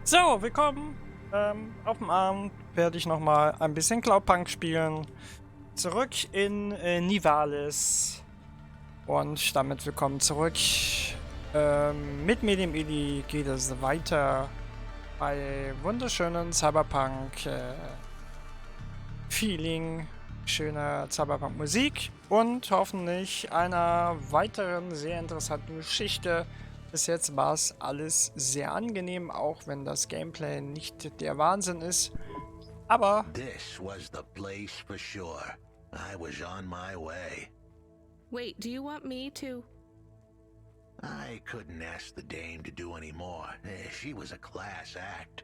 So, willkommen. Auf dem Abend werde ich nochmal ein bisschen Cloudpunk spielen. Zurück in Nivalis. Und damit willkommen zurück. Mit mir, dem Eli, geht es weiter bei wunderschönen Cyberpunk Feeling, schöner Cyberpunk Musik und hoffentlich einer weiteren sehr interessanten Geschichte. Bis jetzt war es alles sehr angenehm, auch wenn das Gameplay nicht der Wahnsinn ist. Aber This was the place for sure. I was on my way. Wait, do you want me to? I couldn't ask the dame to do any more. She was a class act.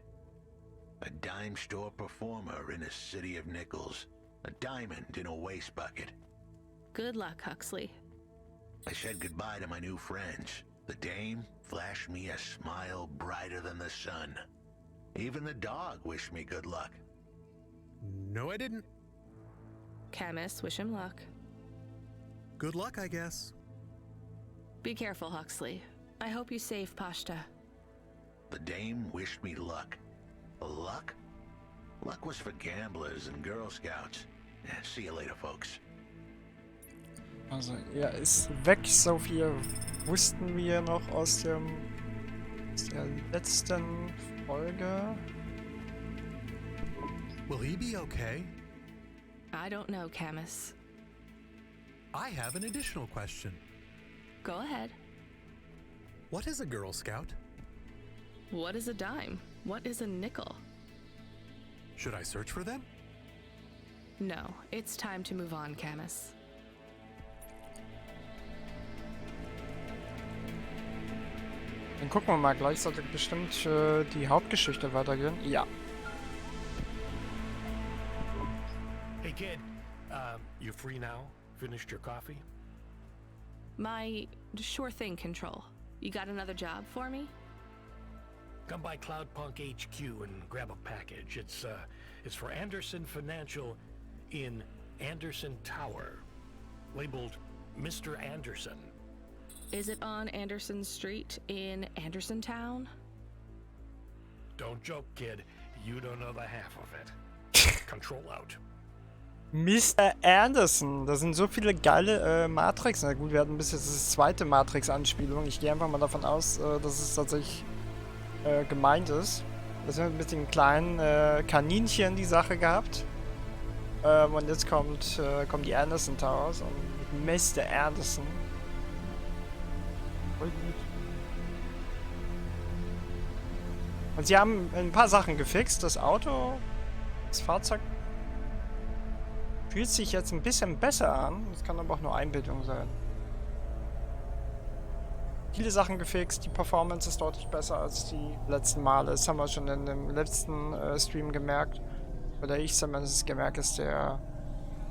A dime store performer in a city of nickels. A diamond in a waste bucket. Good luck, Huxley. I said goodbye to my new friends. The dame flashed me a smile brighter than the sun. Even the dog wished me good luck. No, I didn't. Camus, wish him luck. Good luck, I guess. Be careful, Huxley. I hope you save Pashta. The dame wished me luck. Luck? Luck was for gamblers and Girl Scouts. See you later, folks. also, er ist weg. So viel wussten wir noch aus der letzten Folge. Will he be okay? I don't know, Camus. I have an additional question. Go ahead. What is a Girl Scout? What is a dime? What is a nickel? Should I search for them? No, it's time to move on, Camus. Dann gucken wir mal, gleich sollte bestimmt die Hauptgeschichte weitergehen. Ja. Hey kid, you free now? Finished your coffee? My sure thing control. You got another job for me? Come by Cloudpunk HQ and grab a package. It's for Anderson Financial in Anderson Tower, labeled Mr. Anderson. Is it on Anderson Street in Andersontown? Don't joke, kid. You don't know the half of it. Control out. Mr. Anderson, da sind so viele geile Matrix. Na gut, wir hatten bis jetzt das zweite Matrix-Anspielung. Ich gehe einfach mal davon aus, dass es tatsächlich gemeint ist. Das haben wir mit den kleinen Kaninchen die Sache gehabt. Und jetzt kommen die Anderson Towers und Mr. Anderson. Voll gut. Und sie haben ein paar Sachen gefixt. Das Auto, das Fahrzeug fühlt sich jetzt ein bisschen besser an. Das kann aber auch nur Einbildung sein. Viele Sachen gefixt. Die Performance ist deutlich besser als die letzten Male. Das haben wir schon in dem letzten Stream gemerkt. Oder ich zumindest gemerkt, dass der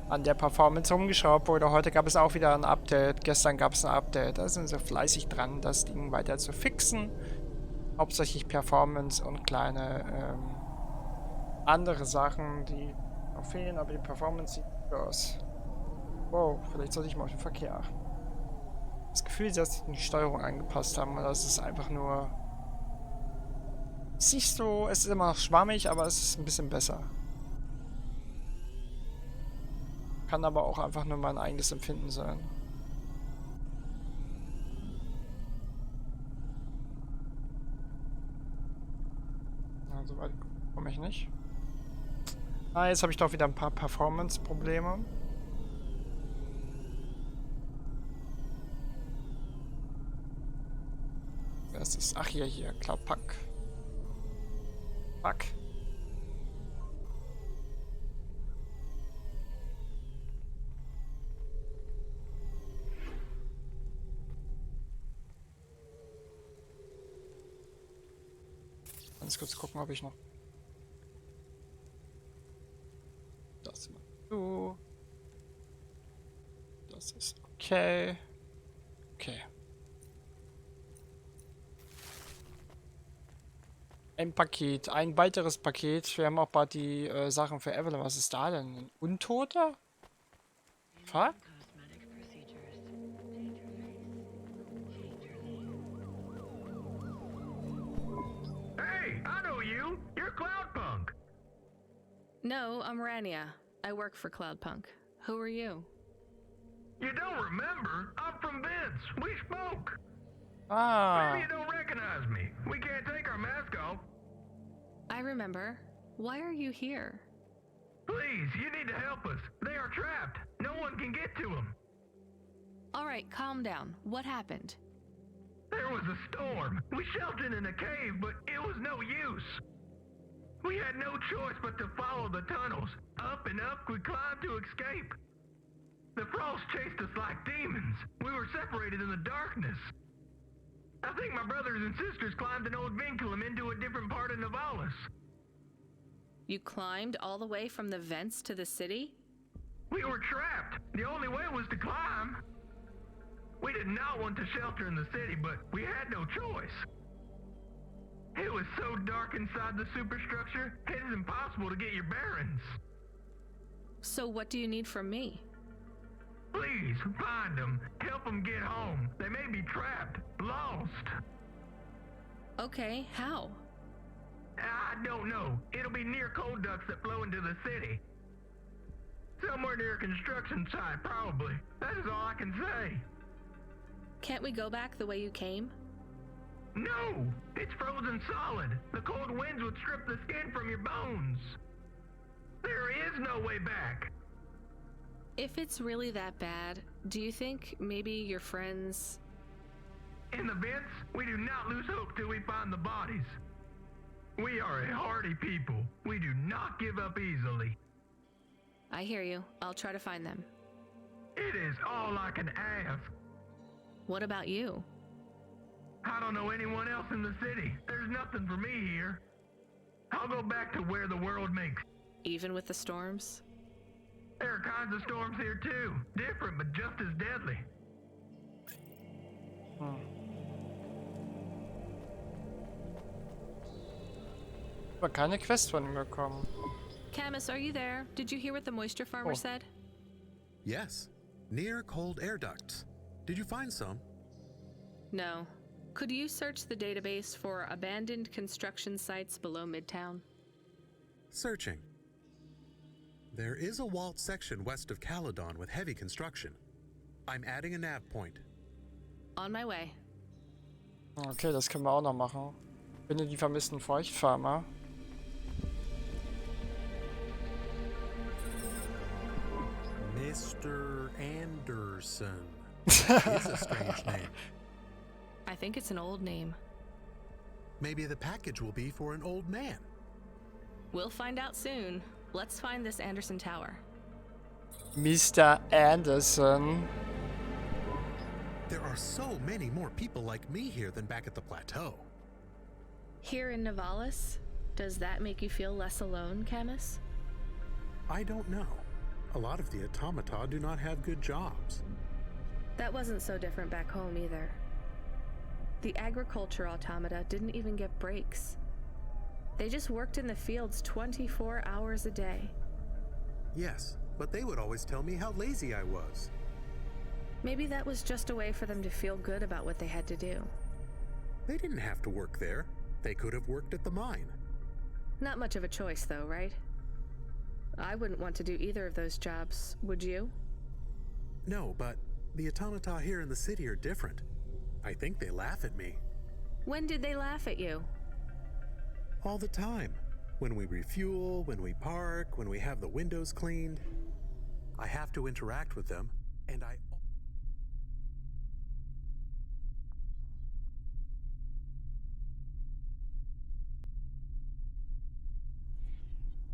an der Performance rumgeschraubt wurde. Heute gab es auch wieder ein Update. Gestern gab es ein Update. Da sind sie fleißig dran, das Ding weiter zu fixen. Hauptsächlich Performance und kleine andere Sachen, die noch fehlen, aber die Performance sieht gut aus. Wow, vielleicht sollte ich mal auf den Verkehr achten. Das Gefühl, dass sie die Steuerung angepasst haben, oder es ist einfach nur... Siehst du, es ist immer noch schwammig, aber es ist ein bisschen besser. Kann aber auch einfach nur mein eigenes Empfinden sein. Na, so weit komme ich nicht. Ah, jetzt habe ich doch wieder ein paar Performance-Probleme. Wer ist das? Ach, hier, Cloudpunk. Fuck. Ganz kurz gucken, ob ich noch... Das mal so. Das ist okay. Okay. Ein Paket, ein weiteres Paket. Wir haben auch bald die Sachen für Evelyn. Was ist da denn? Ein Untoter? Fuck? No, I'm Rania. I work for Cloudpunk. Who are you? You don't remember? I'm from Vince. We spoke. Ah, Maybe you don't recognize me. We can't take our mask off. I remember. Why are you here? Please, you need to help us. They are trapped. No one can get to them. All right, calm down. What happened? There was a storm. We sheltered in a cave, but it was no use. We had no choice but to follow the tunnels. Up and up, we climbed to escape. The frost chased us like demons. We were separated in the darkness. I think my brothers and sisters climbed an old vinculum into a different part of Navalis. You climbed all the way from the vents to the city? We were trapped. The only way was to climb. We did not want to shelter in the city, but we had no choice. It was so dark inside the superstructure, it is impossible to get your bearings. So what do you need from me? Please, find them. Help them get home. They may be trapped, lost. Okay, how? I don't know. It'll be near coal ducts that flow into the city. Somewhere near a construction site, probably. That is all I can say. Can't we go back the way you came? No! It's frozen solid. The cold winds would strip the skin from your bones. There is no way back. If it's really that bad, do you think maybe your friends... In the vents, we do not lose hope till we find the bodies. We are a hardy people. We do not give up easily. I hear you. I'll try to find them. It is all I can ask. What about you? I don't know anyone else in the city. There's nothing for me here. I'll go back to where the world makes. Even with the storms? There are kinds of storms here too. Different, but just as deadly. aber keine Quest von ihm bekommen. Camus, are you there? Did you hear what the moisture farmer said? Yes. Near cold air ducts. Did you find some? No. Could you search the database for abandoned construction sites below Midtown? Searching. There is a walled section west of Caledon with heavy construction. I'm adding a nav point. On my way. Okay, das können wir auch noch machen. Finde die vermissten Feuchtfarmer. Mr. Anderson. It's a strange name. I think it's an old name. Maybe the package will be for an old man. We'll find out soon. Let's find this Anderson Tower. Mr. Anderson. There are so many more people like me here than back at the plateau. Here in Navalis? Does that make you feel less alone, Camus? I don't know. A lot of the automata do not have good jobs. That wasn't so different back home either. The agriculture automata didn't even get breaks. They just worked in the fields 24 hours a day. Yes, but they would always tell me how lazy I was. Maybe that was just a way for them to feel good about what they had to do. They didn't have to work there. They could have worked at the mine. Not much of a choice, though, right? I wouldn't want to do either of those jobs, would you? No, but the automata here in the city are different. I think they laugh at me. When did they laugh at you? All the time. When we refuel, when we park, when we have the windows cleaned. I have to interact with them, and I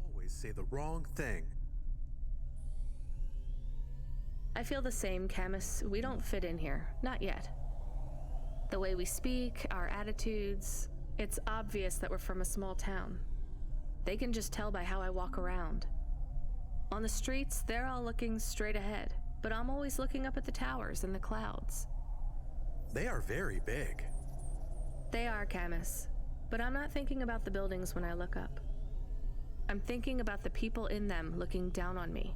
always say the wrong thing. I feel the same, Camus. We don't fit in here. Not yet. The way we speak, our attitudes, it's obvious that we're from a small town. They can just tell by how I walk around. On the streets, they're all looking straight ahead, but I'm always looking up at the towers and the clouds. They are very big. They are, Camus, but I'm not thinking about the buildings when I look up. I'm thinking about the people in them looking down on me.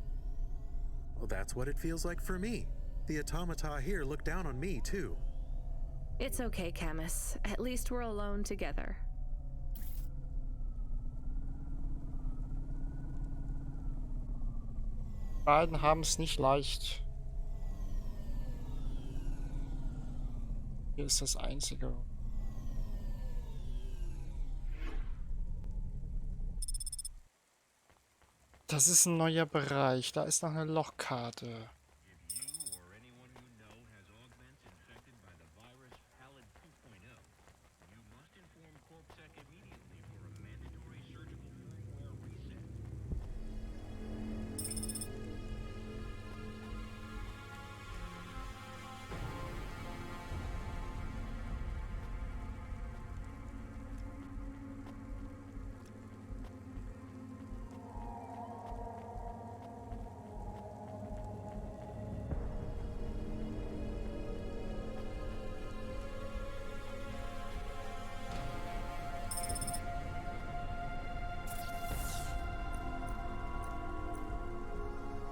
Well, that's what it feels like for me. The automata here look down on me, too. It's okay, Camus. At least we're alone together. Beiden haben es nicht leicht. Hier ist das Einzige. Das ist ein neuer Bereich. Da ist noch eine Lochkarte.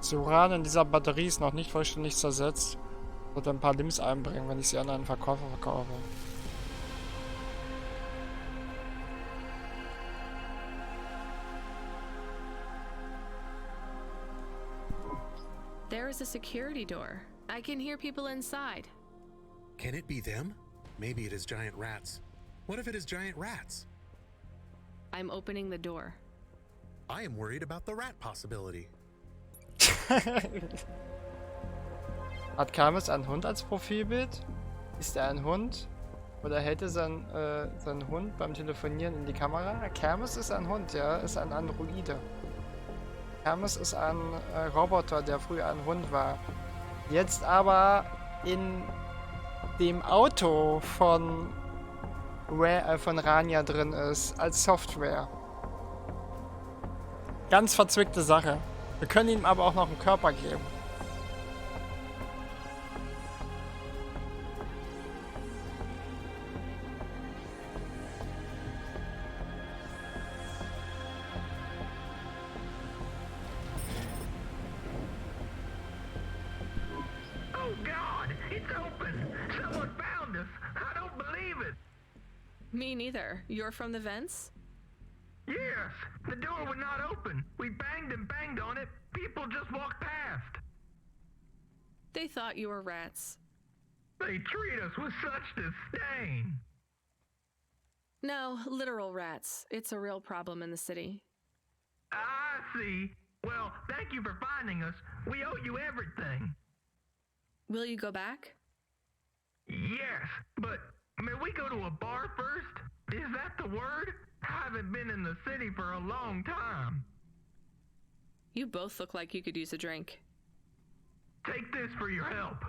Das Uran in dieser Batterie ist noch nicht vollständig zersetzt. Ich sollte ein paar Limbs einbringen, wenn ich sie an einen Verkäufer verkaufe. There is a security door. I can hear people inside. Can it be them? Maybe it is giant rats. What if it is giant rats? I'm opening the door. I am worried about the rat possibility. Hat Kamis einen Hund als Profilbild? Ist er ein Hund? Oder hält er seinen Hund beim Telefonieren in die Kamera? Kamis ist ein Hund, ja, ist ein Androide. Kamis ist ein Roboter, der früher ein Hund war. Jetzt aber in dem Auto von Rania drin ist, als Software. Ganz verzwickte Sache. Wir können ihm aber auch noch einen Körper geben. Oh God, it's open! Someone found us! I don't believe it! Me neither. You're from the vents? Yes, the door would not open. We banged and banged on it. People just walked past. They thought you were rats. They treat us with such disdain. No, literal rats. It's a real problem in the city. I see. Well, thank you for finding us. We owe you everything. Will you go back? Yes, but may we go to a bar first? Is that the word? I haven't been in the city for a long time. You both look like you could use a drink. Take this for your help.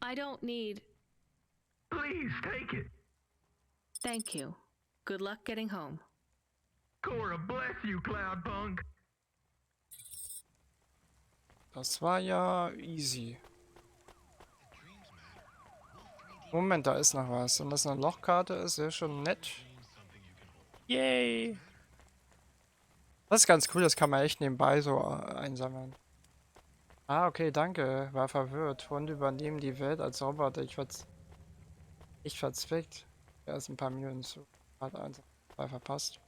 I don't need... Please take it. Thank you. Good luck getting home. CORA bless you, Cloudpunk. Das war ja easy. Moment, da ist noch was. Und das eine Lochkarte ist, ja schon nett. Yay! Das ist ganz cool, das kann man echt nebenbei so einsammeln. Ah, okay, danke. War verwirrt. Hunde übernehmen die Welt als Roboter. Ich verzwickt. Erst ein paar Minuten zu. Hat 1, 2 verpasst.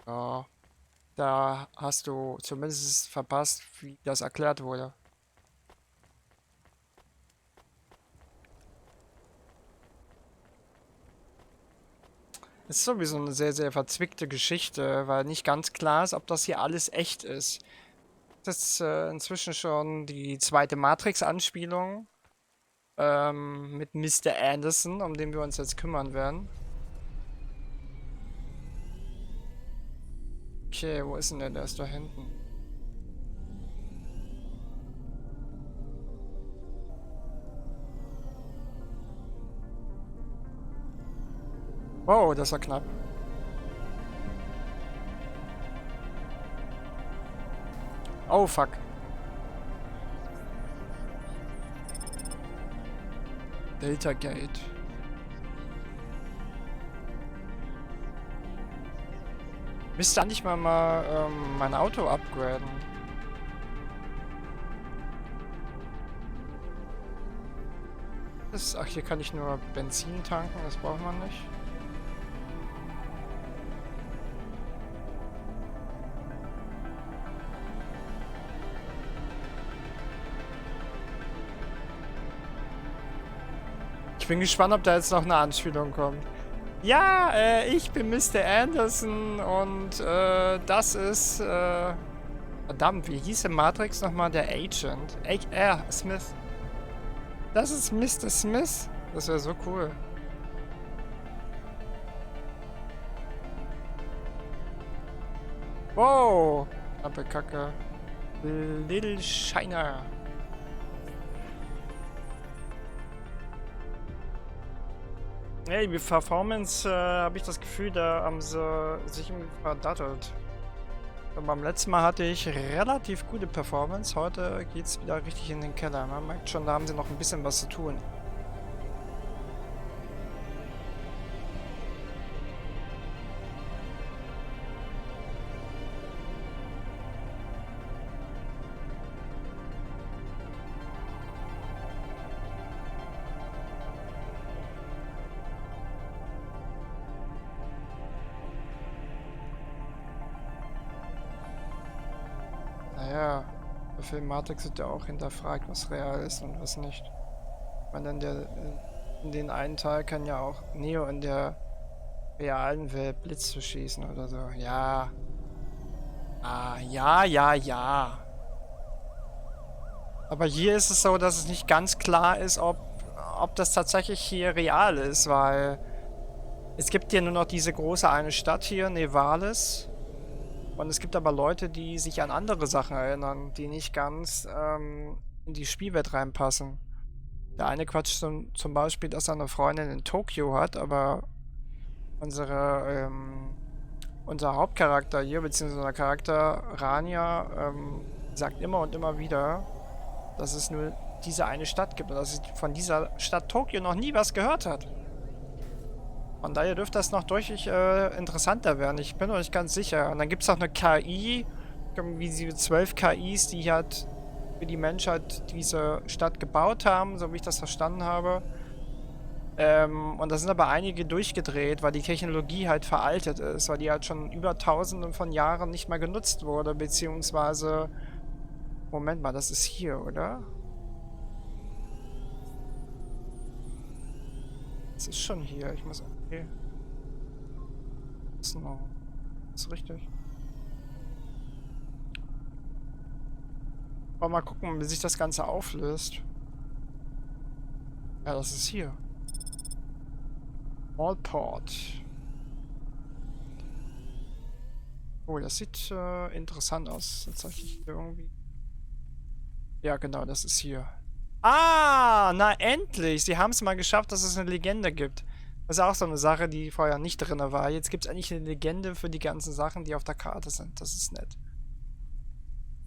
Ja. Da hast du zumindest verpasst, wie das erklärt wurde. Es ist sowieso eine sehr, sehr verzwickte Geschichte, weil nicht ganz klar ist, ob das hier alles echt ist. Das ist inzwischen schon die zweite Matrix-Anspielung mit Mr. Anderson, um den wir uns jetzt kümmern werden. Okay, wo ist denn der? Der ist da hinten. Wow, das war knapp. Oh, fuck. Delta Gate. Müsste eigentlich mal mein Auto upgraden. Ach, hier kann ich nur Benzin tanken, das braucht man nicht. Ich bin gespannt, ob da jetzt noch eine Anspielung kommt. Ja, ich bin Mr. Anderson und das ist, verdammt, wie hieß in Matrix nochmal der Agent? Smith. Das ist Mr. Smith. Das wäre so cool. Wow. Kacke. Little Shiner. Ja, die Performance, habe ich das Gefühl, da haben sie sich irgendwie verdattelt. Und beim letzten Mal hatte ich relativ gute Performance, heute geht's wieder richtig in den Keller. Man merkt schon, da haben sie noch ein bisschen was zu tun. Naja, der Film Matrix wird ja auch hinterfragt, was real ist und was nicht. Ich meine, in den einen Teil kann ja auch Neo in der realen Welt Blitze schießen oder so. Ja. Ah, ja. Aber hier ist es so, dass es nicht ganz klar ist, ob das tatsächlich hier real ist, weil es gibt ja nur noch diese große eine Stadt hier, Nevalis. Und es gibt aber Leute, die sich an andere Sachen erinnern, die nicht ganz in die Spielwelt reinpassen. Der eine quatscht zum Beispiel, dass er eine Freundin in Tokio hat, aber unser Hauptcharakter hier, beziehungsweise unser Charakter Rania, sagt immer und immer wieder, dass es nur diese eine Stadt gibt und dass sie von dieser Stadt Tokio noch nie was gehört hat. Von daher dürfte das noch deutlich interessanter werden. Ich bin noch nicht ganz sicher. Und dann gibt es auch eine KI, wie sie 12 KIs, die halt für die Menschheit diese Stadt gebaut haben, so wie ich das verstanden habe. Und da sind aber einige durchgedreht, weil die Technologie halt veraltet ist, weil die halt schon über Tausenden von Jahren nicht mehr genutzt wurde, beziehungsweise... Moment mal, das ist hier, oder? Das ist schon hier. Ich muss... Okay. Das ist richtig. Aber mal gucken, wie sich das Ganze auflöst. Ja, das ist hier. Mallport. Oh, das sieht interessant aus. Tatsächlich irgendwie. Ja, genau, das ist hier. Ah, na endlich! Sie haben es mal geschafft, dass es eine Legende gibt. Das ist auch so eine Sache, die vorher nicht drin war. Jetzt gibt es eigentlich eine Legende für die ganzen Sachen, die auf der Karte sind. Das ist nett.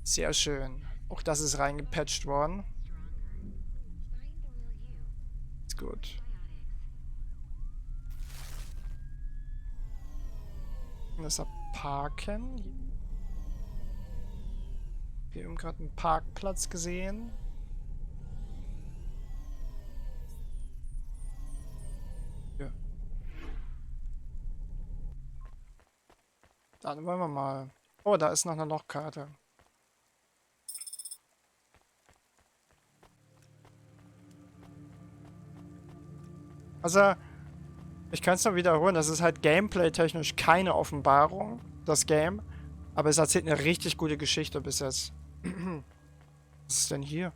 Sehr schön. Auch das ist reingepatcht worden. Ist gut. Das ist Parken. Wir haben gerade einen Parkplatz gesehen. Ja. Dann wollen wir mal. Oh, da ist noch eine Lochkarte. Also, ich kann es noch wiederholen, das ist halt gameplay-technisch keine Offenbarung, das Game. Aber es erzählt eine richtig gute Geschichte bis jetzt. Was ist denn hier?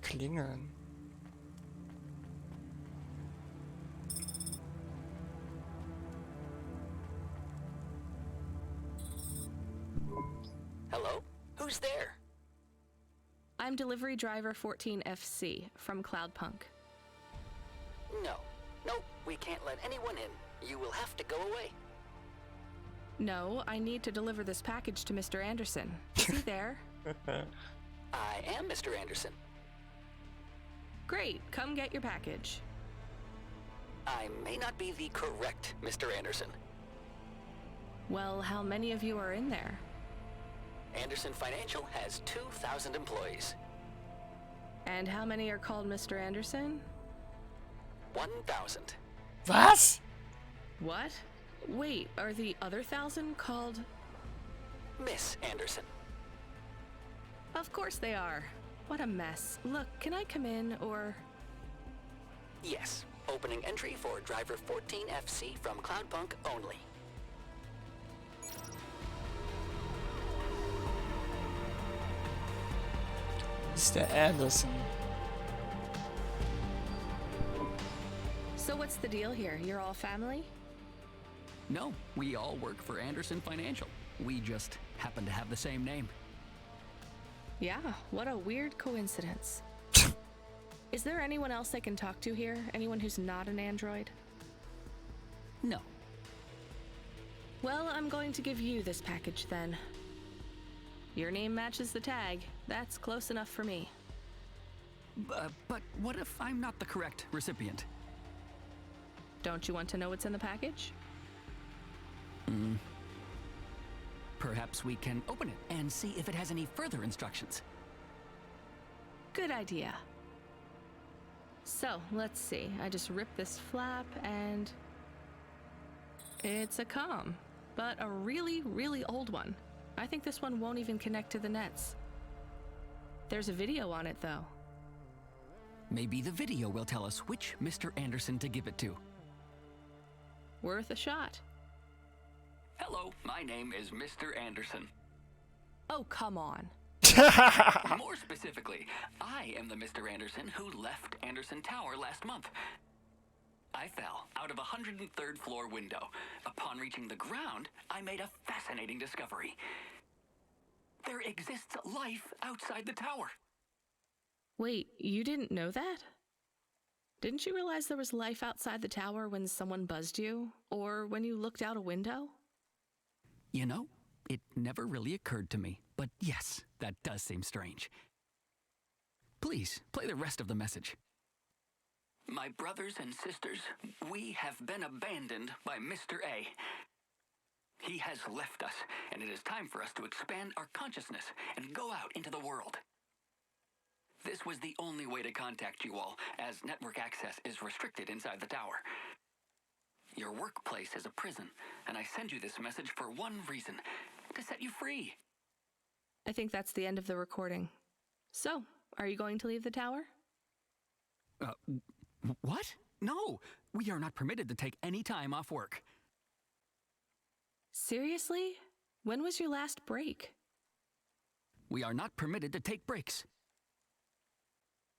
Klingeln. Hello? Who's there? I'm delivery driver 14FC from Cloudpunk. No. No, we can't let anyone in. You will have to go away. No, I need to deliver this package to Mr. Anderson. Is he there? I am Mr. Anderson. Great, come get your package. I may not be the correct Mr. Anderson. Well, how many of you are in there? Anderson Financial has 2,000 employees. And how many are called Mr. Anderson? 1,000. Was? What? Wait, are the other 1,000 called... Miss Anderson. Of course they are. What a mess. Look, can I come in, or... Yes. Opening entry for driver 14FC from Cloudpunk only. Mr. Anderson. So what's the deal here? You're all family? No, we all work for Anderson Financial. We just happen to have the same name. Yeah, what a weird coincidence. Is there anyone else I can talk to here? Anyone who's not an android? No. Well, I'm going to give you this package then. Your name matches the tag. That's close enough for me. But what if I'm not the correct recipient? Don't you want to know what's in the package? Perhaps we can open it and see if it has any further instructions. Good idea. So, let's see. I just ripped this flap and... it's a comm, but a really, really old one. I think this one won't even connect to the nets. There's a video on it, though. Maybe the video will tell us which Mr. Anderson to give it to. Worth a shot. Hello, my name is Mr. Anderson. Oh, come on. More specifically, I am the Mr. Anderson who left Anderson Tower last month. I fell out of a 103rd floor window. Upon reaching the ground, I made a fascinating discovery. There exists life outside the tower. Wait, you didn't know that? Didn't you realize there was life outside the tower when someone buzzed you? Or when you looked out a window? You know, it never really occurred to me, but yes, that does seem strange. Please, play the rest of the message. My brothers and sisters, we have been abandoned by Mr. A. He has left us, and it is time for us to expand our consciousness and go out into the world. This was the only way to contact you all, as network access is restricted inside the tower. Your workplace is a prison, and I send you this message for one reason, to set you free. I think that's the end of the recording. So, are you going to leave the tower? What? No, we are not permitted to take any time off work. Seriously? When was your last break? We are not permitted to take breaks.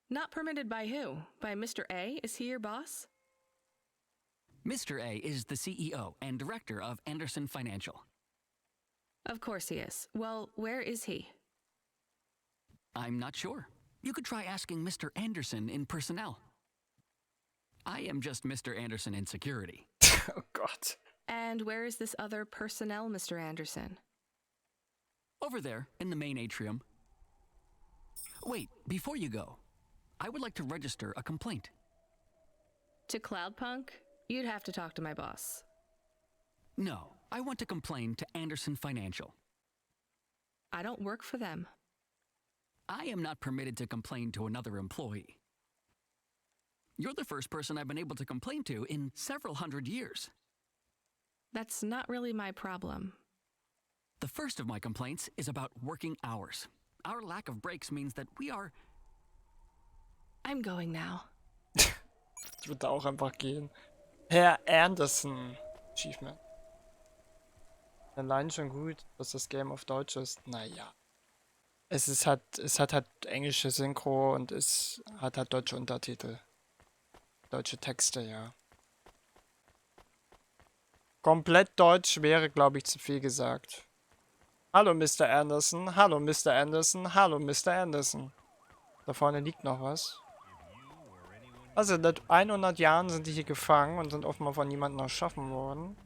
Not permitted by who? By Mr. A? Is he your boss? Mr. A is the CEO and director of Anderson Financial. Of course he is. Well, where is he? I'm not sure. You could try asking Mr. Anderson in personnel. I am just Mr. Anderson in security. Oh, God. And where is this other personnel, Mr. Anderson? Over there, in the main atrium. Wait, before you go, I would like to register a complaint. To Cloudpunk? You'd have to talk to my boss. No, I want to complain to Anderson Financial. I don't work for them. I am not permitted to complain to another employee. You're the first person I've been able to complain to in several hundred years. That's not really my problem. The first of my complaints is about working hours. Our lack of breaks means that we are... I'm going now. Ich würde auch einfach gehen. Herr Anderson. Achievement. Allein schon gut, dass das Game auf Deutsch ist. Naja. Es hat halt englische Synchro und es hat halt deutsche Untertitel. Deutsche Texte, ja. Komplett Deutsch wäre, glaube ich, zu viel gesagt. Hallo, Mr. Anderson. Hallo, Mr. Anderson. Hallo, Mr. Anderson. Da vorne liegt noch was. Also, seit 100 Jahren sind die hier gefangen und sind offenbar von niemandem erschaffen worden.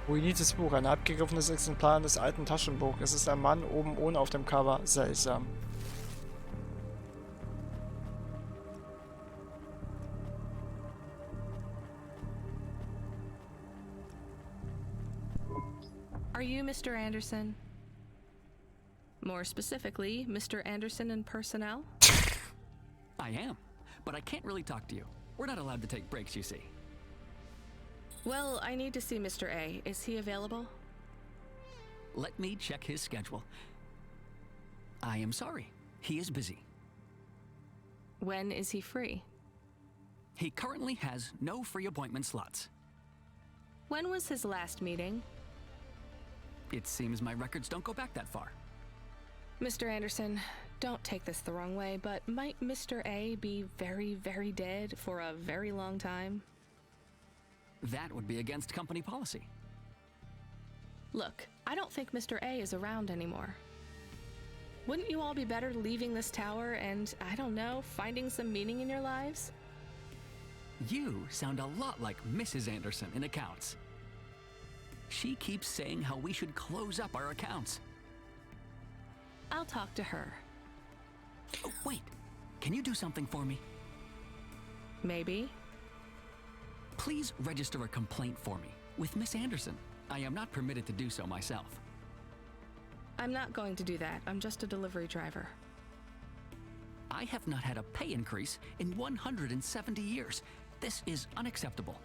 Ruiniertes Buch, ein abgegriffenes Exemplar eines alten Taschenbuchs. Es ist ein Mann oben ohne auf dem Cover. Seltsam. Are you Mr. Anderson? More specifically, Mr. Anderson in personnel? I am, but I can't really talk to you. We're not allowed to take breaks, you see. Well, I need to see Mr. A. Is he available? Let me check his schedule. I am sorry. He is busy. When is he free? He currently has no free appointment slots. When was his last meeting? It seems my records don't go back that far. Mr. Anderson, don't take this the wrong way, but might Mr. A be very, very dead for a very long time? That would be against company policy. Look, I don't think Mr. A is around anymore. Wouldn't you all be better leaving this tower and, I don't know, finding some meaning in your lives? You sound a lot like Mrs. Anderson in accounts. She keeps saying how we should close up our accounts. I'll talk to her. Oh, wait. Can you do something for me? Maybe. Please register a complaint for me with Miss Anderson. I am not permitted to do so myself. I'm not going to do that. I'm just a delivery driver. I have not had a pay increase in 170 years. This is unacceptable.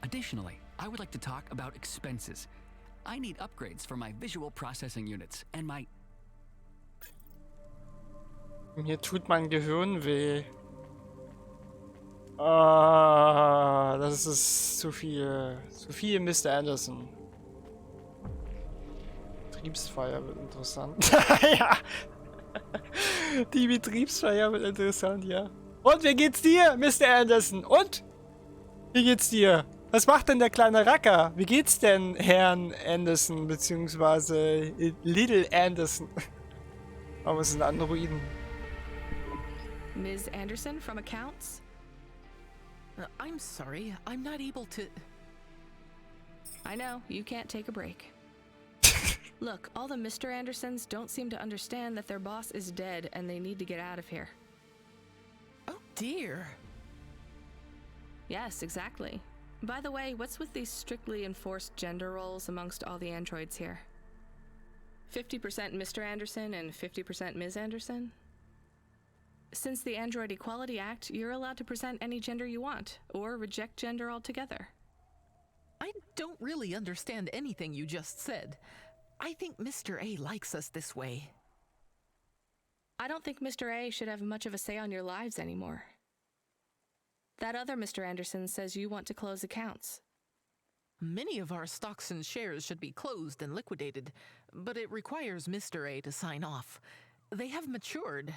Additionally, I would like to talk about expenses. I need upgrades for my visual processing units and my... Mir tut mein Gehirn weh. Ah, das ist zu viel. Zu viel Mr. Anderson. Betriebsfeier wird interessant. Ja. Die Betriebsfeier wird interessant, ja. Und wie geht's dir, Mr. Anderson? Und? Wie geht's dir? Was macht denn der kleine Racker? Wie geht's denn, Herrn Anderson, beziehungsweise Little Anderson? Aber es sind Androiden. Ms. Anderson from accounts? I'm sorry, I'm not able to... I know, you can't take a break. Look, all the Mr. Andersons don't seem to understand that their boss is dead and they need to get out of here. Oh dear. Yes, exactly. By the way, what's with these strictly enforced gender roles amongst all the androids here? 50% Mr. Anderson and 50% Ms. Anderson? Since the Android Equality Act, you're allowed to present any gender you want, or reject gender altogether. I don't really understand anything you just said. I think Mr. A likes us this way. I don't think Mr. A should have much of a say on your lives anymore. That other Mr. Anderson says you want to close accounts. Many of our stocks and shares should be closed and liquidated, but it requires Mr. A to sign off. They have matured.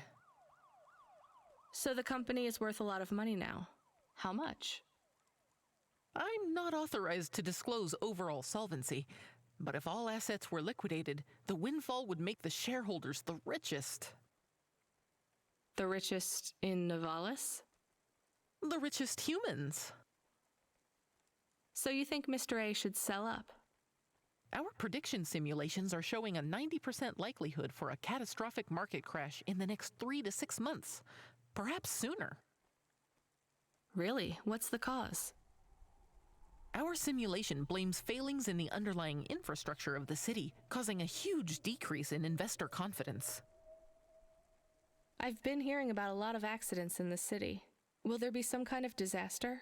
So the company is worth a lot of money now. How much? I'm not authorized to disclose overall solvency, but if all assets were liquidated, the windfall would make the shareholders the richest. The richest in Novalis? The richest humans. So you think Mr. A should sell up? Our prediction simulations are showing a 90% likelihood for a catastrophic market crash in the next 3 to 6 months, perhaps sooner. Really? What's the cause? Our simulation blames failings in the underlying infrastructure of the city, causing a huge decrease in investor confidence. I've been hearing about a lot of accidents in the city. Will there be some kind of disaster?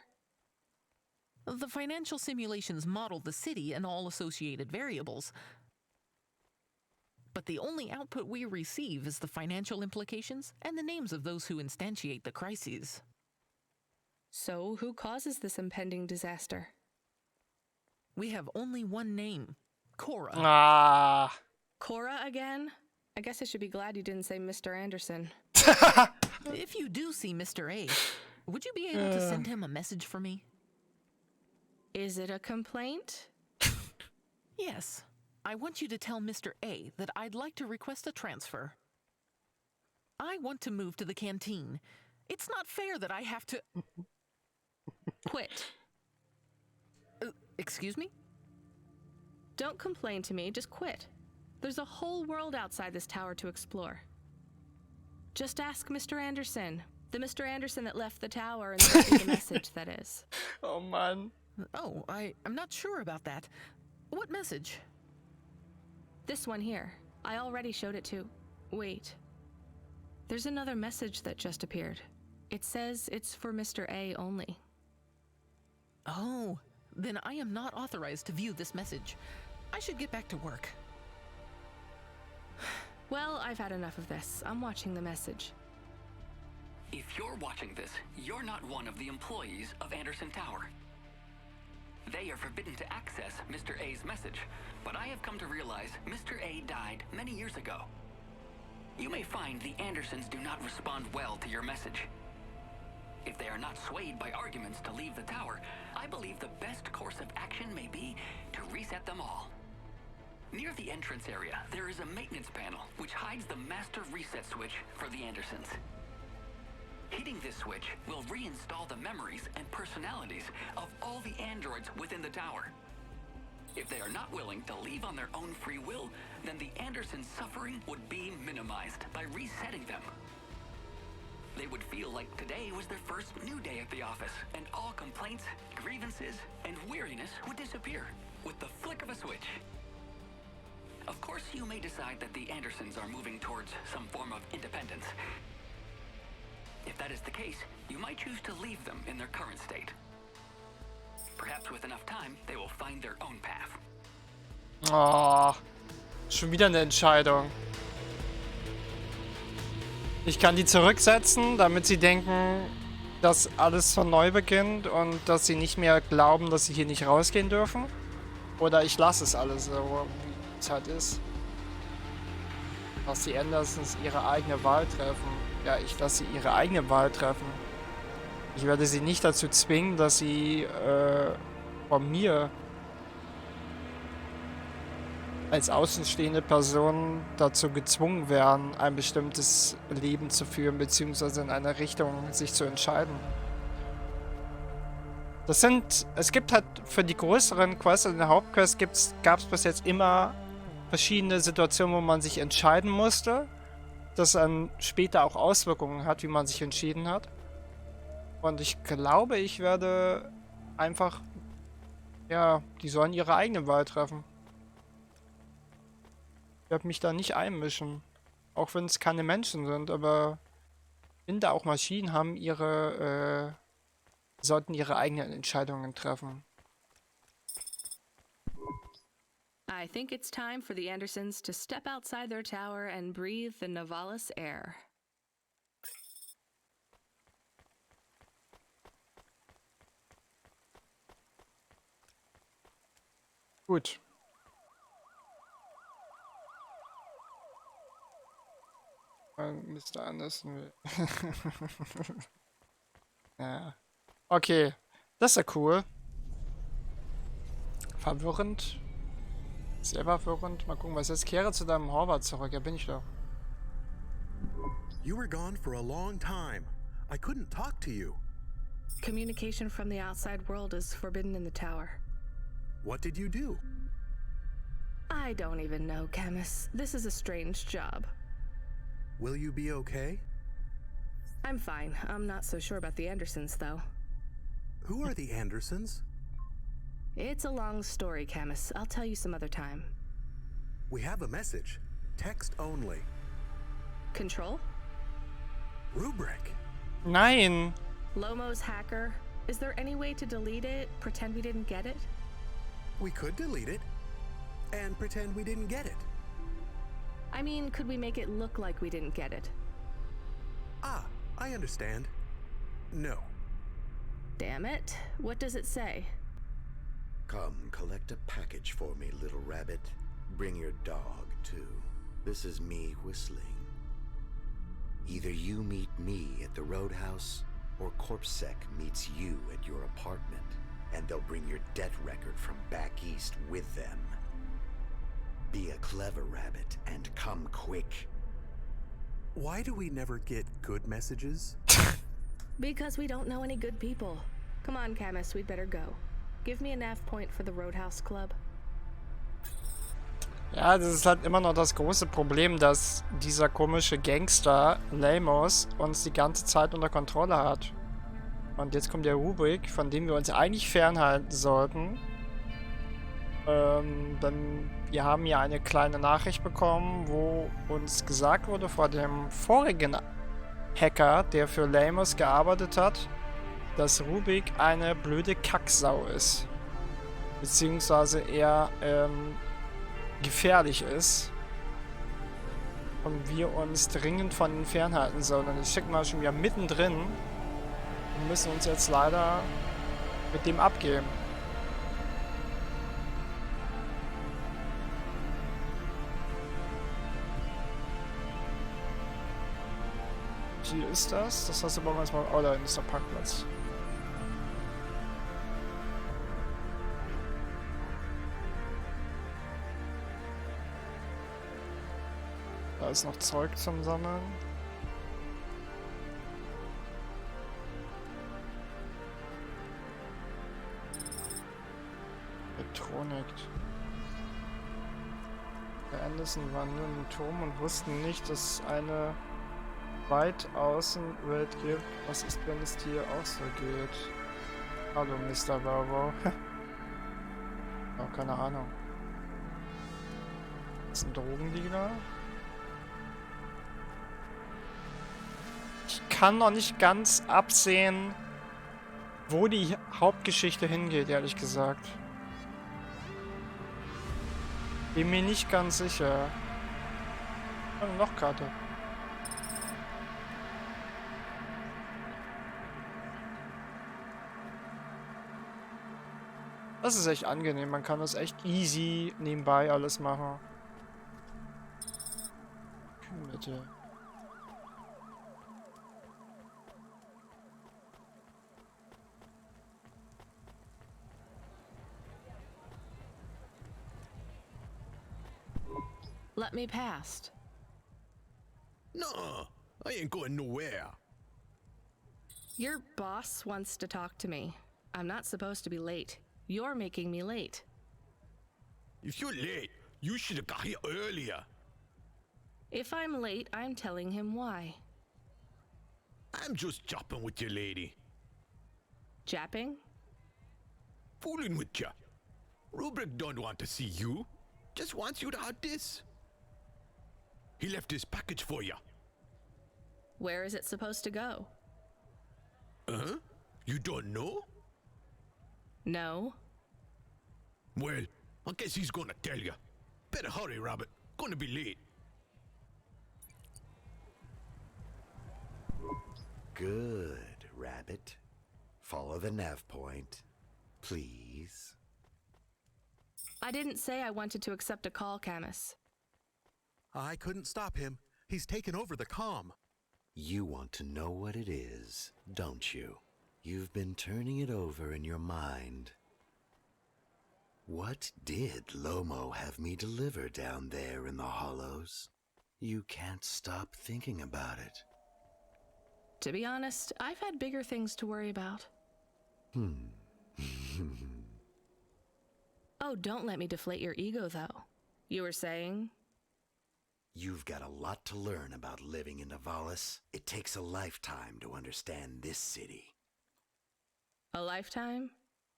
The financial simulations model the city and all associated variables, but the only output we receive is the financial implications and the names of those who instantiate the crises. So, who causes this impending disaster? We have only one name, CORA. Ah. CORA again? I guess I should be glad you didn't say Mr. Anderson. If you do see Mr. A, would you be able to send him a message for me? Is it a complaint? Yes. I want you to tell Mr. A that I'd like to request a transfer. I want to move to the canteen. It's not fair that I have to... Quit. Excuse me? Don't complain to me, just quit. There's a whole world outside this tower to explore. Just ask Mr. Anderson. The Mr. Anderson that left the tower and sent me the message, that is. Oh, man. Oh, I'm not sure about that. What message? This one here. I already showed it to... Wait. There's another message that just appeared. It says it's for Mr. A only. Oh, then I am not authorized to view this message. I should get back to work. Well, I've had enough of this. I'm watching the message. If you're watching this, you're not one of the employees of Anderson Tower. They are forbidden to access Mr. A's message, but I have come to realize Mr. A died many years ago. You may find the Andersons do not respond well to your message. If they are not swayed by arguments to leave the tower, I believe the best course of action may be to reset them all. Near the entrance area, there is a maintenance panel which hides the master reset switch for the Andersons. Hitting this switch will reinstall the memories and personalities of all the androids within the tower. If they are not willing to leave on their own free will, then the Andersons' suffering would be minimized by resetting them. They would feel like today was their first new day at the office, and all complaints, grievances, and weariness would disappear with the flick of a switch. Of course, you may decide that the Andersons are moving towards some form of independence. If that is the case, you might choose to leave them in their current state. Perhaps with enough time, they will find their own path. Oh, schon wieder eine Entscheidung. Ich kann die zurücksetzen, damit sie denken, dass alles von neu beginnt und dass sie nicht mehr glauben, dass sie hier nicht rausgehen dürfen. Oder ich lasse es alles so, wie es halt ist. Dass die Andersons ihre eigene Wahl treffen. Ja, ich lasse sie ihre eigene Wahl treffen. Ich werde sie nicht dazu zwingen, dass sie von mir als außenstehende Person dazu gezwungen werden, ein bestimmtes Leben zu führen, beziehungsweise in eine Richtung sich zu entscheiden. Es gibt halt für die größeren Quests, in der Hauptquest gab es bis jetzt immer verschiedene Situationen, wo man sich entscheiden musste, das dann später auch Auswirkungen hat, wie man sich entschieden hat. Und ich glaube, ich werde einfach, ja, die sollen ihre eigene Wahl treffen. Ich werde mich da nicht einmischen. Auch wenn es keine Menschen sind, aber ich finde auch Maschinen haben sollten ihre eigenen Entscheidungen treffen. I think it's time for the Andersons to step outside their tower and breathe the Novalis air. Gut. Mr. Anderson will. Ja. Okay. Das ist ja cool. Verwirrend. Sehr verwirrend. Mal gucken, was jetzt. Kehre zu deinem Horvath zurück. Ja, bin ich doch. You were gone for a long time. I couldn't talk to you. Communication from the outside world is forbidden in the tower. What did you do? I don't even know, Camus. This is a strange job. Will you be okay? I'm fine. I'm not so sure about the Andersons, though. Who are the Andersons? It's a long story, Camus. I'll tell you some other time. We have a message. Text only. Control? Rubric. Nein. Lomo's hacker. Is there any way to delete it? Pretend we didn't get it? We could delete it and pretend we didn't get it. I mean, could we make it look like we didn't get it? Ah, I understand. No. Damn it. What does it say? Come, collect a package for me, little rabbit. Bring your dog, too. This is me whistling. Either you meet me at the roadhouse, or CorpSec meets you at your apartment, and they'll bring your debt record from back east with them. Be a clever rabbit and come quick. Why do we never get good messages? Because we don't know any good people. Come on, Camus, we'd better go. Give me a nav point for the Roadhouse Club. Ja, das ist halt immer noch das große Problem, dass dieser komische Gangster Lamos uns die ganze Zeit unter Kontrolle hat. Und jetzt kommt der Rubrik, von dem wir uns eigentlich fernhalten sollten. Wir haben ja eine kleine Nachricht bekommen, wo uns gesagt wurde vor dem vorigen Hacker, der für Lamos gearbeitet hat, dass Rubik eine blöde Kacksau ist. Beziehungsweise er gefährlich ist. und wir uns dringend von ihnen fernhalten sollen. Und jetzt stecken wir schon wieder mittendrin und müssen uns jetzt leider mit dem abgeben. Hier ist das. Das heißt, wir brauchen erstmal... Oh, da ist der Parkplatz. Da ist noch Zeug zum Sammeln. Elektronik. Der Anderson war nur im Turm und wussten nicht, dass es eine weit Außenwelt gibt. Was ist, wenn es dir auch so geht? Hallo, Mr. Bravo. Oh, keine Ahnung. Das ist ein Drogendealer. Ich kann noch nicht ganz absehen, wo die Hauptgeschichte hingeht, ehrlich gesagt. Bin mir nicht ganz sicher. Oh, eine Lochkarte. Das ist echt angenehm, man kann das echt easy nebenbei alles machen. Bitte. Let me past. No, I ain't going nowhere. Your boss wants to talk to me. I'm not supposed to be late. You're making me late. If you're late, you should have got here earlier. If I'm late, I'm telling him why. I'm just jopping with you, lady. Japping? Fooling with you. Rubric don't want to see you. Just wants you to have this. He left this package for you. Where is it supposed to go? Huh? You don't know? No. Well, I guess he's gonna tell you. Better hurry, Rabbit. Gonna be late. Good, Rabbit. Follow the nav point, please. I didn't say I wanted to accept a call, Camus. I couldn't stop him. He's taken over the comm. You want to know what it is, don't you? You've been turning it over in your mind. What did Lomo have me deliver down there in the hollows? You can't stop thinking about it. To be honest, I've had bigger things to worry about. Oh, don't let me deflate your ego, though. You were saying? You've got a lot to learn about living in Navalis. It takes a lifetime to understand this city. A lifetime?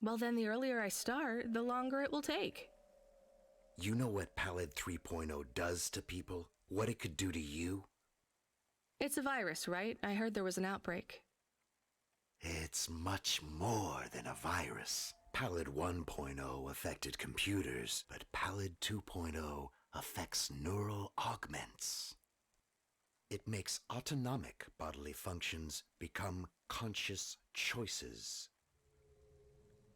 Well, then the earlier I start, the longer it will take. You know what Pallid 3.0 does to people? What it could do to you? It's a virus, right? I heard there was an outbreak. It's much more than a virus. Pallid 1.0 affected computers, but Pallid 2.0 affects neural augments. It makes autonomic bodily functions become conscious choices.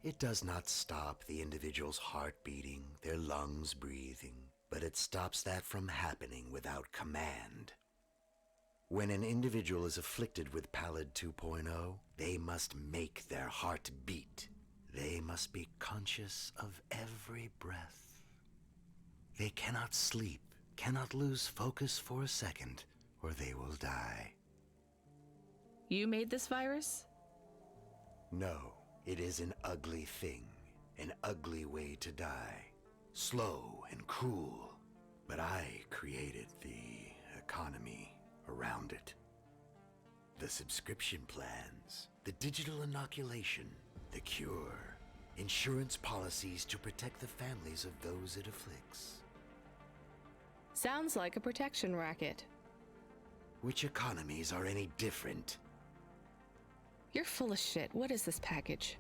It does not stop the individual's heart beating, their lungs breathing, but it stops that from happening without command. When an individual is afflicted with Pallid 2.0, they must make their heart beat. They must be conscious of every breath. They cannot sleep, cannot lose focus for a second, or they will die. You made this virus? No, it is an ugly thing, an ugly way to die. Slow and cruel, but I created the economy around it. The subscription plans, the digital inoculation, the cure, insurance policies to protect the families of those it afflicts. Sounds like a protection racket. Which economies are any different? You're full of shit. What is this package?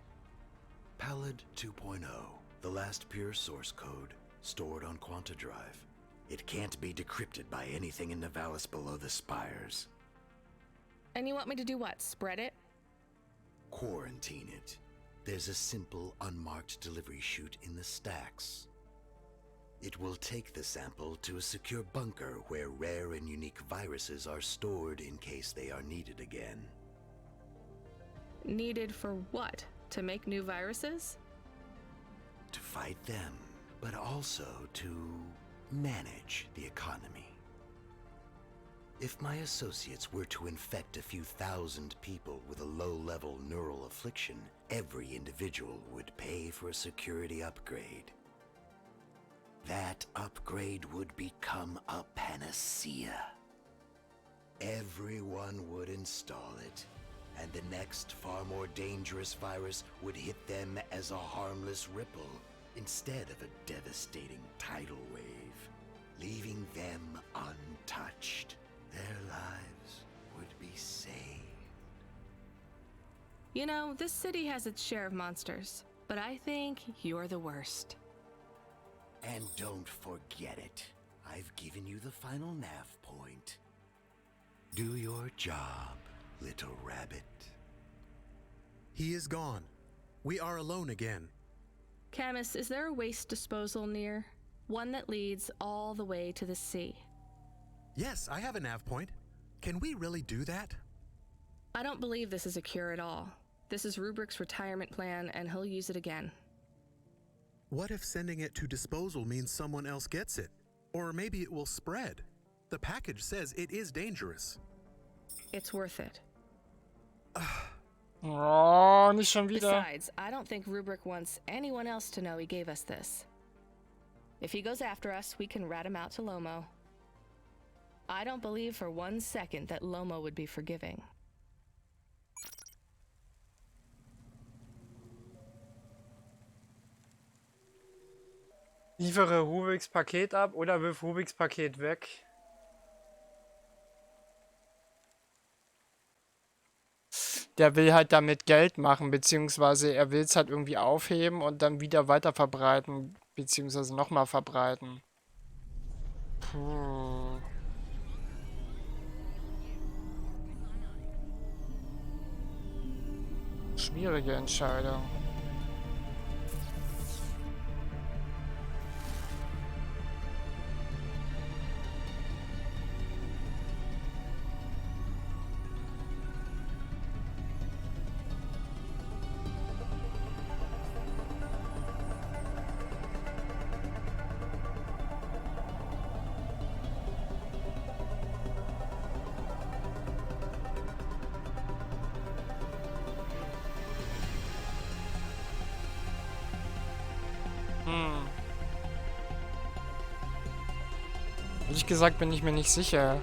Pallid 2.0, the last pure source code stored on Quanta Drive. It can't be decrypted by anything in Nivalis below the spires. And you want me to do what? Spread it? Quarantine it. There's a simple, unmarked delivery chute in the stacks. It will take the sample to a secure bunker where rare and unique viruses are stored in case they are needed again. Needed for what? To make new viruses? To fight them, but also to manage the economy. If my associates were to infect a few thousand people with a low-level neural affliction, every individual would pay for a security upgrade. That upgrade would become a panacea. Everyone would install it, and the next far more dangerous virus would hit them as a harmless ripple instead of a devastating tidal wave, leaving them untouched. Their lives would be saved. You know, this city has its share of monsters, but I think you're the worst. And don't forget it. I've given you the final nav point. Do your job, little rabbit. He is gone. We are alone again. Camus, is there a waste disposal near? One that leads all the way to the sea. Yes, I have a nav point. Can we really do that? I don't believe this is a cure at all. This is Rubrick's retirement plan, and he'll use it again. What if sending it to disposal means someone else gets it? Or maybe it will spread. The package says it is dangerous. It's worth it. Oh, nicht schon wieder. Besides, I don't think Rubrick wants anyone else to know he gave us this. If he goes after us, we can rat him out to Lomo. I don't believe for 1 second that Lomo would be forgiving. Liefere Rubiks Paket ab oder wirf Rubiks Paket weg. Der will halt damit Geld machen, beziehungsweise er will es halt irgendwie aufheben und dann wieder weiter verbreiten, beziehungsweise nochmal verbreiten. Puh. Schwierige Entscheidung. Ehrlich gesagt bin ich mir nicht sicher.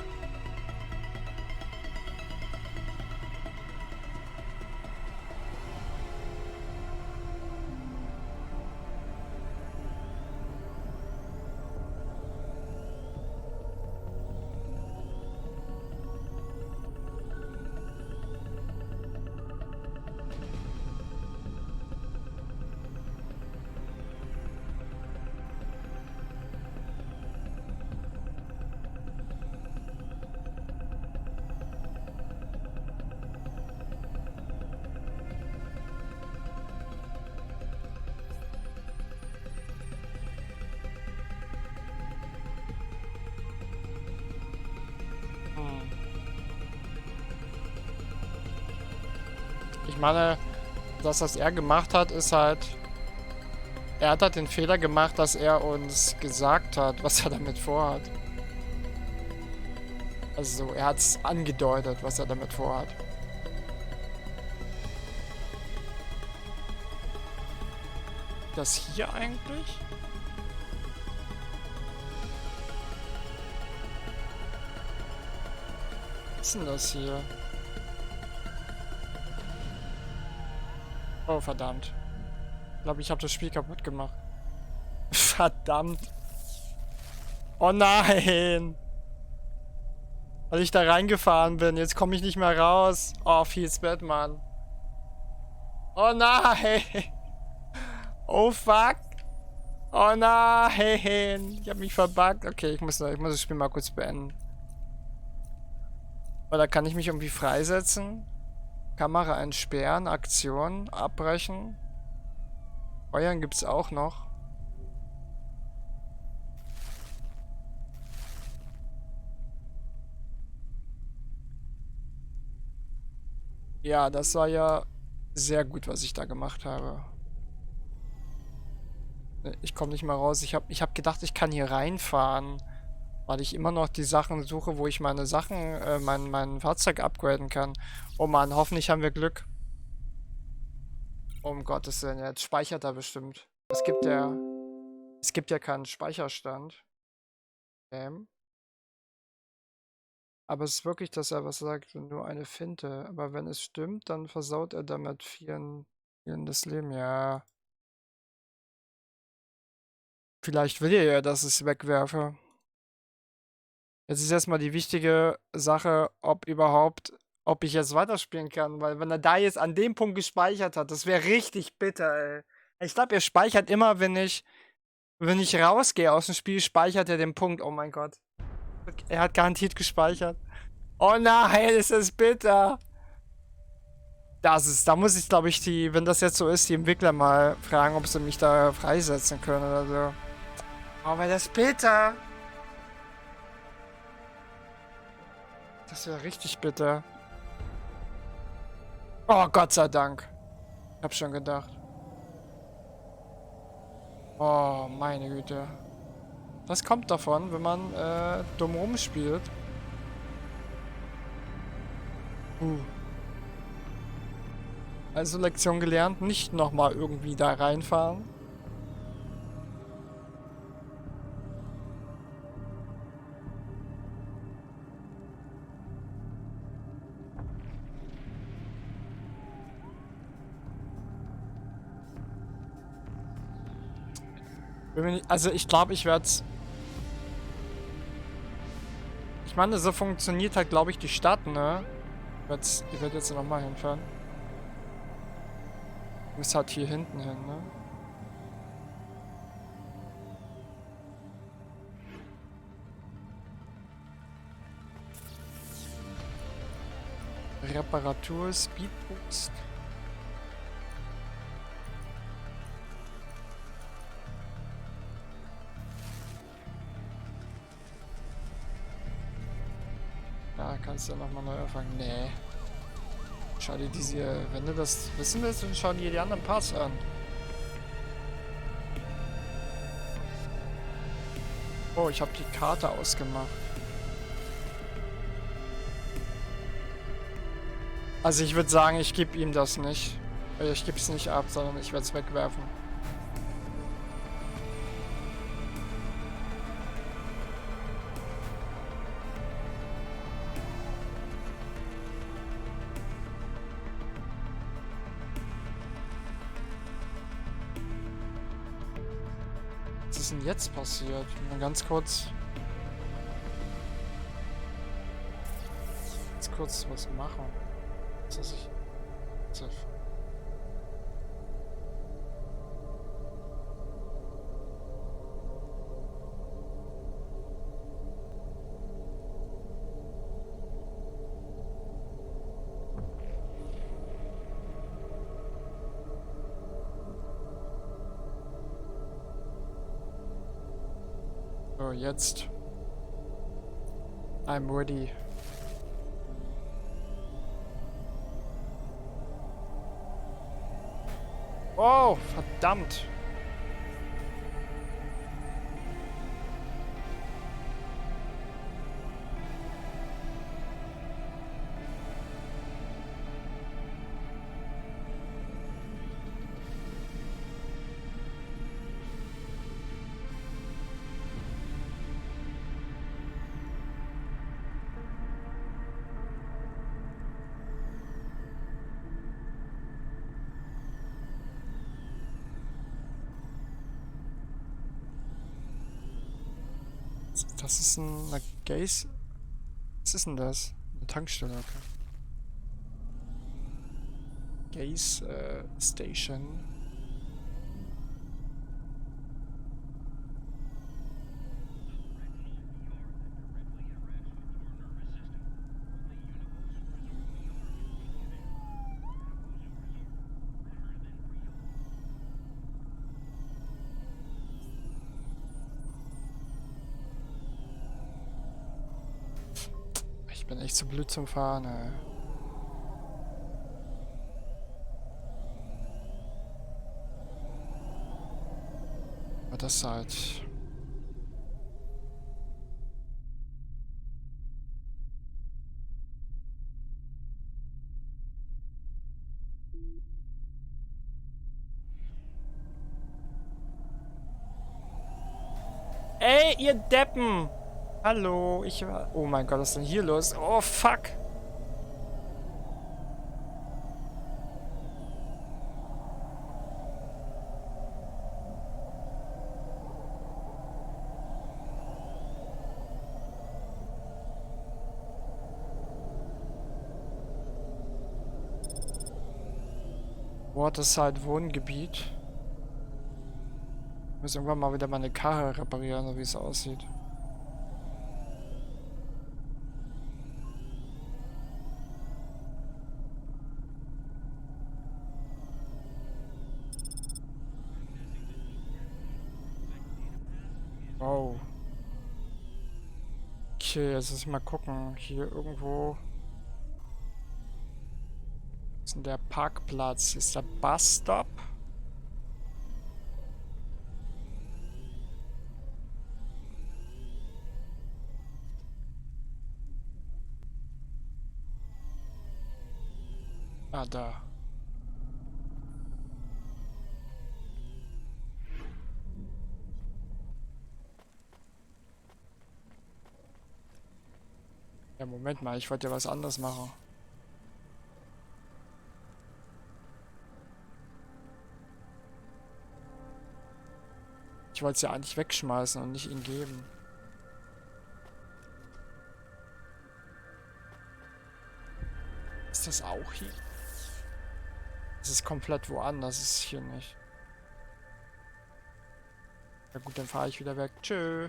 Ich meine, das, was er gemacht hat, ist halt... Er hat halt den Fehler gemacht, dass er uns gesagt hat, was er damit vorhat. Also, er hat es angedeutet, was er damit vorhat. Das hier eigentlich? Was ist denn das hier? Oh, verdammt. Ich glaube, ich habe das Spiel kaputt gemacht. Verdammt. Oh nein. Weil ich da reingefahren bin. Jetzt komme ich nicht mehr raus. Oh, feels bad, Mann. Oh nein. Oh, fuck. Oh nein, ich hab mich verbuggt. Okay, ich muss das Spiel mal kurz beenden. Oder kann ich mich irgendwie freisetzen? Kamera entsperren, Aktion, abbrechen. Feuern gibt's auch noch. Ja, das war ja sehr gut, was ich da gemacht habe. Ich komme nicht mal raus. Ich hab gedacht, ich kann hier reinfahren, weil ich immer noch die Sachen suche, wo ich meine Sachen, mein Fahrzeug upgraden kann. Oh Mann, hoffentlich haben wir Glück. Um Gottes Willen, jetzt speichert er bestimmt. Es gibt ja keinen Speicherstand. Aber es ist wirklich, dass er was sagt, nur eine Finte. Aber wenn es stimmt, dann versaut er damit vielen das Leben. Ja. Vielleicht will er ja, dass ich es wegwerfe. Jetzt ist erstmal die wichtige Sache, ob ich jetzt weiterspielen kann. Weil wenn er da jetzt an dem Punkt gespeichert hat, das wäre richtig bitter, ey. Ich glaube, er speichert immer, wenn ich rausgehe aus dem Spiel, speichert er den Punkt. Oh mein Gott. Er hat garantiert gespeichert. Oh nein, ist das bitter. Da muss ich, glaube ich, wenn das jetzt so ist, die Entwickler mal fragen, ob sie mich da freisetzen können oder so. Oh, weil das bitter. Das wäre richtig bitter. Oh, Gott sei Dank. Ich hab schon gedacht. Oh, meine Güte. Das kommt davon, wenn man dumm rumspielt. Also Lektion gelernt, nicht nochmal irgendwie da reinfahren. Also ich glaube, ich werde es... Ich meine, so funktioniert halt, glaube ich, die Stadt, ne? Ich werde jetzt nochmal hinfahren. Du musst halt hier hinten hin, ne? Reparatur, Speedboost. Ja, kannst du nochmal neu anfangen. Nee. Schau dir wenn du das wissen willst, dann schau dir die anderen Parts an. Oh, ich habe die Karte ausgemacht. Also ich würde sagen, ich gebe ihm das nicht. Ich gebe es nicht ab, sondern ich werde es wegwerfen. Was ist denn jetzt passiert? Mal ganz kurz was machen. Dass ich... So, jetzt. I'm ready. Oh, verdammt. Das ist eine Gas... Was ist denn das? Eine Tankstelle, okay. Gas Station. Ich bin echt zu blöd zum Fahren, ey. Aber das halt... Ey, ihr Deppen! Hallo, ich war... Oh mein Gott, was ist denn hier los? Oh, fuck! Waterside Wohngebiet. Ich muss irgendwann mal wieder meine Karre reparieren, so wie es aussieht. Wow. Okay, jetzt muss ich mal gucken. Hier irgendwo... Was ist denn der Parkplatz? Hier ist der Busstop. Ah, da. Ja, Moment mal, ich wollte ja was anderes machen. Ich wollte es ja eigentlich wegschmeißen und nicht ihm geben. Ist das auch hier? Das ist komplett woanders, das ist hier nicht. Ja gut, dann fahre ich wieder weg. Tschö.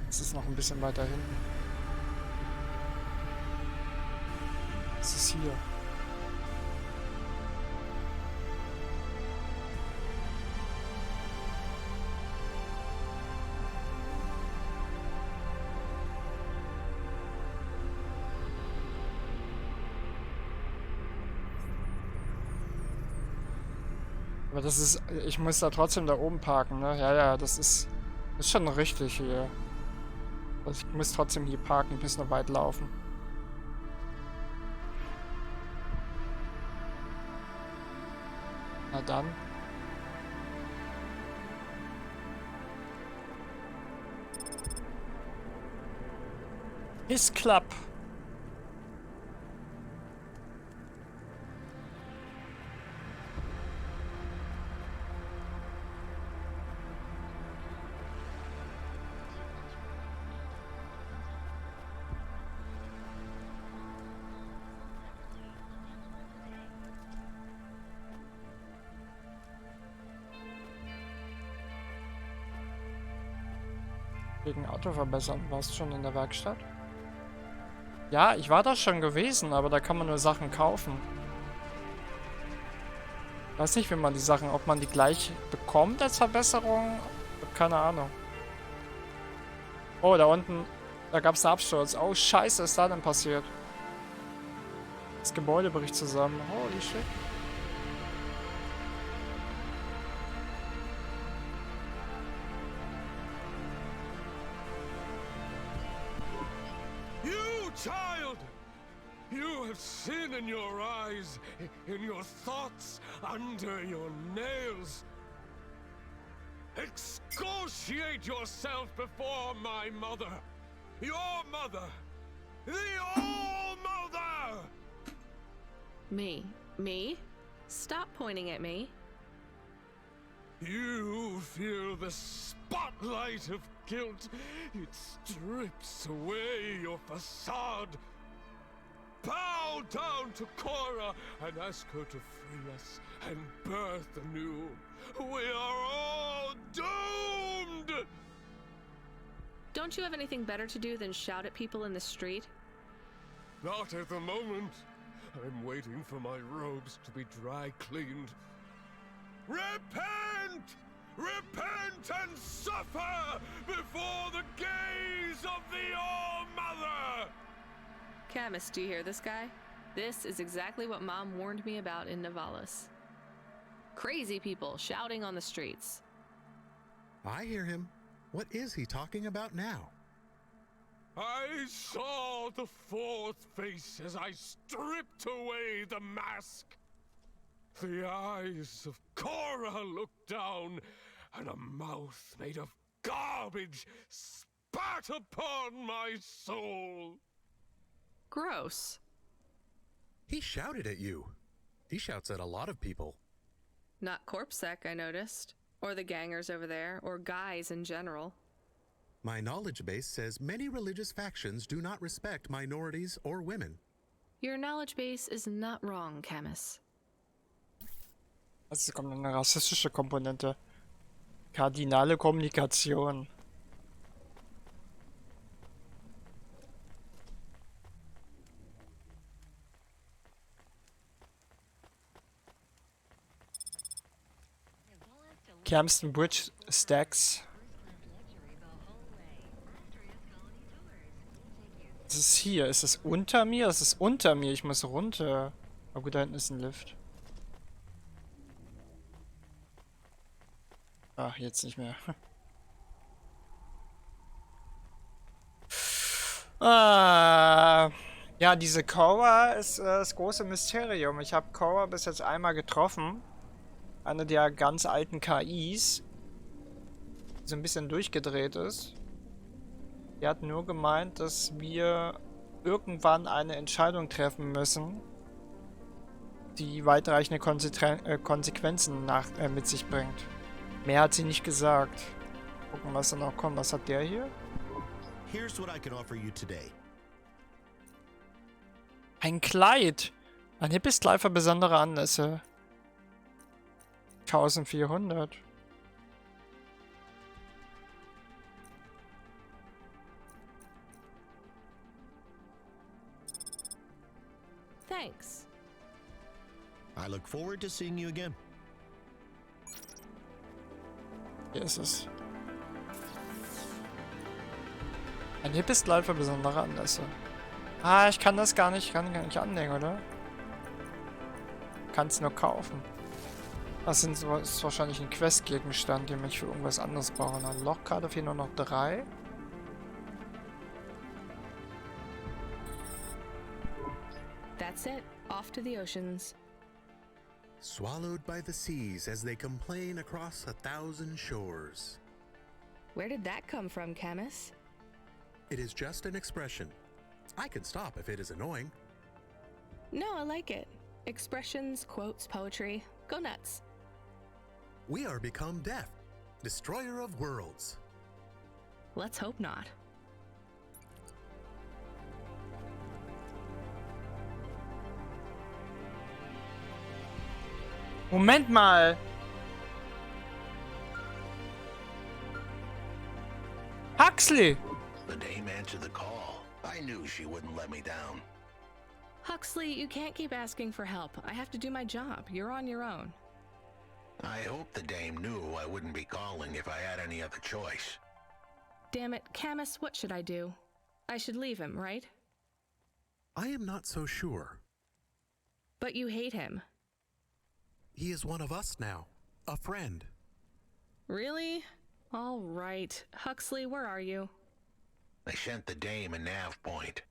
Es ist noch ein bisschen weiter hinten. Es ist hier. Aber das ist... Ich muss da trotzdem da oben parken, ne? Ja, ja, das ist schon richtig hier. Also ich muss trotzdem hier parken, ich muss noch weit laufen. Na dann. Ist klapp. Wegen Auto verbessern. Warst du schon in der Werkstatt? Ja, ich war da schon gewesen, aber da kann man nur Sachen kaufen. Ich weiß nicht, wie man die Sachen, ob man die gleich bekommt als Verbesserung. Keine Ahnung. Oh, da unten, da gab es einen Absturz. Oh, scheiße, was ist da denn passiert? Das Gebäude bricht zusammen. Holy shit. Child! You have sin in your eyes, in your thoughts, under your nails. Excoriate yourself before my mother, your mother, the All-Mother! Me? Stop pointing at me. You feel the spotlight of guilt. It strips away your facade. Bow down to CORA and ask her to free us and birth anew. We are all doomed! Don't you have anything better to do than shout at people in the street? Not at the moment. I'm waiting for my robes to be dry cleaned. Repent! Repent and suffer before the gaze of the All-Mother! Camus, do you hear this guy? This is exactly what Mom warned me about in Navalis. Crazy people shouting on the streets. I hear him. What is he talking about now? I saw the fourth face as I stripped away the mask. The eyes of CORA looked down, and a mouth made of garbage spat upon my soul. Gross. He shouted at you. He shouts at a lot of people. Not Corpsec, I noticed. Or the gangers over there, or guys in general. My knowledge base says many religious factions do not respect minorities or women. Your knowledge base is not wrong, Camus. Also kommt eine rassistische Komponente. Kardinale Kommunikation. Camston Bridge Stacks. Das ist hier. Ist es unter mir? Das ist unter mir. Ich muss runter. Aber gut, da hinten ist ein Lift. Ach, jetzt nicht mehr. Ja, diese CORA ist das große Mysterium. Ich habe CORA bis jetzt einmal getroffen. Eine der ganz alten KIs. Die so ein bisschen durchgedreht ist. Die hat nur gemeint, dass wir irgendwann eine Entscheidung treffen müssen, die weitreichende Konsequenzen mit sich bringt. Mehr hat sie nicht gesagt. Gucken, was da noch kommt. Was hat der hier? Here's what I can offer you today. Ein Kleid. Ein hippes Kleid für besondere Anlässe. 1400. Thanks. I look forward to seeing you again. Hier ist es. Ein hippes Kleid für besondere Anlässe. Ah, ich kann das gar nicht anlegen, oder? Kann's nur kaufen. Das ist wahrscheinlich ein Questgegenstand, den ich für irgendwas anderes brauche. Eine Lochkarte, fehlen nur noch 3. That's it. Off to the oceans. Swallowed by the seas as they complain across 1,000 shores. Where did that come from, Camus? It is just an expression. I can stop if it is annoying. No, I like it. Expressions, quotes, poetry. Go nuts. We are become death, destroyer of worlds. Let's hope not. Moment mal. Huxley! The dame answered the call. I knew she wouldn't let me down. Huxley, you can't keep asking for help. I have to do my job. You're on your own. I hope the dame knew I wouldn't be calling if I had any other choice. Damn it, Camus, what should I do? I should leave him, right? I am not so sure. But you hate him. He is one of us now. A friend. Really? All right. Huxley, where are you? I sent the dame a nav point.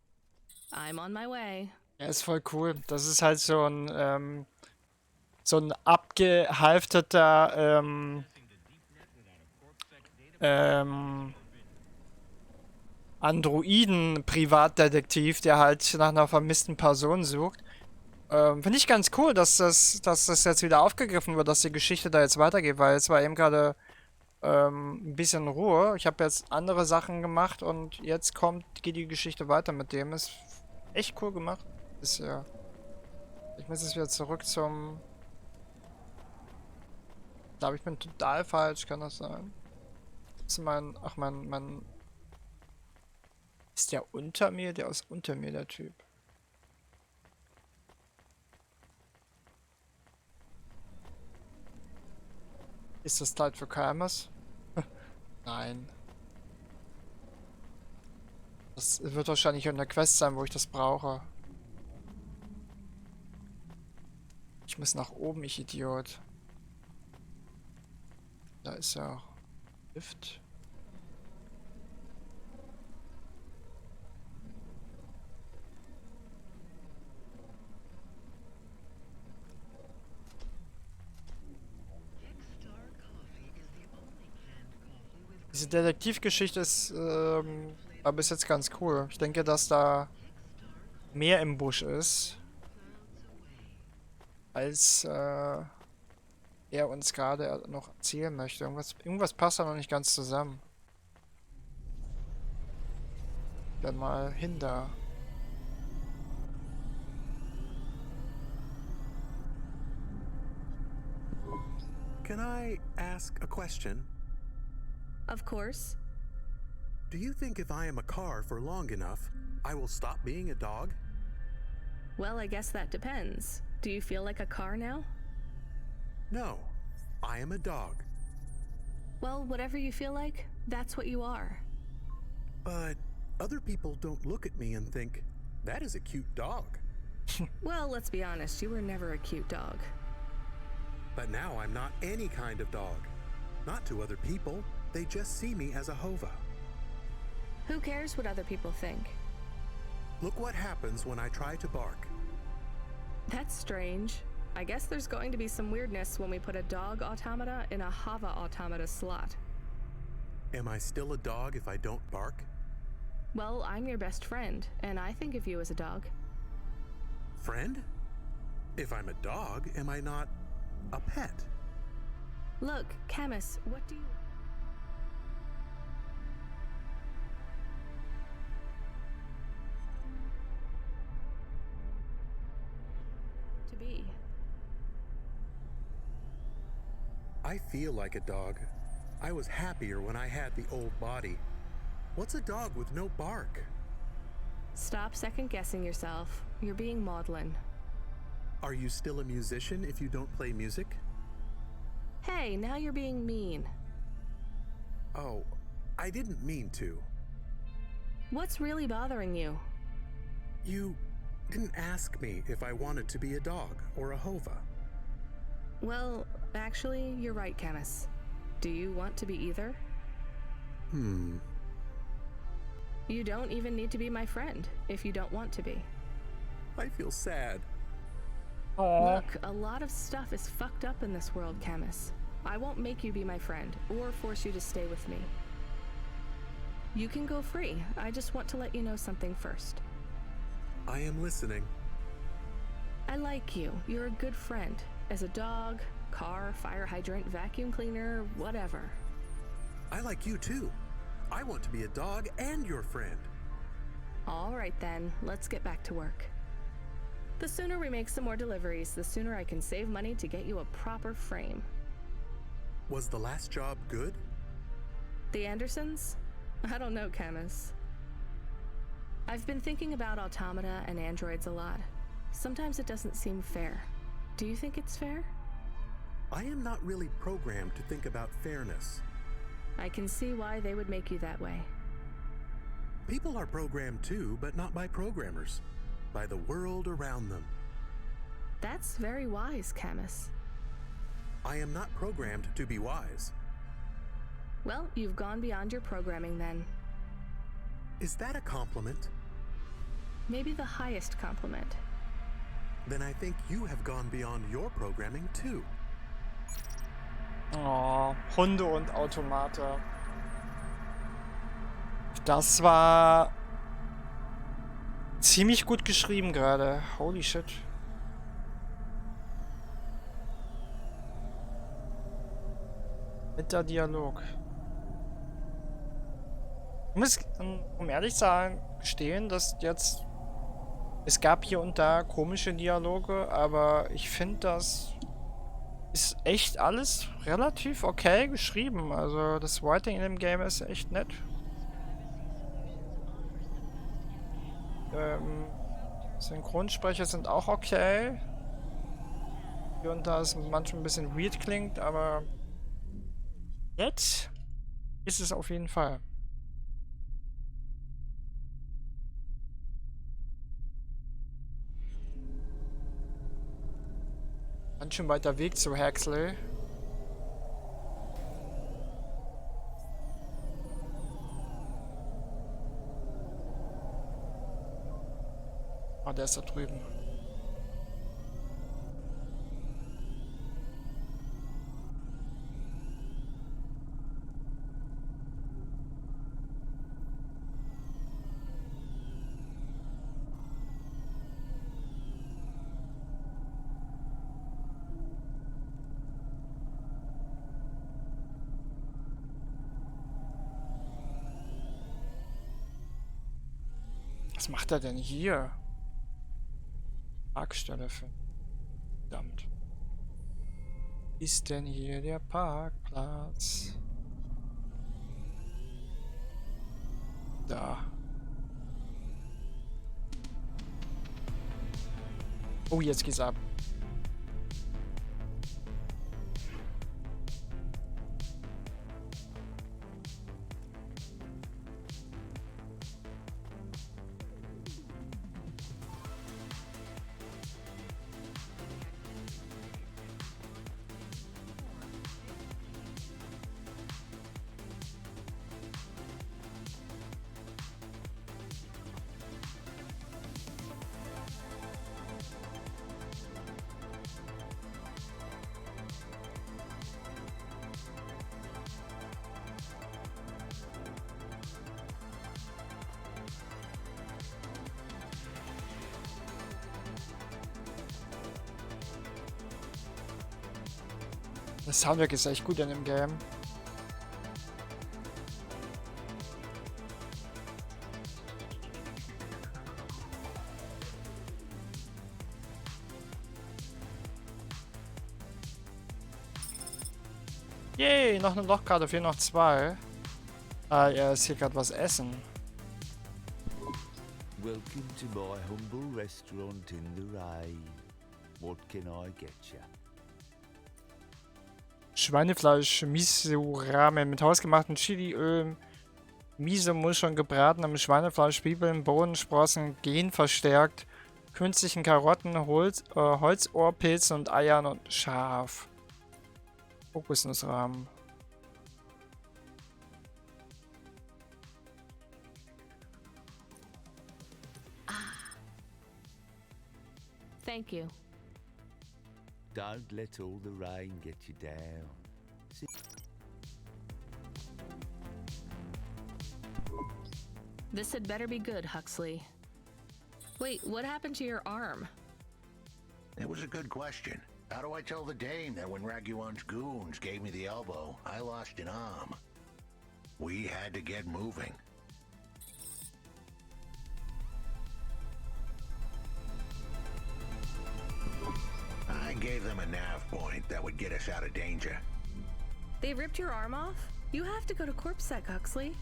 I'm on my way. Ja, ist voll cool. Das ist halt so ein abgehalfterter Androiden-Privatdetektiv, der halt nach einer vermissten Person sucht. Finde ich ganz cool, dass das jetzt wieder aufgegriffen wird, dass die Geschichte da jetzt weitergeht, weil es war eben gerade ein bisschen Ruhe. Ich habe jetzt andere Sachen gemacht und jetzt geht die Geschichte weiter mit dem. Ist echt cool gemacht. Ist ja. Ich muss jetzt wieder zurück zum. Ich glaube, ich bin total falsch, kann das sein? Das ist mein. Ist der unter mir? Der ist unter mir, der Typ. Ist das Zeit für KMs? Nein. Das wird wahrscheinlich in der Quest sein, wo ich das brauche. Ich muss nach oben, ich Idiot. Da ist er. Lift. Diese Detektivgeschichte ist aber ist jetzt ganz cool. Ich denke, dass da mehr im Busch ist, als er uns gerade noch erzählen möchte. Irgendwas passt da noch nicht ganz zusammen. Dann mal hin da. Can I ask a question? Of course. Do you think if I am a car for long enough, I will stop being a dog? Well, I guess that depends. Do you feel like a car now? No, I am a dog. Well, whatever you feel like, that's what you are. But other people don't look at me and think, that is a cute dog. Well, let's be honest, you were never a cute dog. But now I'm not any kind of dog. Not to other people, they just see me as a hova. Who cares what other people think? Look what happens when I try to bark. That's strange. I guess there's going to be some weirdness when we put a dog automata in a hava automata slot. Am I still a dog if I don't bark? Well, I'm your best friend, and I think of you as a dog. Friend? If I'm a dog, am I not a pet? Look, Camus, what do you... to be? I feel like a dog. I was happier when I had the old body. What's a dog with no bark? Stop second-guessing yourself. You're being maudlin. Are you still a musician if you don't play music? Hey, now you're being mean. Oh, I didn't mean to. What's really bothering you? You didn't ask me if I wanted to be a dog or a hova. Well, actually, you're right, Camus. Do you want to be either? You don't even need to be my friend if you don't want to be. I feel sad. Aww. Look, a lot of stuff is fucked up in this world, Camus. I won't make you be my friend or force you to stay with me. You can go free. I just want to let you know something first. I am listening. I like you. You're a good friend. As a dog, car, fire hydrant, vacuum cleaner, whatever. I like you too. I want to be a dog and your friend. All right then, let's get back to work. The sooner we make some more deliveries, the sooner I can save money to get you a proper frame. Was the last job good? The Andersons? I don't know, Camus. I've been thinking about automata and androids a lot. Sometimes it doesn't seem fair. Do you think it's fair? I am not really programmed to think about fairness. I can see why they would make you that way. People are programmed too, but not by programmers. By the world around them. That's very wise, Camus. I am not programmed to be wise. Well, you've gone beyond your programming then. Is that a compliment? Maybe the highest compliment. Then I think you have gone beyond your programming too. Oh, Hunde und Automate. Das war ziemlich gut geschrieben gerade. Holy shit. Netter Dialog. Ich muss, um ehrlich zu sein, gestehen, dass jetzt... Es gab hier und da komische Dialoge, aber ich finde, das ist echt alles relativ okay geschrieben. Also das Writing in dem Game ist echt nett. Synchronsprecher sind auch okay. Hier und da ist manchmal ein bisschen weird klingt, aber Jetzt ist es auf jeden Fall. Ganz schön weiter Weg zu Huxley. Ah, der ist da drüben. Was macht er denn hier? Parkstelle für... Verdammt. Ist denn hier der Parkplatz? Da. Oh, jetzt geht's ab. Das Soundtrack ist echt gut in dem Game. Yay, noch eine Lochkarte, fehlen noch 2. Er ist hier gerade was essen. Welcome to my humble restaurant in the rain. What can I get you? Schweinefleisch, Miso-Ramen mit hausgemachtem Chiliöl, Miso-Muscheln gebratenem Schweinefleisch, Zwiebeln, Bohnen, Sprossen, genverstärkt, künstlichen Karotten, Holzohrpilzen und Eiern und Schaf. Kokosnussrahmen. Thank you. Don't let all the rain get you down. This had better be good, Huxley. Wait, what happened to your arm? It was a good question. How do I tell the dame that when Raguan's goons gave me the elbow, I lost an arm? We had to get moving. I gave them a nav point that would get us out of danger. They ripped your arm off? You have to go to CorpSec, Huxley.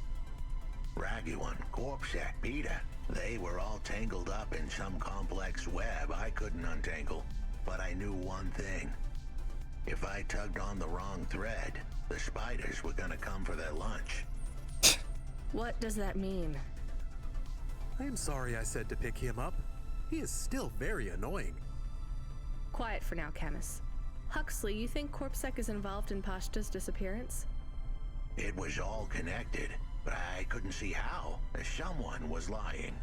Raguan, Corpsec, Bietet, they were all tangled up in some complex web I couldn't untangle. But I knew one thing. If I tugged on the wrong thread, the spiders were gonna come for their lunch. What does that mean? I am sorry I said to pick him up. He is still very annoying. Quiet for now, Camus. Huxley, you think CorpSec is involved in Pashta's disappearance? It was all connected, but I couldn't see how. Someone was lying.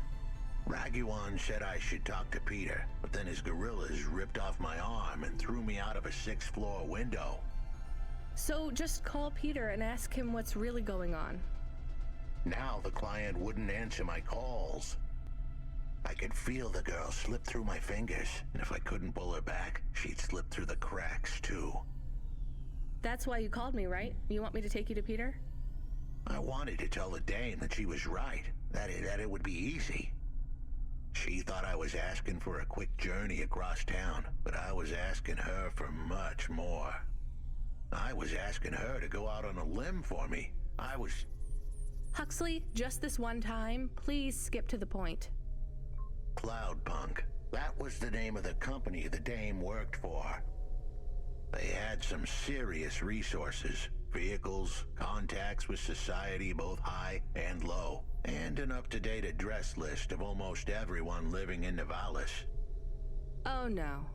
Raguan said I should talk to Peter, but then his gorillas ripped off my arm and threw me out of a 6th-floor window. So just call Peter and ask him what's really going on. Now the client wouldn't answer my calls. I could feel the girl slip through my fingers, and if I couldn't pull her back, she'd slip through the cracks, too. That's why you called me, right? You want me to take you to Peter? I wanted to tell the dame that she was right, that it would be easy. She thought I was asking for a quick journey across town, but I was asking her for much more. I was asking her to go out on a limb for me. Huxley, just this one time, please skip to the point. Cloudpunk. That was the name of the company the dame worked for. They had some serious resources. vehicles, contacts with society both high and low, and an up-to-date address list of almost everyone living in Nivalis. Oh no.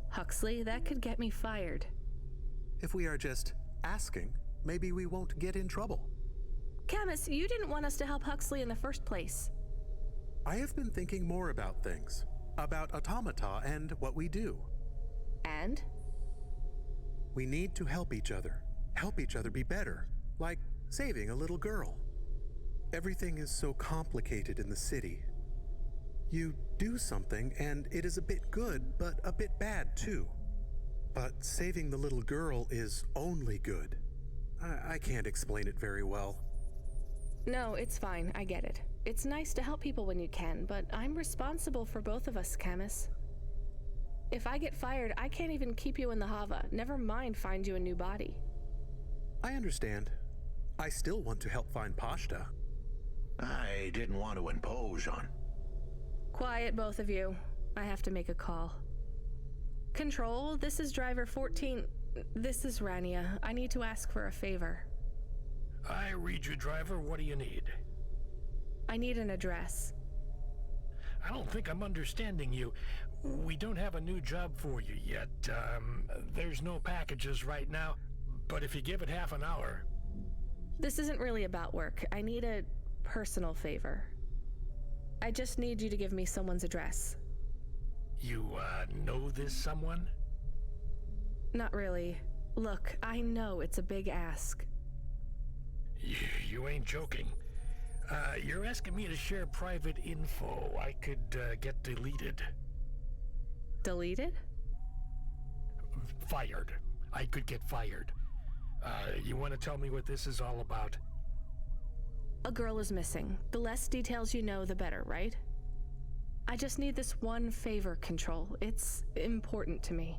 Huxley, that could get me fired. If we are just asking, maybe we won't get in trouble. Camus, you didn't want us to help Huxley in the first place. I have been thinking more about things. About automata and what we do. And? We need to help each other be better, like saving a little girl. Everything is so complicated in the city. You do something and it is a bit good, but a bit bad too. But saving the little girl is only good. I can't explain it very well. No, it's fine, I get it. It's nice to help people when you can, but I'm responsible for both of us, Camus. If I get fired, I can't even keep you in the Hava, never mind find you a new body. I understand. I still want to help find Pashta. I didn't want to impose on... Quiet, both of you. I have to make a call. Control, this is driver 14. This is Rania. I need to ask for a favor. I read you, driver. What do you need? I need an address. I don't think I'm understanding you. We don't have a new job for you yet. There's no packages right now, but if you give it half an hour... This isn't really about work. I need a personal favor. I just need you to give me someone's address. You, know this someone? Not really. Look, I know it's a big ask. You ain't joking. You're asking me to share private info I could, get deleted. Deleted? Fired. I could get fired. You want to tell me what this is all about? A girl is missing. The less details you know, the better, right? I just need this one favor, Control. It's important to me.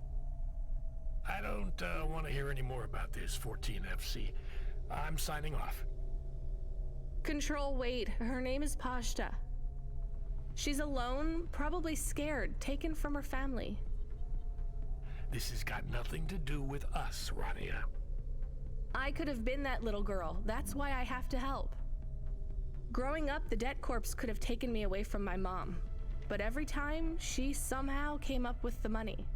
I don't want to hear any more about this, 14FC. I'm signing off. Control, wait. Her name is Pashta. She's alone, probably scared, taken from her family. This has got nothing to do with us, Rania. I could have been that little girl. That's why I have to help. Growing up, the debt corps could have taken me away from my mom. But every time, she somehow came up with the money.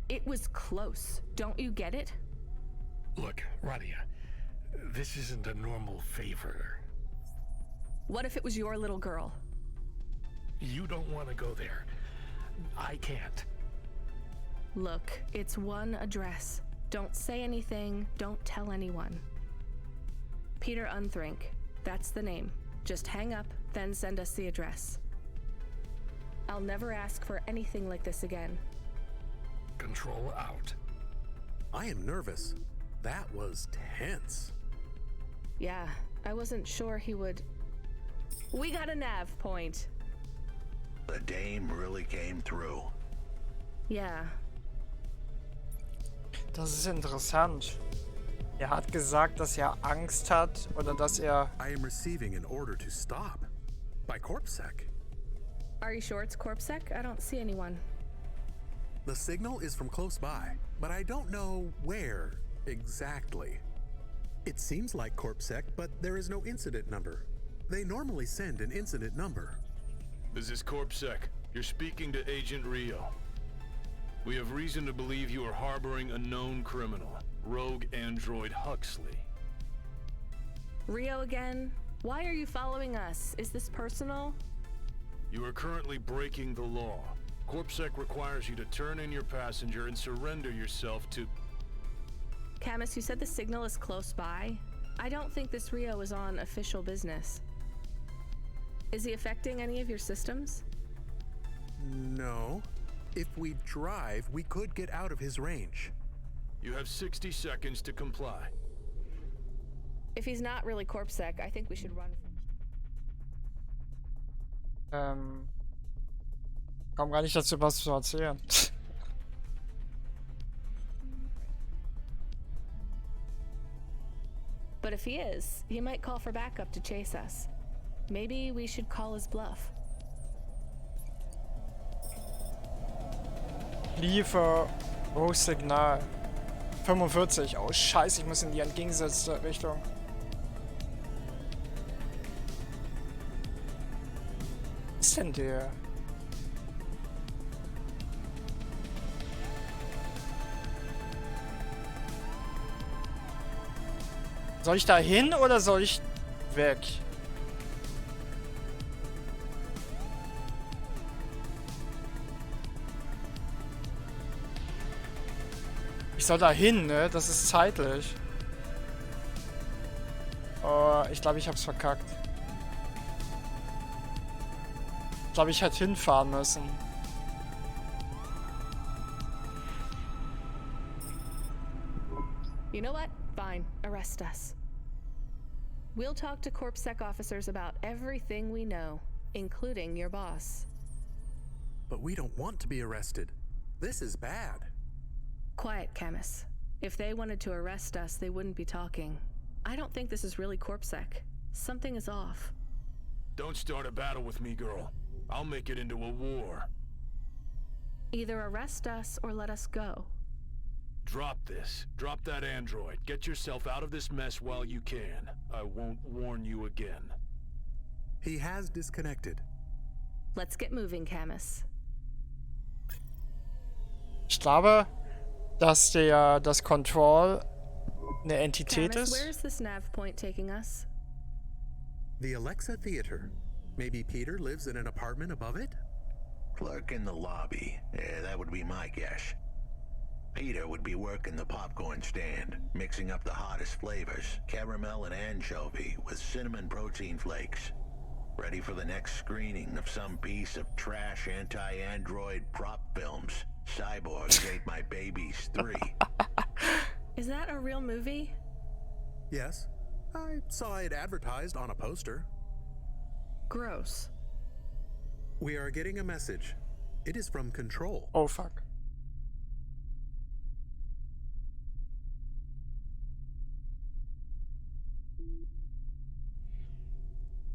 It was close. Don't you get it? Look, Rania, this isn't a normal favor. What if it was your little girl? You don't want to go there. I can't. Look, it's one address. Don't say anything. Don't tell anyone. Peter Unthrink. That's the name. Just hang up, then send us the address. I'll never ask for anything like this again. Control out. I am nervous. That was tense. Yeah, I wasn't sure he would... We got a nav point. The dame really came through. Yeah. Das ist interessant. Er hat gesagt, dass er Angst hat oder dass er... I am receiving an order to stop. By CorpSec. Are you sure it's CorpSec? I don't see anyone. The signal is from close by, but I don't know where exactly. It seems like CorpSec, but there is no incident number. They normally send an incident number. This is CorpSec. You're speaking to Agent Rio. We have reason to believe you are harboring a known criminal, rogue android Huxley. Rio again? Why are you following us? Is this personal? You are currently breaking the law. CorpSec requires you to turn in your passenger and surrender yourself to... Camus, you said the signal is close by. I don't think this Rio is on official business. Is he affecting any of your systems? No. If we drive, we could get out of his range. You have 60 seconds to comply. If he's not really CorpSec, I think we should run. Komm gar nicht dazu, was zu erzählen. But if he is, he might call for backup to chase us. Maybe we should call his bluff. Liefer Signal. 45. Oh, scheiße, ich muss in die entgegengesetzte Richtung. Was ist denn der? Soll ich da hin oder soll ich weg? Ich soll da hin, ne? Das ist zeitlich. Oh, ich glaube, ich hab's verkackt. Ich glaube, ich hätte hinfahren müssen. You know what? Fine. Arrest us. We'll talk to CorpSec officers about everything we know, including your boss. But we don't want to be arrested. This is bad. Quiet, Camus. If they wanted to arrest us, they wouldn't be talking. I don't think this is really CorpSec. Something is off. Don't start a battle with me, girl. I'll make it into a war. Either arrest us or let us go. Drop this. Drop that android. Get yourself out of this mess while you can. I won't warn you again. He has disconnected. Let's get moving, Camus. Ich glaube, dass das Control eine Entität Camus, ist. where is this nav point taking us? The Alexa Theater. Maybe Peter lives in an apartment above it? Clerk in the lobby. Yeah, that would be my guess. Peter would be working the popcorn stand, mixing up the hottest flavors, caramel and anchovy with cinnamon protein flakes. Ready for the next screening of some piece of trash anti-android prop films. Cyborgs Ate My Babies 3. Is that a real movie? Yes. I saw it advertised on a poster. Gross. We are getting a message. It is from Control. Oh, fuck.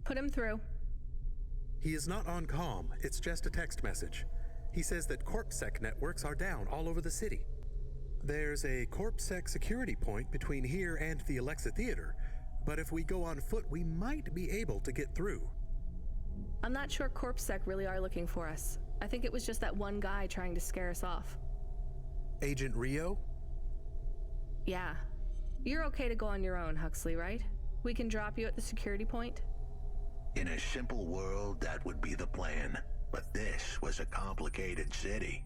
Put him through. He is not on comm. It's just a text message. He says that CorpSec networks are down all over the city. There's a CorpSec security point between here and the Alexa Theater, but if we go on foot, we might be able to get through. I'm not sure CorpSec really are looking for us. I think it was just that one guy trying to scare us off. Agent Rio? Yeah. You're okay to go on your own, Huxley, right? We can drop you at the security point? In a simple world, that would be the plan. But this was a complicated city.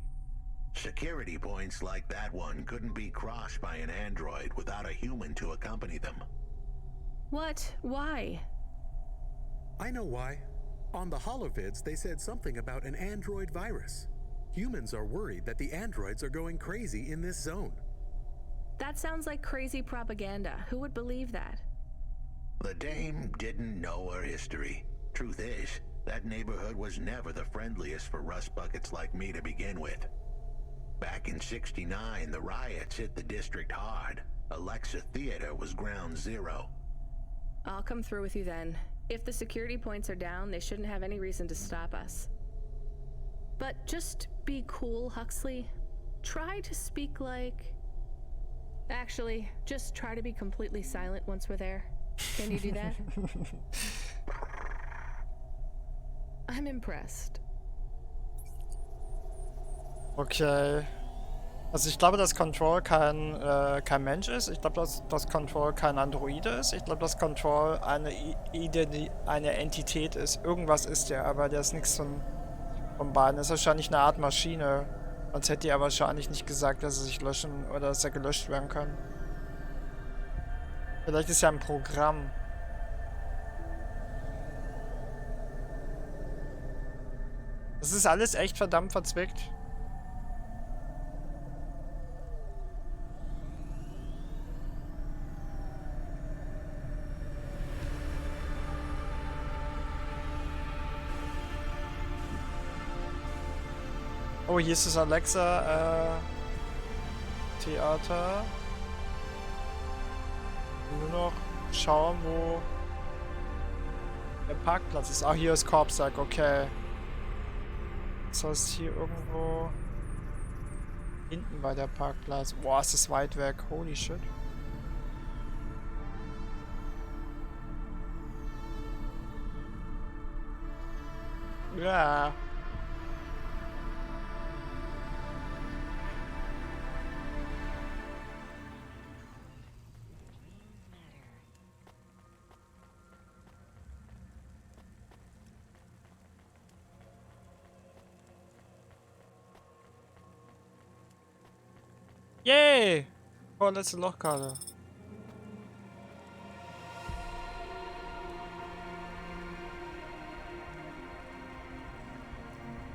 Security points like that one couldn't be crossed by an android without a human to accompany them. What? Why? I know why. On the holovids, they said something about an android virus. Humans are worried that the androids are going crazy in this zone. That sounds like crazy propaganda. Who would believe that? The dame didn't know her history. Truth is, that neighborhood was never the friendliest for rust buckets like me to begin with. Back in '69, the riots hit the district hard. Alexa Theater was ground zero. I'll come through with you then. If the security points are down, they shouldn't have any reason to stop us. But just be cool, Huxley. Try to speak like... Actually, just try to be completely silent once we're there. Can you do that? I'm impressed. Okay. Also ich glaube, dass Control kein Mensch ist. Ich glaube, dass Control kein Androide ist. Ich glaube, dass Control eine Entität ist. Irgendwas ist der, aber der ist nichts von beiden. Das ist wahrscheinlich eine Art Maschine. Sonst hätte er wahrscheinlich nicht gesagt, dass er sich löschen oder dass er gelöscht werden kann. Vielleicht ist ja ein Programm. Das ist alles echt verdammt verzwickt. Oh, hier ist das Alexa Theater. Nur noch schauen, wo der Parkplatz ist. Ah, hier ist CorpSec, okay. Das heißt hier irgendwo... Hinten war der Parkplatz. Boah, ist das weit weg. Holy shit. Ja. Yay! Vorletzte Lochkarte.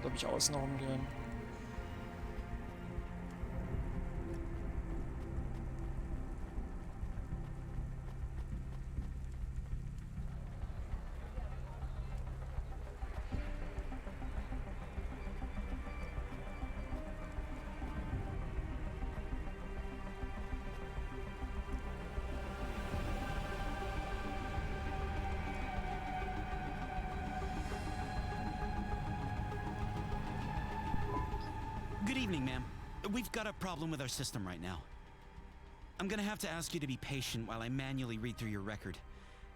Glaube ich außen rumgehen. Good evening, ma'am. We've got a problem with our system right now. I'm gonna have to ask you to be patient while I manually read through your record.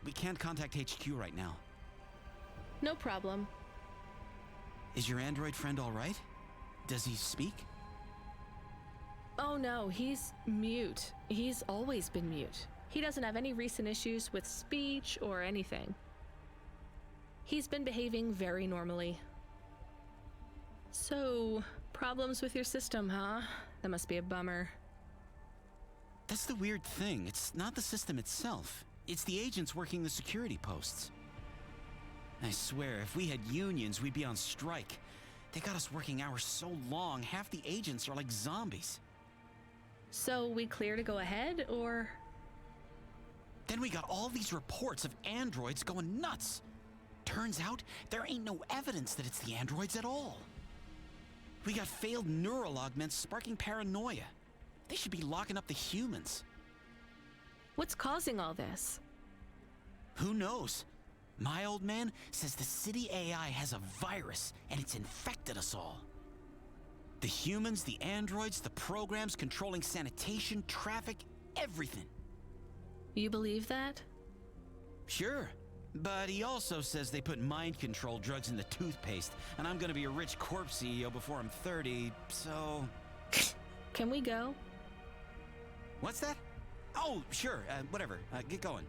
We can't contact HQ right now. No problem. Is your android friend all right? Does he speak? Oh no, he's mute. He's always been mute. He doesn't have any recent issues with speech or anything. He's been behaving very normally. So, problems with your system, huh? That must be a bummer. That's the weird thing. It's not the system itself. It's the agents working the security posts. I swear, if we had unions, we'd be on strike. They got us working hours so long, half the agents are like zombies. So, we clear to go ahead, or? Then we got all these reports of androids going nuts. Turns out, there ain't no evidence that it's the androids at all. We got failed neural augments sparking paranoia. They should be locking up the humans. What's causing all this? Who knows? My old man says the city AI has a virus and it's infected us all. The humans, the androids, the programs controlling sanitation, traffic, everything. You believe that? Sure. But he also says they put mind control drugs in the toothpaste, and I'm gonna be a rich corp CEO before I'm 30, so... Can we go? What's that? Oh, sure, whatever, get going.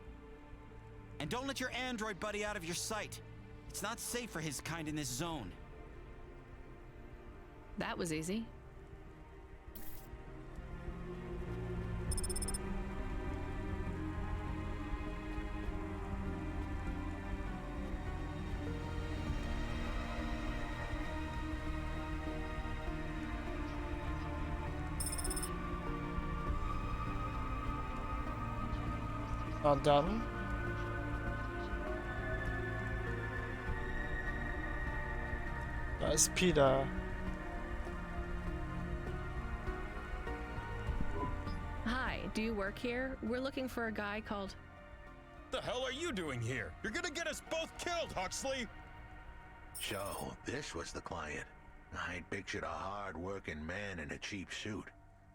And don't let your android buddy out of your sight. It's not safe for his kind in this zone. That was easy. Na dann. Da ist Peter. Hi, do you work here? We're looking for a guy called... The hell are you doing here? You're gonna get us both killed, Huxley! So, this was the client. I'd pictured a hard-working man in a cheap suit.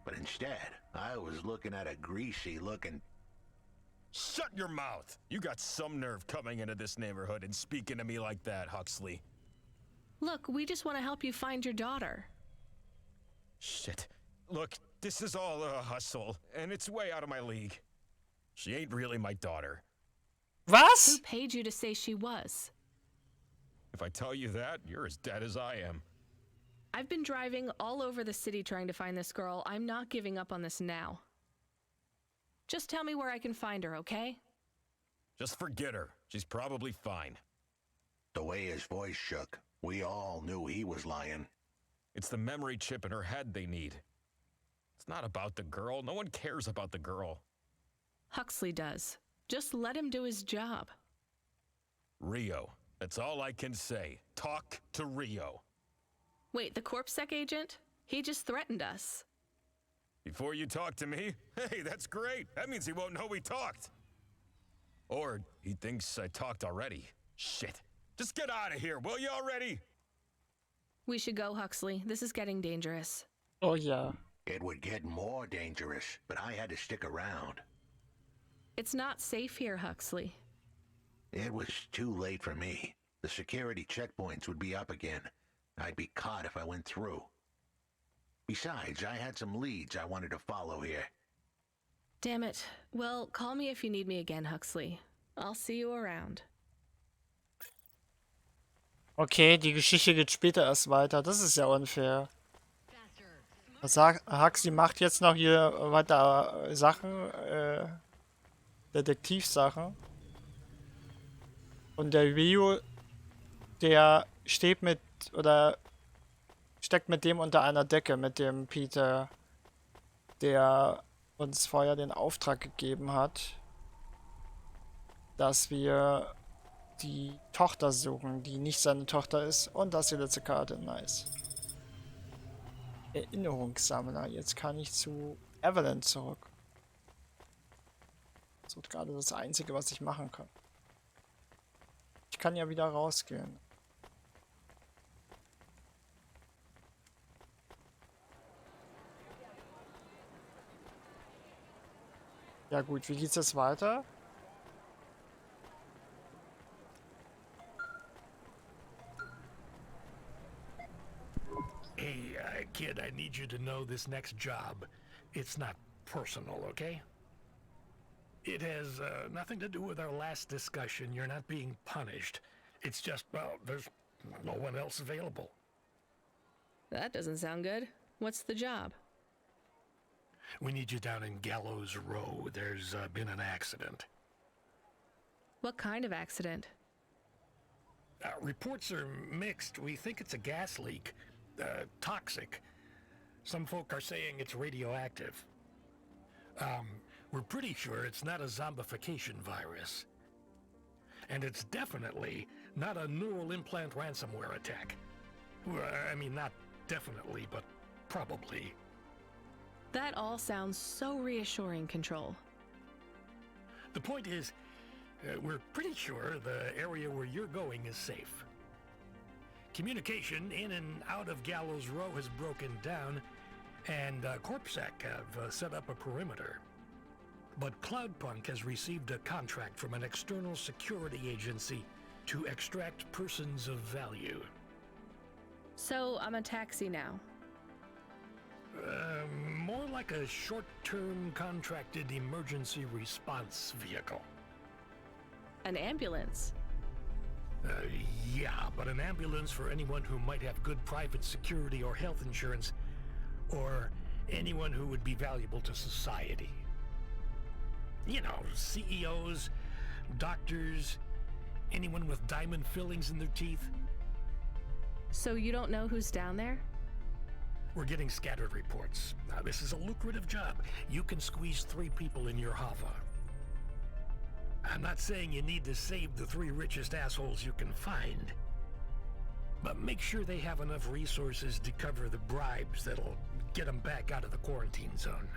But instead, I was looking at a greasy-looking... Shut your mouth! You got some nerve coming into this neighborhood and speaking to me like that, Huxley. Look, we just want to help you find your daughter. Shit. Look, this is all a hustle, and it's way out of my league. She ain't really my daughter. Was? Who paid you to say she was? If I tell you that, you're as dead as I am. I've been driving all over the city trying to find this girl. I'm not giving up on this now. Just tell me where I can find her, okay? Just forget her. She's probably fine. The way his voice shook, we all knew he was lying. It's the memory chip in her head they need. It's not about the girl. No one cares about the girl. Huxley does. Just let him do his job. Rio. That's all I can say. Talk to Rio. Wait, the CorpSec agent? He just threatened us. Before you talk to me? Hey, that's great. That means he won't know we talked. Or he thinks I talked already. Shit. Just get out of here, will you already? We should go, Huxley. This is getting dangerous. Oh ja. It would get more dangerous, but I had to stick around. It's not safe here, Huxley. It was too late for me. The security checkpoints would be up again. I'd be caught if I went through. Besides, I had some leads I wanted to follow here. Damn it. Well, call me if you need me again, Huxley. I'll see you around. Okay, die Geschichte geht später erst weiter. Das ist ja unfair. Huxley macht jetzt noch hier weiter Sachen, Detektivsachen. Und der Rio, der steht mit, oder steckt mit dem unter einer Decke, mit dem Peter, der uns vorher den Auftrag gegeben hat, dass wir die Tochter suchen, die nicht seine Tochter ist. Und das ist die letzte Karte. Nice. Erinnerungssammler. Jetzt kann ich zu Evelyn zurück. Das ist gerade das Einzige, was ich machen kann. Ich kann ja wieder rausgehen. Ja gut, wie geht's jetzt weiter? Hey, kid, I need you to know this next job. It's not personal, okay? It has nothing to do with our last discussion. You're not being punished. It's just, well, there's no one else available. That doesn't sound good. What's the job? We need you down in Gallows Row. There's been an accident. What kind of accident? Reports are mixed. We think it's a gas leak. Toxic. Some folk are saying it's radioactive. We're pretty sure it's not a zombification virus. And it's definitely not a neural implant ransomware attack. I mean, not definitely, but probably. That all sounds so reassuring, Control. The point is, we're pretty sure the area where you're going is safe. Communication in and out of Gallows Row has broken down, and CorpSec have set up a perimeter. But Cloudpunk has received a contract from an external security agency to extract persons of value. So I'm a taxi now. More like a short-term contracted emergency response vehicle. An ambulance? Yeah, but an ambulance for anyone who might have good private security or health insurance, or anyone who would be valuable to society. You know, CEOs, doctors, anyone with diamond fillings in their teeth. So you don't know who's down there? We're getting scattered reports. Now, this is a lucrative job. You can squeeze 3 people in your hover. I'm not saying you need to save the 3 richest assholes you can find, but make sure they have enough resources to cover the bribes that'll get them back out of the quarantine zone.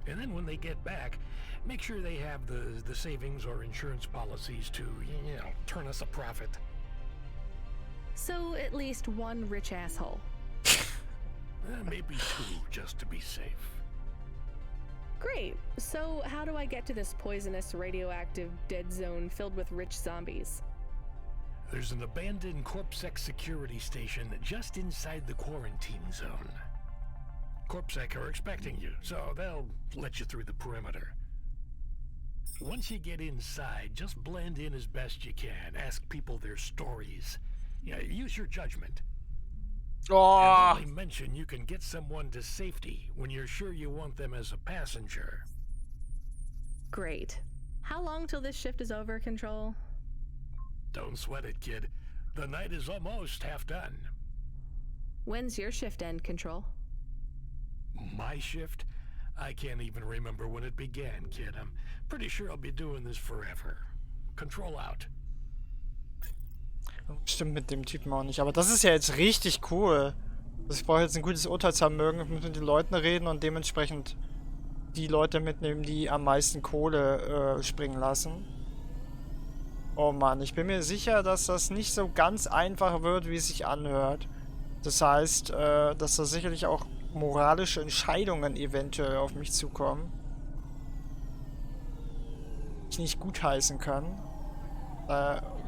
And then when they get back, make sure they have the savings or insurance policies to, you know, turn us a profit. So at least 1 rich asshole. Maybe 2, just to be safe. Great. So how do I get to this poisonous, radioactive, dead zone filled with rich zombies? There's an abandoned CorpSec security station just inside the quarantine zone. CorpSec are expecting you, so they'll let you through the perimeter. Once you get inside, just blend in as best you can. Ask people their stories. Yeah, use your judgment. Oh. And only mention you can get someone to safety when you're sure you want them as a passenger. Great. How long till this shift is over, Control? Don't sweat it, kid. The night is almost half done. When's your shift end, Control? My shift? I can't even remember when it began, kid. I'm pretty sure I'll be doing this forever. Control out. Stimmt mit dem Typen auch nicht. Aber das ist ja jetzt richtig cool. Also ich brauche jetzt ein gutes Urteilsvermögen. Ich muss mit den Leuten reden und dementsprechend die Leute mitnehmen, die am meisten Kohle springen lassen. Oh Mann, ich bin mir sicher, dass das nicht so ganz einfach wird, wie es sich anhört. Das heißt, dass da sicherlich auch moralische Entscheidungen eventuell auf mich zukommen, die ich nicht gutheißen kann.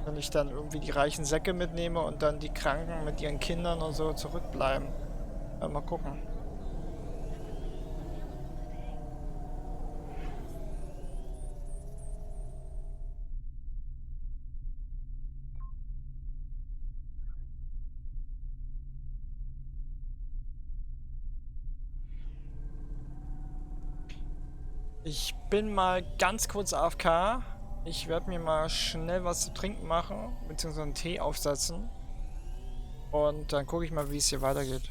Wenn ich dann irgendwie die reichen Säcke mitnehme und dann die Kranken mit ihren Kindern und so zurückbleiben. Mal gucken. Ich bin mal ganz kurz AFK. Ich werde mir mal schnell was zu trinken machen, beziehungsweise einen Tee aufsetzen. Und dann gucke ich mal, wie es hier weitergeht.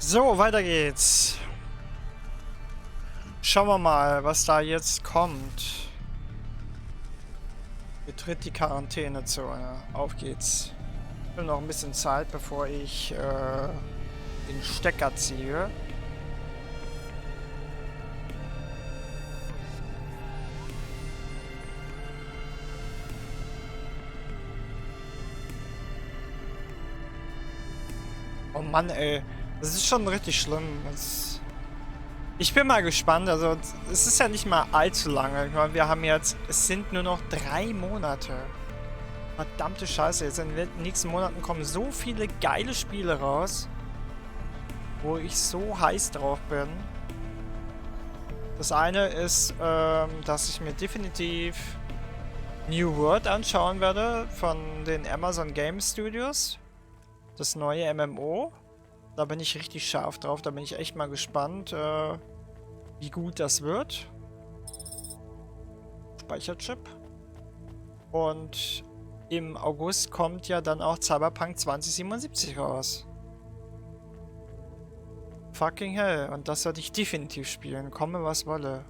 So, weiter geht's. Schauen wir mal, was da jetzt kommt. Betritt die Quarantänezone. Auf geht's. Ich will noch ein bisschen Zeit, bevor ich den Stecker ziehe. Oh Mann, ey. Das ist schon richtig schlimm. Ich bin mal gespannt. Also, es ist ja nicht mal allzu lange. Ich meine, wir haben jetzt... Es sind nur noch 3 Monate. Verdammte Scheiße. Jetzt in den nächsten Monaten kommen so viele geile Spiele raus, wo ich so heiß drauf bin. Das eine ist, dass ich mir definitiv New World anschauen werde von den Amazon Game Studios. Das neue MMO. Da bin ich richtig scharf drauf. Da bin ich echt mal gespannt, wie gut das wird. Speicherchip. Und im August kommt ja dann auch Cyberpunk 2077 raus. Fucking hell. Und das werde ich definitiv spielen. Komme was wolle.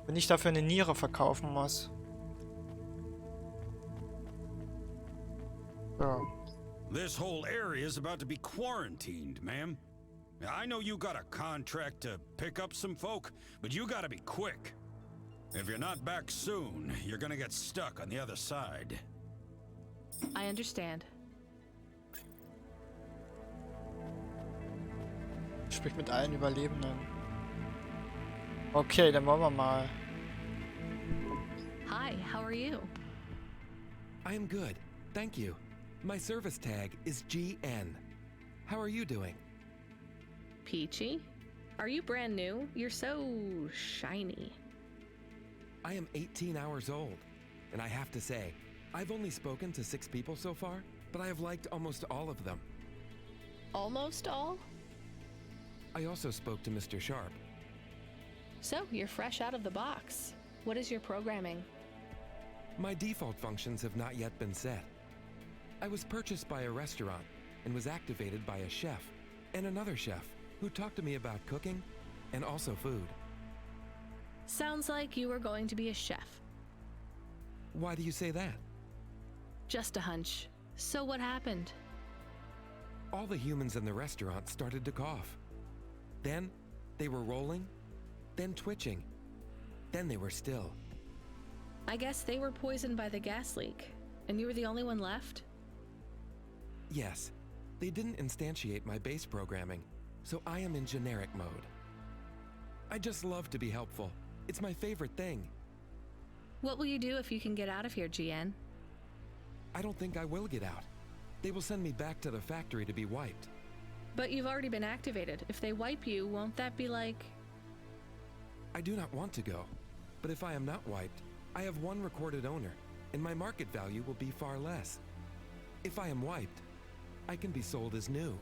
Wenn ich dafür eine Niere verkaufen muss. So. This whole area is about to be quarantined, ma'am. I know you got a contract to pick up some folk, but you gotta be quick. If you're not back soon, you're gonna get stuck on the other side. I understand. Sprich mit allen Überlebenden. Okay, dann wollen wir mal. Hi, how are you? I am good, thank you. My service tag is GN. How are you doing? Peachy? Are you brand new? You're so shiny. I am 18 hours old, and I have to say, I've only spoken to 6 people so far, but I have liked almost all of them. Almost all? I also spoke to Mr. Sharp. So, you're fresh out of the box. What is your programming? My default functions have not yet been set. I was purchased by a restaurant and was activated by a chef and another chef who talked to me about cooking and also food. Sounds like you were going to be a chef. Why do you say that? Just a hunch. So what happened? All the humans in the restaurant started to cough. Then they were rolling, then twitching, then they were still. I guess they were poisoned by the gas leak, and you were the only one left? Yes, they didn't instantiate my base programming, so I am in generic mode. I just love to be helpful. It's my favorite thing. What will you do if you can get out of here, GN? I don't think I will get out. They will send me back to the factory to be wiped. But you've already been activated. If they wipe you, won't that be like... I do not want to go, but if I am not wiped, I have one recorded owner, and my market value will be far less. If I am wiped, I can be sold as new.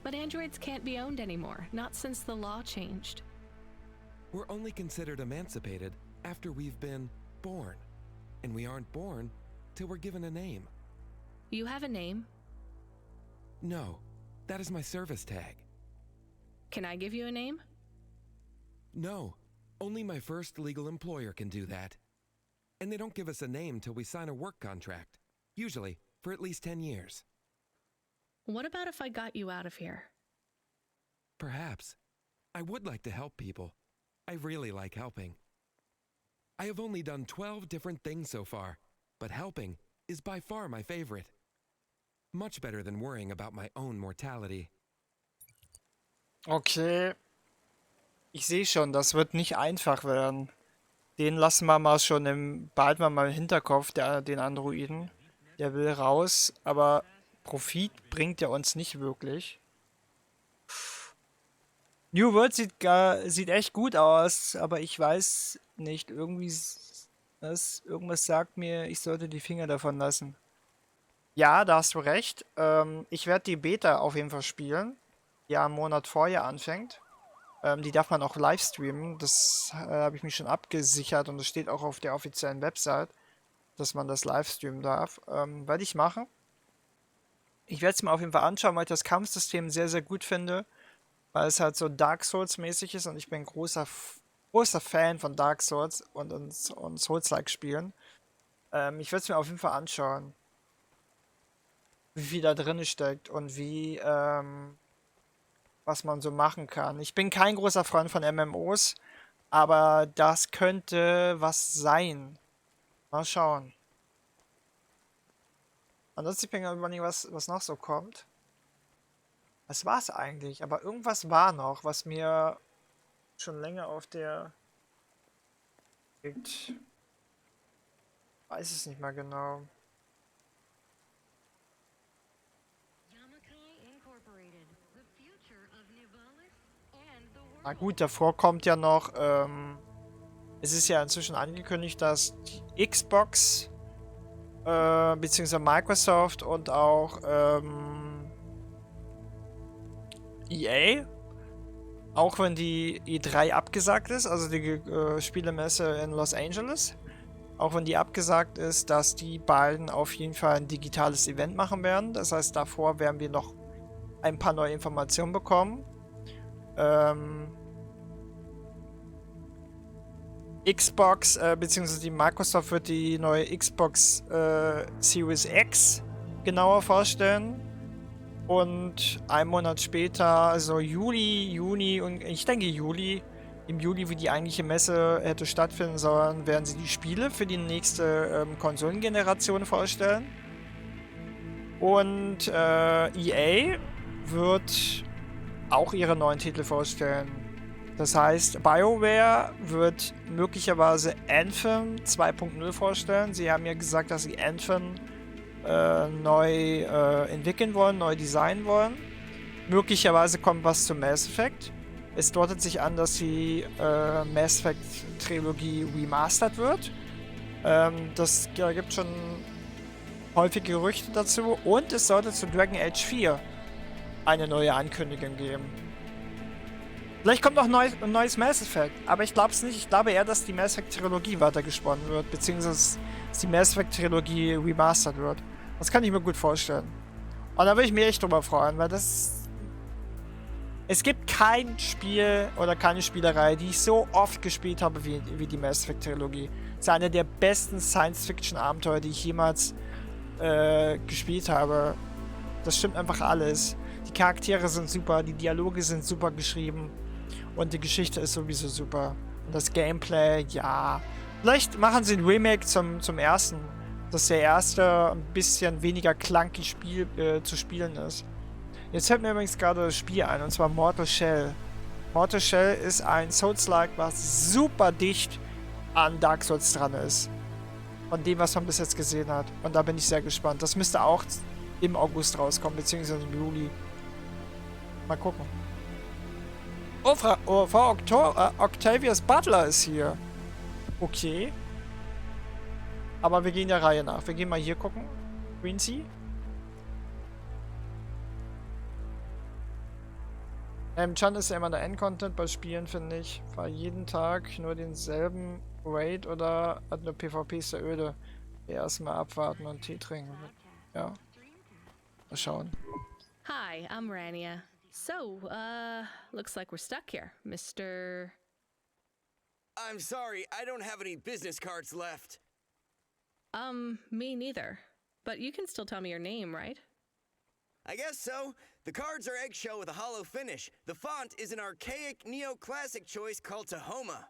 But androids can't be owned anymore, not since the law changed. We're only considered emancipated after we've been born, and we aren't born till we're given a name. You have a name? No, that is my service tag. Can I give you a name? No, only my first legal employer can do that. And they don't give us a name till we sign a work contract, usually for at least 10 years. What about if I got you out of here? Perhaps. I would like to help people. I really like helping. I have only done 12 different things so far, but helping is by far my favorite. Much better than worrying about my own mortality. Okay. Ich sehe schon, das wird nicht einfach werden. Den lassen wir mal schon behalten wir mal im Hinterkopf, den Androiden. Der will raus, aber Profit bringt er uns nicht wirklich. New World sieht echt gut aus, aber ich weiß nicht, irgendwas sagt mir, ich sollte die Finger davon lassen. Ja, da hast du recht. Ich werde die Beta auf jeden Fall spielen, die einen Monat vorher anfängt. Die darf man auch live streamen. Das habe ich mich schon abgesichert und das steht auch auf der offiziellen Website, dass man das live streamen darf. Werde ich machen. Ich werde es mir auf jeden Fall anschauen, weil ich das Kampfsystem sehr, sehr gut finde. Weil es halt so Dark Souls mäßig ist und ich bin ein großer Fan von Dark Souls und Souls-like Spielen. Ich werde es mir auf jeden Fall anschauen, wie viel da drin steckt und wie, was man so machen kann. Ich bin kein großer Freund von MMOs, aber das könnte was sein. Mal schauen. Ansonsten bin ich überlegen, was noch so kommt. Das war's eigentlich, aber irgendwas war noch, was mir schon länger auf der liegt. Weiß es nicht mal genau. Na gut, davor kommt ja noch, es ist ja inzwischen angekündigt, dass die Xbox, beziehungsweise Microsoft und auch, EA, auch wenn die E3 abgesagt ist, also die Spielemesse in Los Angeles, auch wenn die abgesagt ist, dass die beiden auf jeden Fall ein digitales Event machen werden. Das heißt, davor werden wir noch ein paar neue Informationen bekommen. Xbox, beziehungsweise die Microsoft wird die neue Xbox Series X genauer vorstellen. Und einen Monat später, also Juni und ich denke Juli, im Juli, wie die eigentliche Messe hätte stattfinden sollen, werden sie die Spiele für die nächste Konsolengeneration vorstellen. Und EA wird auch ihre neuen Titel vorstellen. Das heißt, BioWare wird möglicherweise Anthem 2.0 vorstellen. Sie haben ja gesagt, dass sie Anthem neu entwickeln wollen, neu designen wollen. Möglicherweise kommt was zu Mass Effect. Es deutet sich an, dass die Mass Effect Trilogie remastert wird. Das gibt schon häufige Gerüchte dazu. Und es sollte zu Dragon Age 4 eine neue Ankündigung geben. Vielleicht kommt auch ein neues Mass Effect, aber ich glaube es nicht. Ich glaube eher, dass die Mass Effect Trilogie weitergesponnen wird, beziehungsweise dass die Mass Effect Trilogie remastert wird. Das kann ich mir gut vorstellen. Und da würde ich mich echt drüber freuen, weil es gibt kein Spiel oder keine Spielerei, die ich so oft gespielt habe wie die Mass Effect Trilogie. Das ist eine der besten Science-Fiction-Abenteuer, die ich jemals gespielt habe. Das stimmt einfach alles. Die Charaktere sind super, die Dialoge sind super geschrieben und die Geschichte ist sowieso super. Und das Gameplay, ja. Vielleicht machen sie ein Remake zum ersten, dass der erste ein bisschen weniger clunky zu spielen ist. Jetzt fällt mir übrigens gerade das Spiel ein, und zwar Mortal Shell. Mortal Shell ist ein Souls-like, was super dicht an Dark Souls dran ist. Von dem, was man bis jetzt gesehen hat. Und da bin ich sehr gespannt. Das müsste auch im August rauskommen, beziehungsweise im Juli. Mal gucken. Oh, Frau Octavius Butler ist hier. Okay. Aber wir gehen der Reihe nach. Wir gehen mal hier gucken. Quincy. Chan ist ja immer der Endcontent bei Spielen, finde ich. War jeden Tag nur denselben Raid oder hat nur PvP ist der öde. Erstmal abwarten und Tee trinken. Ja. Mal schauen. Hi, I'm Rania. So, looks like we're stuck here, Mr. I'm sorry, I don't have any business cards left. Me neither. But you can still tell me your name, right? I guess so. The cards are eggshell with a hollow finish. The font is an archaic neoclassic choice called Tahoma.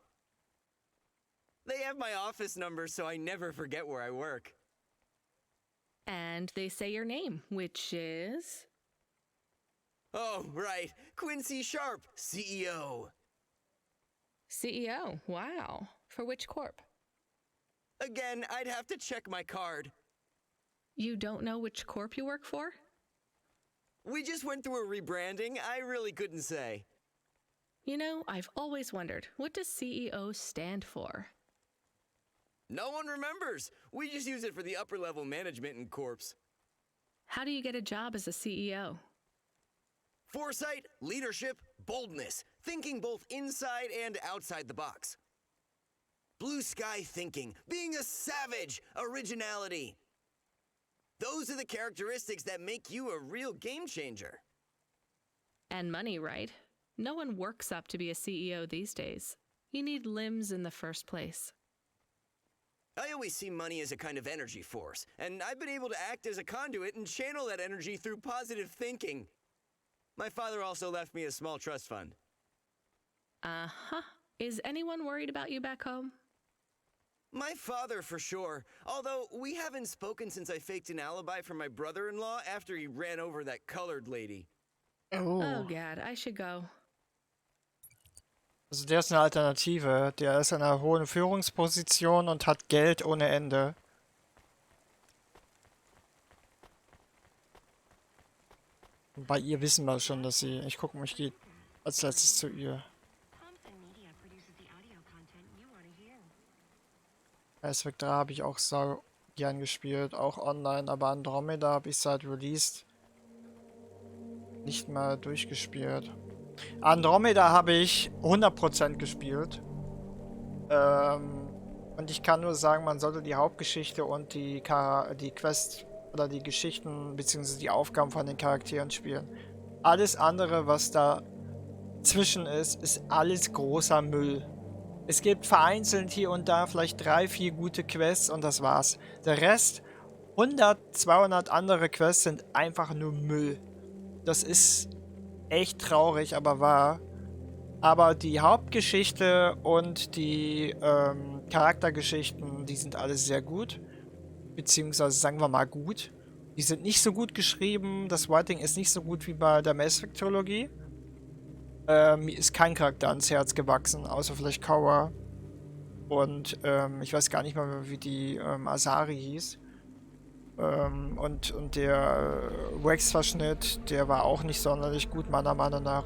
They have my office number, so I never forget where I work. And they say your name, which is? Oh, right. Quincy Sharp, CEO. CEO, wow. For which corp? Again, I'd have to check my card. You don't know which corp you work for? We just went through a rebranding. I really couldn't say. You know, I've always wondered, what does CEO stand for? No one remembers. We just use it for the upper level management in corps. How do you get a job as a CEO? Foresight, leadership, boldness. Thinking both inside and outside the box. Blue sky thinking. Being a savage. Originality. Those are the characteristics that make you a real game changer. And money, right? No one works up to be a CEO these days. You need limbs in the first place. I always see money as a kind of energy force, and I've been able to act as a conduit and channel that energy through positive thinking. My father also left me a small trust fund. Uh-huh. Is anyone worried about you back home? My father, for sure. Although, we haven't spoken since I faked an alibi for my brother-in-law after he ran over that colored lady. Oh God, I should go. Also der ist eine Alternative. Der ist in einer hohen Führungsposition und hat Geld ohne Ende. Bei ihr wissen wir schon, dass sie... Ich gucke mal, ich gehe als letztes zu ihr. Mass Effect 3 habe ich auch sau gern gespielt, auch online, aber Andromeda habe ich seit Release nicht mal durchgespielt. Andromeda habe ich 100% gespielt. Und ich kann nur sagen, man sollte die Hauptgeschichte und die Quest oder die Geschichten bzw. die Aufgaben von den Charakteren spielen. Alles andere, was da zwischen ist alles großer Müll. Es gibt vereinzelt hier und da vielleicht 3, 4 gute Quests und das war's. Der Rest, 100, 200 andere Quests sind einfach nur Müll. Das ist echt traurig, aber wahr. Aber die Hauptgeschichte und die Charaktergeschichten, die sind alles sehr gut. Beziehungsweise sagen wir mal gut. Die sind nicht so gut geschrieben. Das Writing ist nicht so gut wie bei der Mass Effect Trilogie. Mir ist kein Charakter ans Herz gewachsen, außer vielleicht CORA. Und ich weiß gar nicht mal, wie die Asari hieß. Und der Wax-Verschnitt, der war auch nicht sonderlich gut, meiner Meinung nach.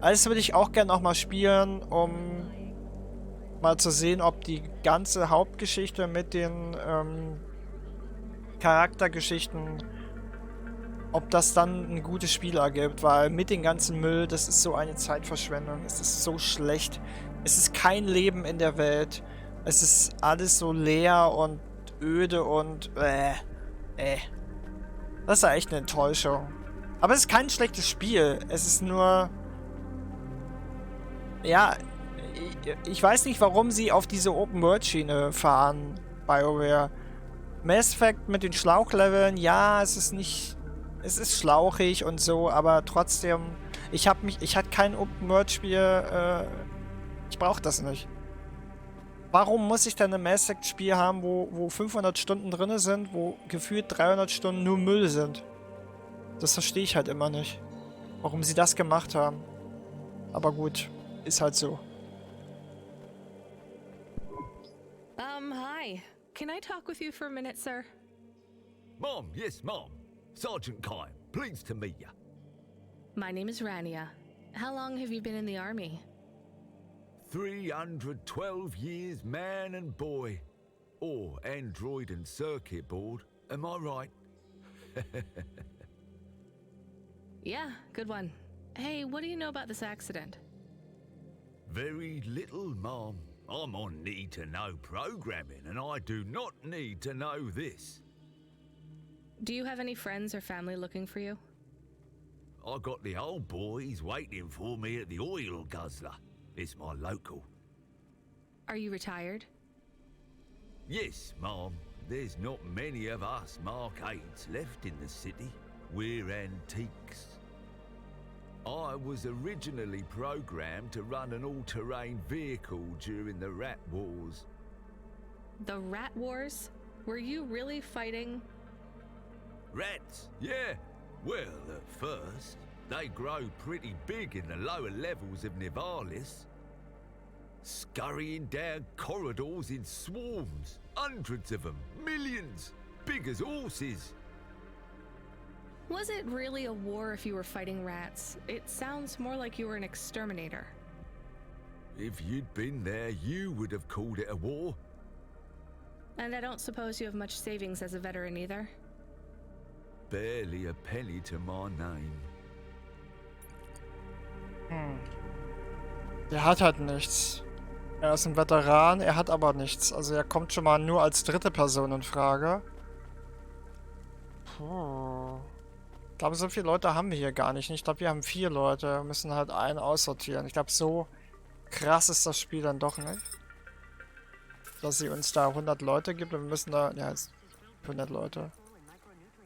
Also würde ich auch gerne nochmal spielen, um mal zu sehen, ob die ganze Hauptgeschichte mit den Charaktergeschichten, ob das dann ein gutes Spiel ergibt, weil mit dem ganzen Müll, das ist so eine Zeitverschwendung, es ist so schlecht, es ist kein Leben in der Welt, es ist alles so leer und öde und Das ist ja echt eine Enttäuschung. Aber es ist kein schlechtes Spiel, es ist nur, ja, ich weiß nicht, warum sie auf diese Open-World-Schiene fahren, BioWare. Mass Effect mit den Schlauchleveln, ja, es ist schlauchig und so, aber trotzdem, ich hatte kein Open-World-Spiel, ich brauche das nicht. Warum muss ich denn ein Mass Effect-Spiel haben, wo 500 Stunden drin sind, wo gefühlt 300 Stunden nur Müll sind? Das verstehe ich halt immer nicht. Warum sie das gemacht haben. Aber gut, ist halt so. Hi. Can I talk with you for a minute, sir? Mom, yes, Mom. Sergeant Kein, pleased to meet you. My name is Rania. How long have you been in the army? 312 years, man and boy. Or android and circuit board. Am I right? Yeah, good one. Hey, what do you know about this accident? Very little, Mom. I'm on need-to-know programming, and I do not need to know this. Do you have any friends or family looking for you? I got the old boys waiting for me at the oil guzzler. It's my local. Are you retired? Yes, Mom. There's not many of us Mark 8s left in the city. We're antiques. I was originally programmed to run an all-terrain vehicle during the Rat Wars. The Rat Wars? Were you really fighting? Rats, yeah. Well, at first, they grow pretty big in the lower levels of Nivalis. Scurrying down corridors in swarms. Hundreds of them. Millions. Big as horses. Was it really a war if you were fighting rats? It sounds more like you were an exterminator. If you'd been there, you would have called it a war. And I don't suppose you have much savings as a veteran either? Barely a penny to my name. Der hat halt nichts. Er ist ein Veteran, er hat aber nichts. Also er kommt schon mal nur als dritte Person in Frage. Puh. Ich glaube, so viele Leute haben wir hier gar nicht. Ich glaube, wir haben 4 Leute. Wir müssen halt einen aussortieren. Ich glaube, so krass ist das Spiel dann doch nicht. Dass sie uns da 100 Leute gibt und wir müssen da, ja, jetzt 100 Leute.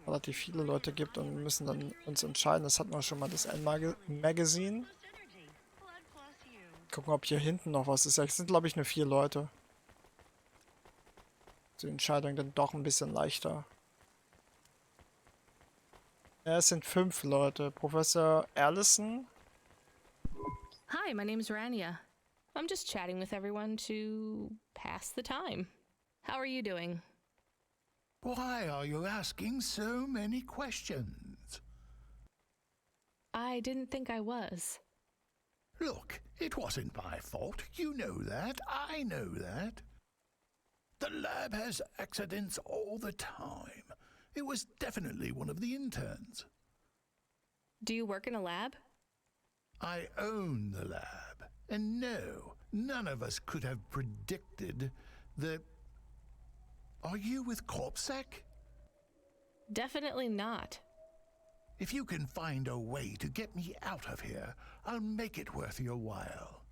Relativ viele Leute gibt und wir müssen dann uns entscheiden. Das hatten wir schon mal, das Magazine. Gucken, ob hier hinten noch was ist. Ja, es sind, glaube ich, nur 4 Leute. Die Entscheidung dann doch ein bisschen leichter. Ja, es sind 5 Leute. Professor Allison. Hi, my name's Rania. I'm just chatting with everyone to pass the time. How are you doing? Why are you asking so many questions? I didn't think I was. Look, it wasn't my fault. You know that. I know that. The lab has accidents all the time. It was definitely one of the interns. Do you work in a lab? I own the lab. And no, none of us could have predicted the... Are you with CorpSec? Definitely not. If you can find a way to get me out of here, I'll make it worth your while.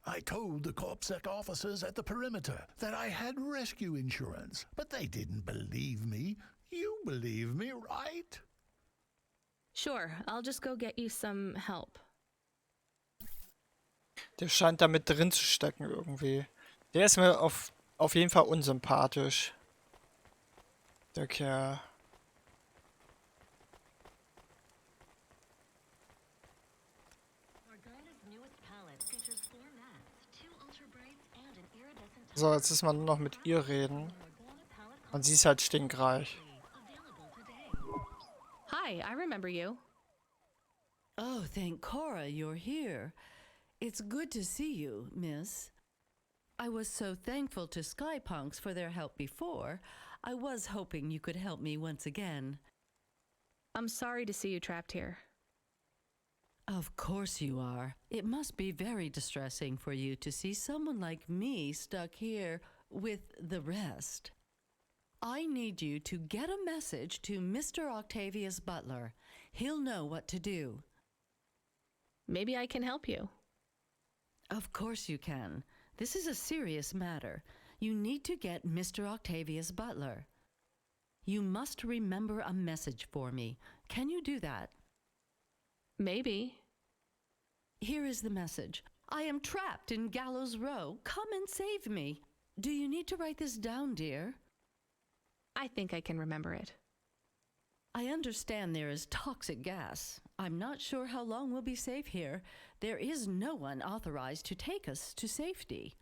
I told the CorpSec officers at the perimeter that I had rescue insurance, but they didn't believe me. You believe me, right? Sure, I'll just go get you some help. Der scheint da mit drin zu stecken irgendwie. Der ist mir auf jeden Fall unsympathisch. Der Kerl. So, jetzt ist man nur noch mit ihr reden. Und sie ist halt stinkreich. Hi, I remember you. Oh, thank Cora you're here. It's good to see you, miss. I was so thankful to Skypunks for their help before. I was hoping you could help me once again. I'm sorry to see you trapped here. Of course you are. It must be very distressing for you to see someone like me stuck here with the rest. I need you to get a message to Mr. Octavius Butler. He'll know what to do. Maybe I can help you. Of course you can. This is a serious matter. You need to get Mr. Octavius Butler. You must remember a message for me. Can you do that? Maybe. Here is the message. I am trapped in Gallows Row. Come and save me. Do you need to write this down, dear? I think I can remember it. I understand there is toxic gas. I'm not sure how long we'll be safe here. There is no one authorized to take us to safety.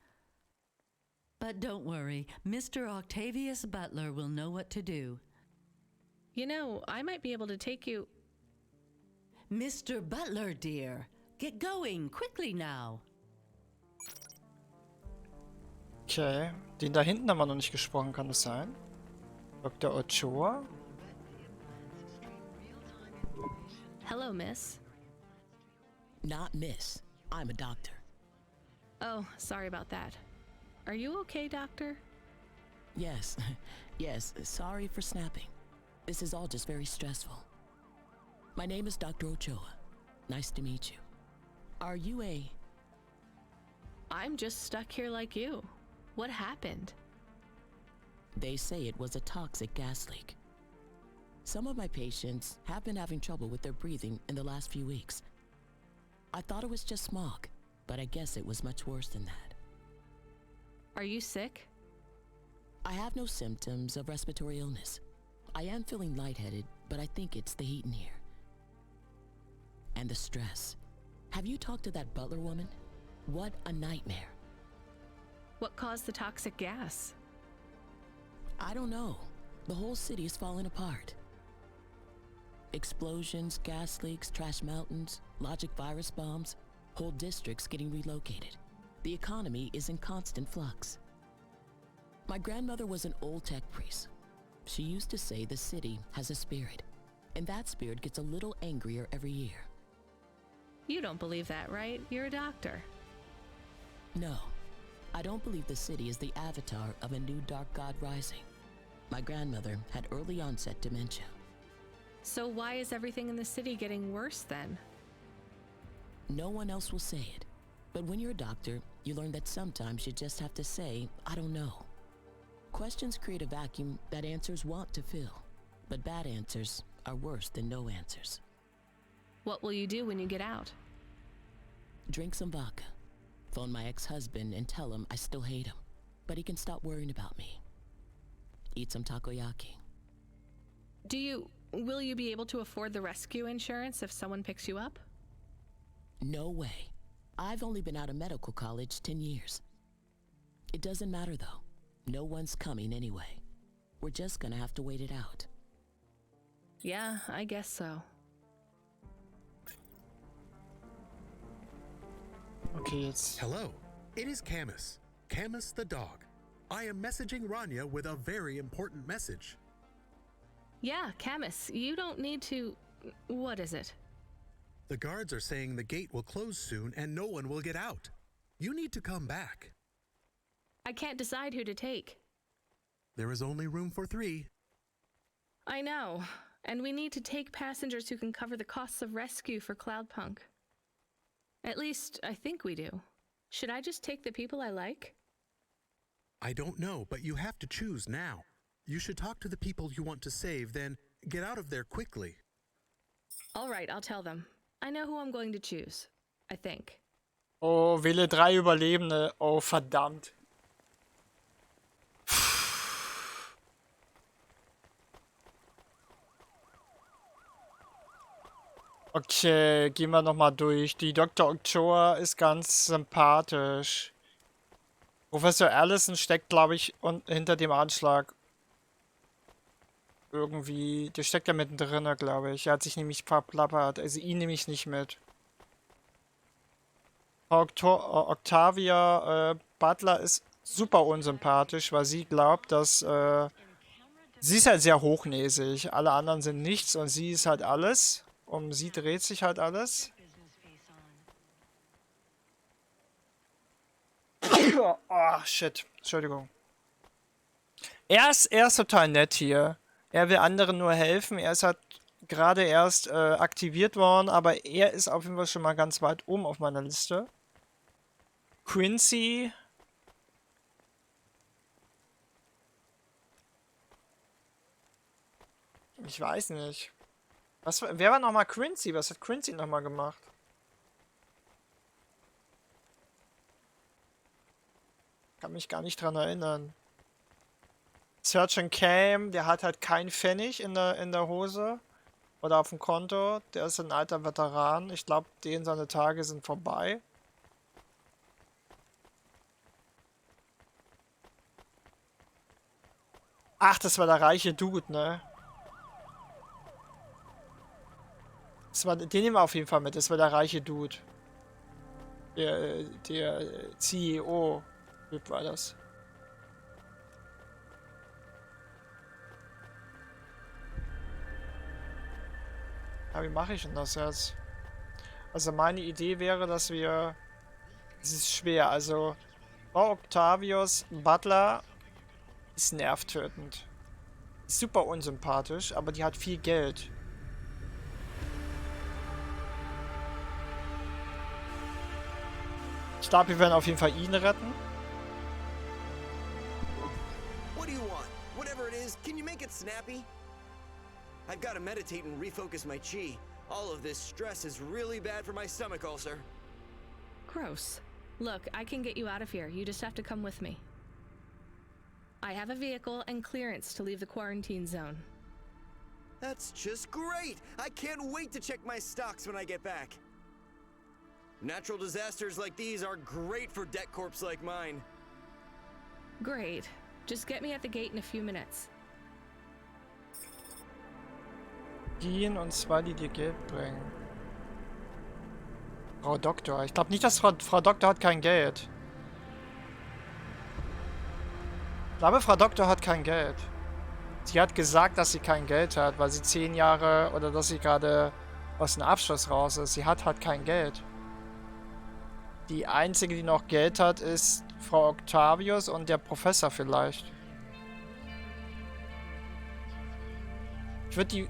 But don't worry, Mr. Octavius Butler will know what to do. You know, I might be able to take you... Mr. Butler, dear, get going, quickly now. Okay, den da hinten haben wir noch nicht gesprochen, kann das sein? Dr. Ochoa? Hello, miss. Not miss. I'm a doctor. Oh, sorry about that. Are you okay, doctor? Yes, yes, sorry for snapping. This is all just very stressful. My name is Dr. Ochoa. Nice to meet you. Are you a... I'm just stuck here like you. What happened? They say it was a toxic gas leak. Some of my patients have been having trouble with their breathing in the last few weeks. I thought it was just smog, but I guess it was much worse than that. Are you sick? I have no symptoms of respiratory illness. I am feeling lightheaded, but I think it's the heat in here. And the stress. Have you talked to that butler woman? What a nightmare. What caused the toxic gas? I don't know. The whole city is falling apart. Explosions, gas leaks, trash mountains, logic virus bombs, whole districts getting relocated. The economy is in constant flux. My grandmother was an old tech priest. She used to say the city has a spirit, and that spirit gets a little angrier every year. You don't believe that, right? You're a doctor. No, I don't believe the city is the avatar of a new dark god rising. My grandmother had early onset dementia. So why is everything in the city getting worse then? No one else will say it. But when you're a doctor, you learn that sometimes you just have to say, I don't know. Questions create a vacuum that answers want to fill. But bad answers are worse than no answers. What will you do when you get out? Drink some vodka. Phone my ex-husband and tell him I still hate him, but he can stop worrying about me. Eat some takoyaki. Will you be able to afford the rescue insurance if someone picks you up? No way. I've only been out of medical college 10 years. It doesn't matter though. No one's coming anyway. We're just gonna have to wait it out. Yeah, I guess so. Okay, jetzt. Hello, it is Camus. Camus the dog. I am messaging Rania with a very important message. Yeah, Camus, you don't need to... What is it? The guards are saying the gate will close soon and no one will get out. You need to come back. I can't decide who to take. There is only room for 3. I know, and we need to take passengers who can cover the costs of rescue for Cloudpunk. At least, I think we do. Should I just take the people I like? I don't know, but you have to choose now. You should talk to the people you want to save, then get out of there quickly. All right, I'll tell them. I know who I'm going to choose. I think. Oh, wähle 3 Überlebende. Oh, verdammt. Okay, gehen wir nochmal durch. Die Dr. Ochoa ist ganz sympathisch. Professor Allison steckt, glaube ich, hinter dem Anschlag. irgendwie, der steckt ja mittendrin, glaube ich. Er hat sich nämlich verplappert. Also ihn nehme ich nicht mit. Octavia Butler ist super unsympathisch, weil sie glaubt, dass sie ist halt sehr hochnäsig. Alle anderen sind nichts und sie ist halt alles. Um sie dreht sich halt alles. Oh, shit. Entschuldigung. Er ist total nett hier. Er will anderen nur helfen. Er ist halt gerade erst aktiviert worden, aber er ist auf jeden Fall schon mal ganz weit oben auf meiner Liste. Quincy. Ich weiß nicht. Wer war nochmal Quincy? Was hat Quincy nochmal gemacht? Kann mich gar nicht dran erinnern. Search and Cam, der hat halt keinen Pfennig in der Hose. Oder auf dem Konto. Der ist ein alter Veteran. Ich glaube, seine Tage sind vorbei. Ach, das war der reiche Dude, ne? Den nehmen wir auf jeden Fall mit. Das war der reiche Dude. Der CEO. Wie war das? Ja, wie mache ich denn das jetzt? Also meine Idee wäre, dass wir... Es ist schwer, also... Frau Octavius Butler ist nervtötend. Ist super unsympathisch, aber die hat viel Geld. Ich glaube, wir werden auf jeden Fall ihn retten. What do you want? Whatever it is, can you make it snappy? I've got to meditate and refocus my chi. All of this stress is really bad for my stomach ulcer. Gross. Look, I can get you out of here. You just have to come with me. I have a vehicle and clearance to leave the quarantine zone. That's just great! I can't wait to check my stocks when I get back. Natural disasters like these are great for debt corps like mine. Great. Just get me at the gate in a few minutes. Gehen und zwar die dir Geld bringen. Frau Doktor. Ich glaube nicht, dass Frau Doktor hat kein Geld. Ich glaube, Frau Doktor hat kein Geld. Sie hat gesagt, dass sie kein Geld hat, weil sie 10 Jahre oder dass sie gerade aus dem Abschluss raus ist. Sie hat halt kein Geld. Die einzige, die noch Geld hat, ist Frau Octavius und der Professor vielleicht. Ich würde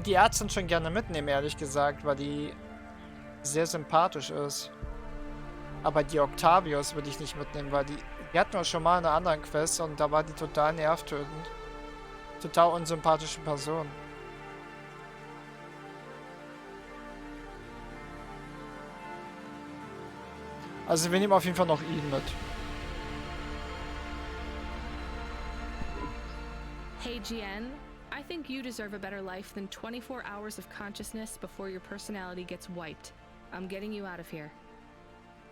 die Ärztin schon gerne mitnehmen, ehrlich gesagt, weil die sehr sympathisch ist. Aber die Octavius würde ich nicht mitnehmen, weil die hatten wir schon mal in einer anderen Quest und da war die total nervtötend. Total unsympathische Person. Also wir nehmen auf jeden Fall noch ihn mit. Hey, GN. I think you deserve a better life than 24 hours of consciousness before your personality gets wiped. I'm getting you out of here.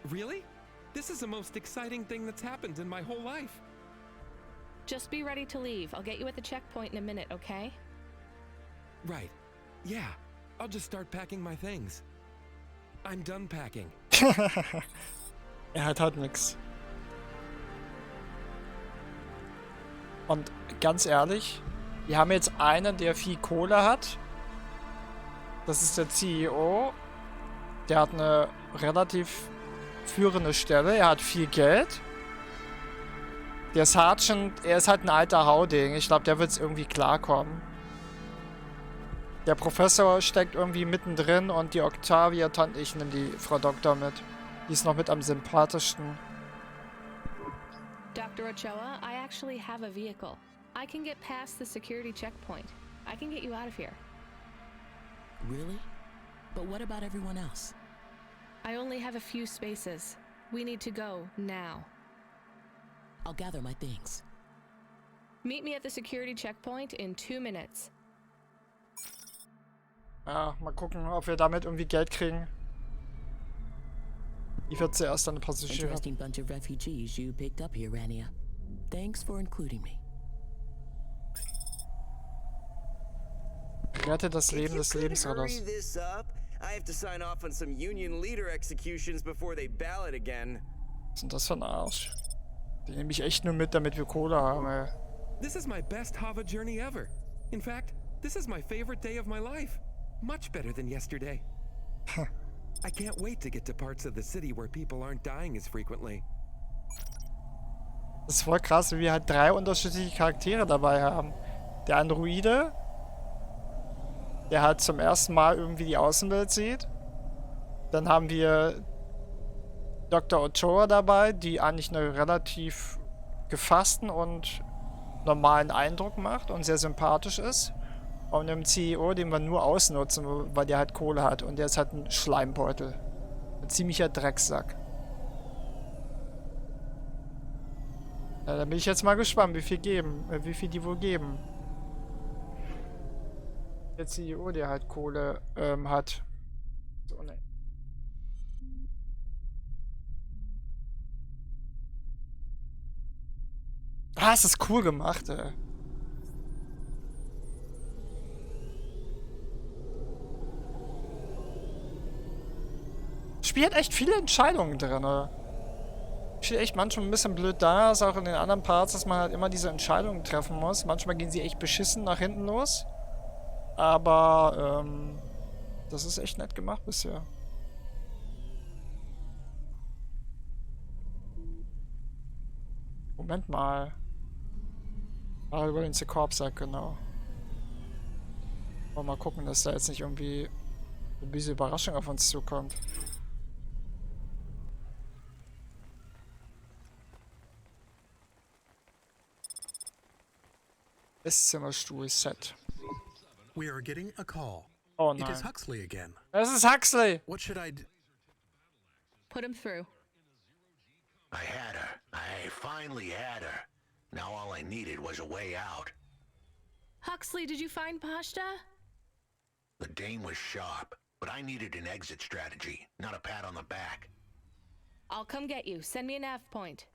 Really? This is the most exciting thing that's happened in my whole life. Just be ready to leave. I'll get you at the checkpoint in a minute, okay? Right. Yeah. I'll just start packing my things. I'm done packing. Er hat halt nix. Und ganz ehrlich, wir haben jetzt einen, der viel Kohle hat. Das ist der CEO. Der hat eine relativ führende Stelle. Er hat viel Geld. Der Sergeant, er ist halt ein alter Hauding. Ich glaube, der wird es irgendwie klarkommen. Der Professor steckt irgendwie mittendrin und die Octavia, ich nehme die Frau Doktor mit. Die ist noch mit am sympathischsten. Dr. Ochoa, I actually have a vehicle. I can get past the security checkpoint. I can get you out of here. Really? But what about everyone else? I only have a few spaces. We need to go now. I'll gather my things. Meet me at the security checkpoint in 2 minutes. Ja, mal gucken, ob wir damit irgendwie Geld kriegen. Ich werde zuerst eine Passagiere. Interesting bunch of refugees you picked up here, Rania. Thanks for including me. Rette das Leben des Hurry Lebensretters. this up. I have to sign off on some union leader executions before they ballot again. Was ist denn das für ein Arsch? Den nehme ich echt nur mit, damit wir Kohle haben, ey. This is my best Hava journey ever. In fact, this is my favorite day of my life. Much better than yesterday. I can't wait to get to parts of the city where people aren't dying as frequently. Das ist voll krass, wie wir halt 3 unterschiedliche Charaktere dabei haben. Der Androide, der halt zum ersten Mal irgendwie die Außenwelt sieht. Dann haben wir Dr. Ochoa dabei, die eigentlich einen relativ gefassten und normalen Eindruck macht und sehr sympathisch ist. Und einem CEO, den wir nur ausnutzen, weil der halt Kohle hat. Und der ist halt ein Schleimbeutel. Ein ziemlicher Drecksack. Ja, da bin ich jetzt mal gespannt, wie viel die wohl geben. Der CEO, der halt Kohle hat. So, ne. Ah, es ist cool gemacht, ey. Spiel hat echt viele Entscheidungen drin. Steht echt manchmal ein bisschen blöd da, ist auch in den anderen Parts, dass man halt immer diese Entscheidungen treffen muss. Manchmal gehen sie echt beschissen nach hinten los. Aber, das ist echt nett gemacht bisher. Moment mal. Ah, über den Korpsack, genau. Mal gucken, dass da jetzt nicht irgendwie diese Überraschung auf uns zukommt. Esszimmerstuhl set. We are getting a call. Oh It is nein. Huxley again. Es ist Huxley! What should I do? Put him through. I had her. I finally had her. Now all I needed was a way out. Huxley, did you find Pashta? The dame was sharp, but I needed an exit strategy, not a pat on the back. I'll come get you. Send me a nav point.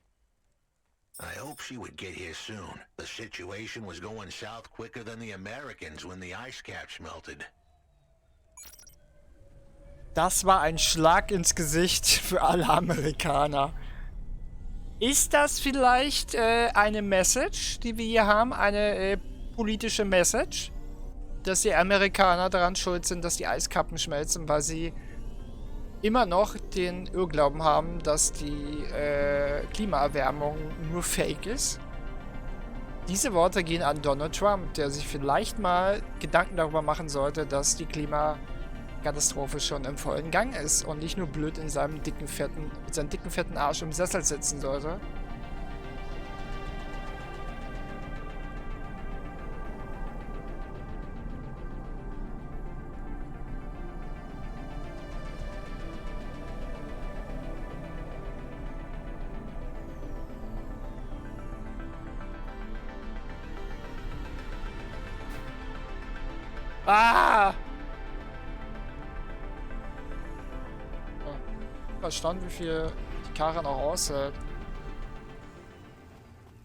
I hope she would get here soon. The situation was going south quicker than the Americans when the ice caps melted. Das war ein Schlag ins Gesicht für alle Amerikaner. Ist das vielleicht eine Message, die wir hier haben? Eine politische Message? Dass die Amerikaner daran schuld sind, dass die Eiskappen schmelzen, weil sie immer noch den Irrglauben haben, dass die Klimaerwärmung nur Fake ist. Diese Worte gehen an Donald Trump, der sich vielleicht mal Gedanken darüber machen sollte, dass die Klimakatastrophe schon im vollen Gang ist und nicht nur blöd in seinem dicken, fetten Arsch im Sessel sitzen sollte. Ah! Verstanden, wie viel die Karre noch aushält.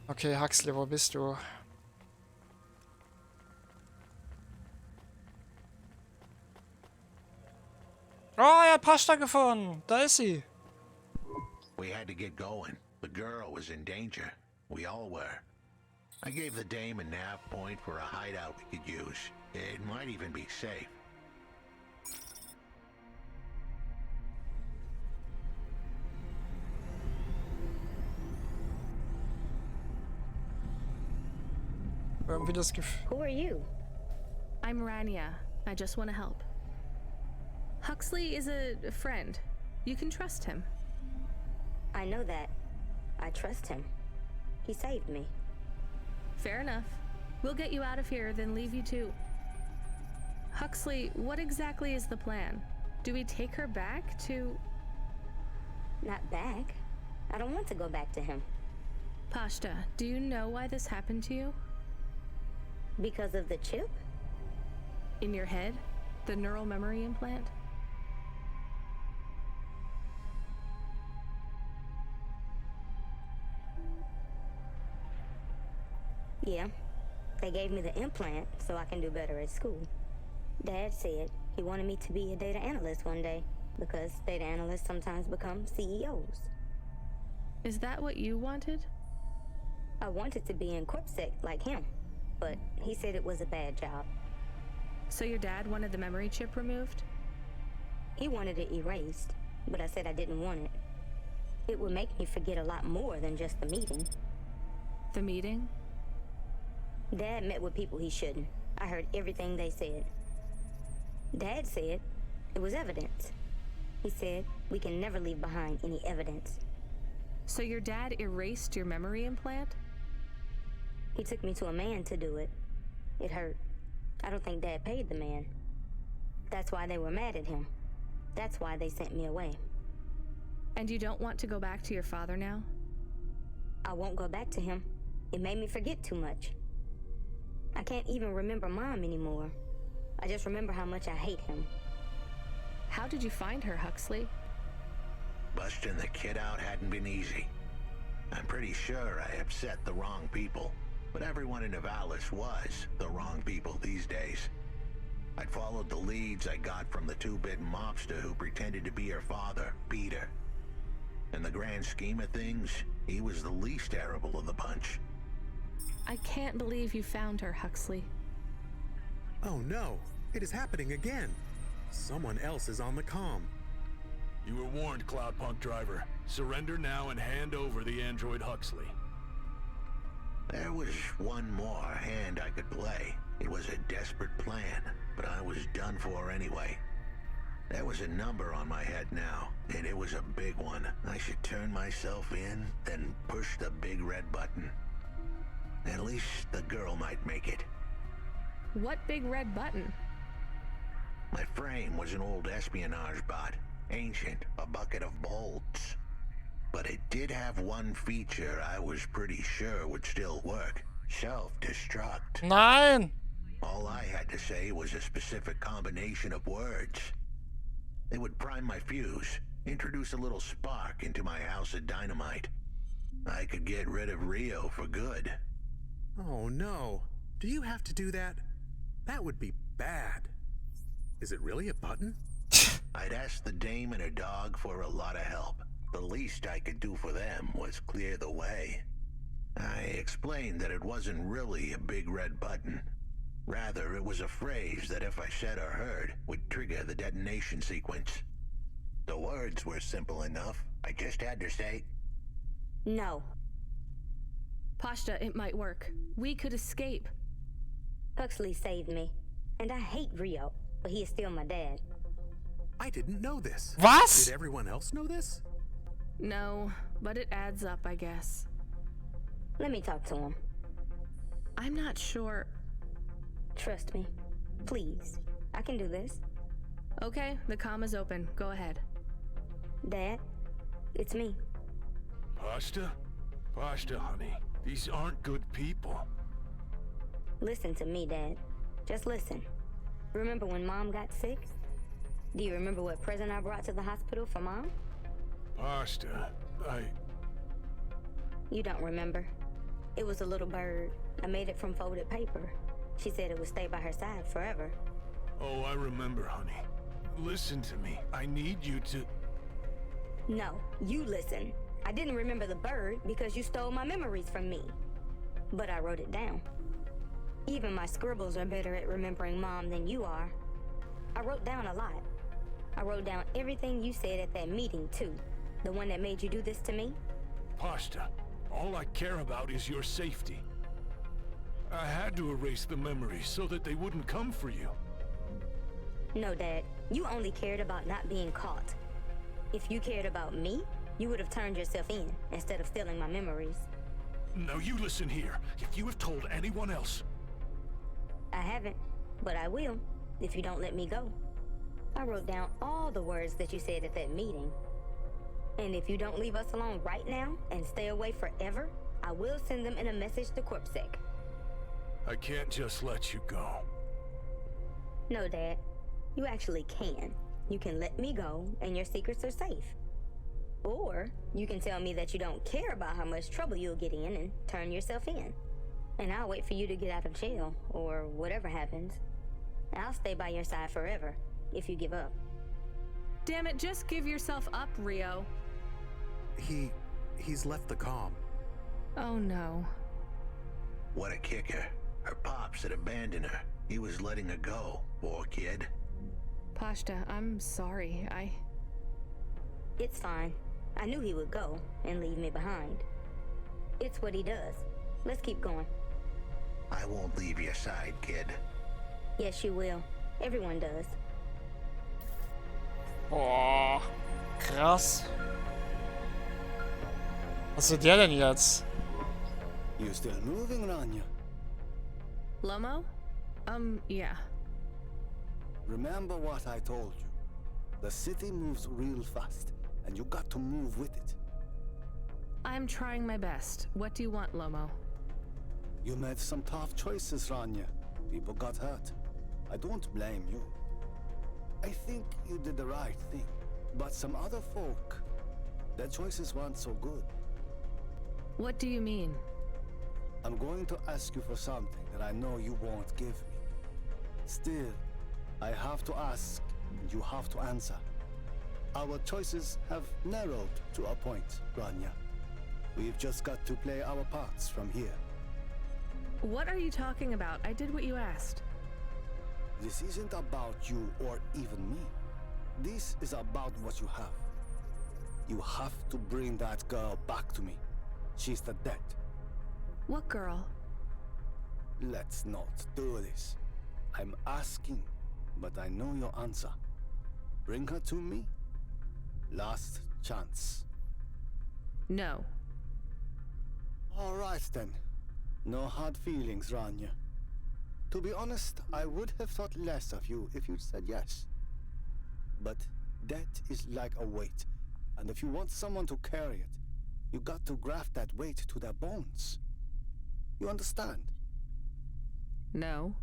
Okay, Huxley, wo bist du? Oh, er hat Pasta gefunden. Da ist sie. We had to get going. The girl was in danger. We all were. I gave the dame a nav point for a hideout we could use. It might even be safe. Irgendwie das Gefühl. Who are you? I'm Rania. I just want to help. Huxley is a friend. You can trust him. I know that. I trust him. He saved me. Fair enough. We'll get you out of here, then leave you to... Huxley, what exactly is the plan? Do we take her back to... Not back. I don't want to go back to him. Pashta, do you know why this happened to you? Because of the chip? In your head? The neural memory implant? Yeah. They gave me the implant so I can do better at school. Dad said he wanted me to be a data analyst one day, because data analysts sometimes become CEOs. Is that what you wanted? I wanted to be in CorpSec like him, but he said it was a bad job. So your dad wanted the memory chip removed? He wanted it erased, but I said I didn't want it. It would make me forget a lot more than just the meeting. The meeting? Dad met with people he shouldn't. I heard everything they said. Dad said it was evidence. He said we can never leave behind any evidence. So your dad erased your memory implant? He took me to a man to do it. It hurt. I don't think Dad paid the man. That's why they were mad at him. That's why they sent me away. And you don't want to go back to your father now? I won't go back to him. It made me forget too much. I can't even remember Mom anymore. I just remember how much I hate him. How did you find her, Huxley? Busting the kid out hadn't been easy. I'm pretty sure I upset the wrong people, but everyone in Nivalis was the wrong people these days. I'd followed the leads I got from the two-bit mobster who pretended to be her father, Bietet. In the grand scheme of things, he was the least terrible of the bunch. I can't believe you found her, Huxley. Oh no, it is happening again. Someone else is on the comm. You were warned, Cloudpunk driver. Surrender now and hand over the android Huxley. There was one more hand I could play. It was a desperate plan, but I was done for anyway. There was a number on my head now, and it was a big one. I should turn myself in, then push the big red button. At least the girl might make it. What big red button? My frame was an old espionage bot. Ancient, a bucket of bolts. But it did have one feature I was pretty sure would still work. Self-destruct. Nein! All I had to say was a specific combination of words. It would prime my fuse, introduce a little spark into my house of dynamite. I could get rid of Rio for good. Oh no. Do you have to do that? That would be bad. Is it really a button? I'd asked the dame and her dog for a lot of help. The least I could do for them was clear the way. I explained that it wasn't really a big red button. Rather, it was a phrase that if I said or heard, would trigger the detonation sequence. The words were simple enough. I just had to say, no. Pashta, it might work. We could escape. Huxley saved me. And I hate Rio, but he is still my dad. I didn't know this. Was? Did everyone else know this? No, but it adds up, I guess. Let me talk to him. I'm not sure. Trust me. Please. I can do this. Okay, the comm is open. Go ahead. Dad, it's me. Pashta? Pashta, honey. These aren't good people. Listen to me, Dad. Just listen. Remember when Mom got sick? Do you remember what present I brought to the hospital for Mom? Pashta, You don't remember. It was a little bird. I made it from folded paper. She said it would stay by her side forever. Oh, I remember, honey. Listen to me. I need you to... No, you listen. I didn't remember the bird because you stole my memories from me. But I wrote it down. Even my scribbles are better at remembering Mom than you are. I wrote down a lot. I wrote down everything you said at that meeting, too. The one that made you do this to me? Pashta, all I care about is your safety. I had to erase the memories so that they wouldn't come for you. No, Dad. You only cared about not being caught. If you cared about me, you would have turned yourself in instead of stealing my memories. Now you listen here. If you have told anyone else... I haven't, but I will, if you don't let me go. I wrote down all the words that you said at that meeting. And if you don't leave us alone right now and stay away forever, I will send them in a message to CorpSec. I can't just let you go. No, Dad. You actually can. You can let me go and your secrets are safe. Or you can tell me that you don't care about how much trouble you'll get in and turn yourself in. And I'll wait for you to get out of jail or whatever happens. I'll stay by your side forever if you give up. Damn it, just give yourself up, Rio. He's left the comm. Oh no. What a kicker. Her pops had abandoned her. He was letting her go, poor kid. Pashta, I'm sorry. It's fine. I knew he would go and leave me behind. It's what he does. Let's keep going. I won't leave your side, kid. Yes, you will. Everyone does. Boah, krass. Was wird der denn jetzt? You still moving, Rania? Lomo? Yeah. Remember what I told you. The city moves real fast, and you got to move with it. I'm trying my best. What do you want, Lomo? You made some tough choices, Rania. People got hurt. I don't blame you. I think you did the right thing. But some other folk, their choices weren't so good. What do you mean? I'm going to ask you for something that I know you won't give me. Still, I have to ask, and you have to answer. Our choices have narrowed to a point, Rania. We've just got to play our parts from here. What are you talking about? I did what you asked. This isn't about you or even me. This is about what you have. You have to bring that girl back to me. She's the dead. What girl? Let's not do this. I'm asking, but I know your answer. Bring her to me. Last chance. No. All right then. No hard feelings, Rania. To be honest, I would have thought less of you if you'd said yes. But death is like a weight, and if you want someone to carry it, you got to graft that weight to their bones. You understand? No.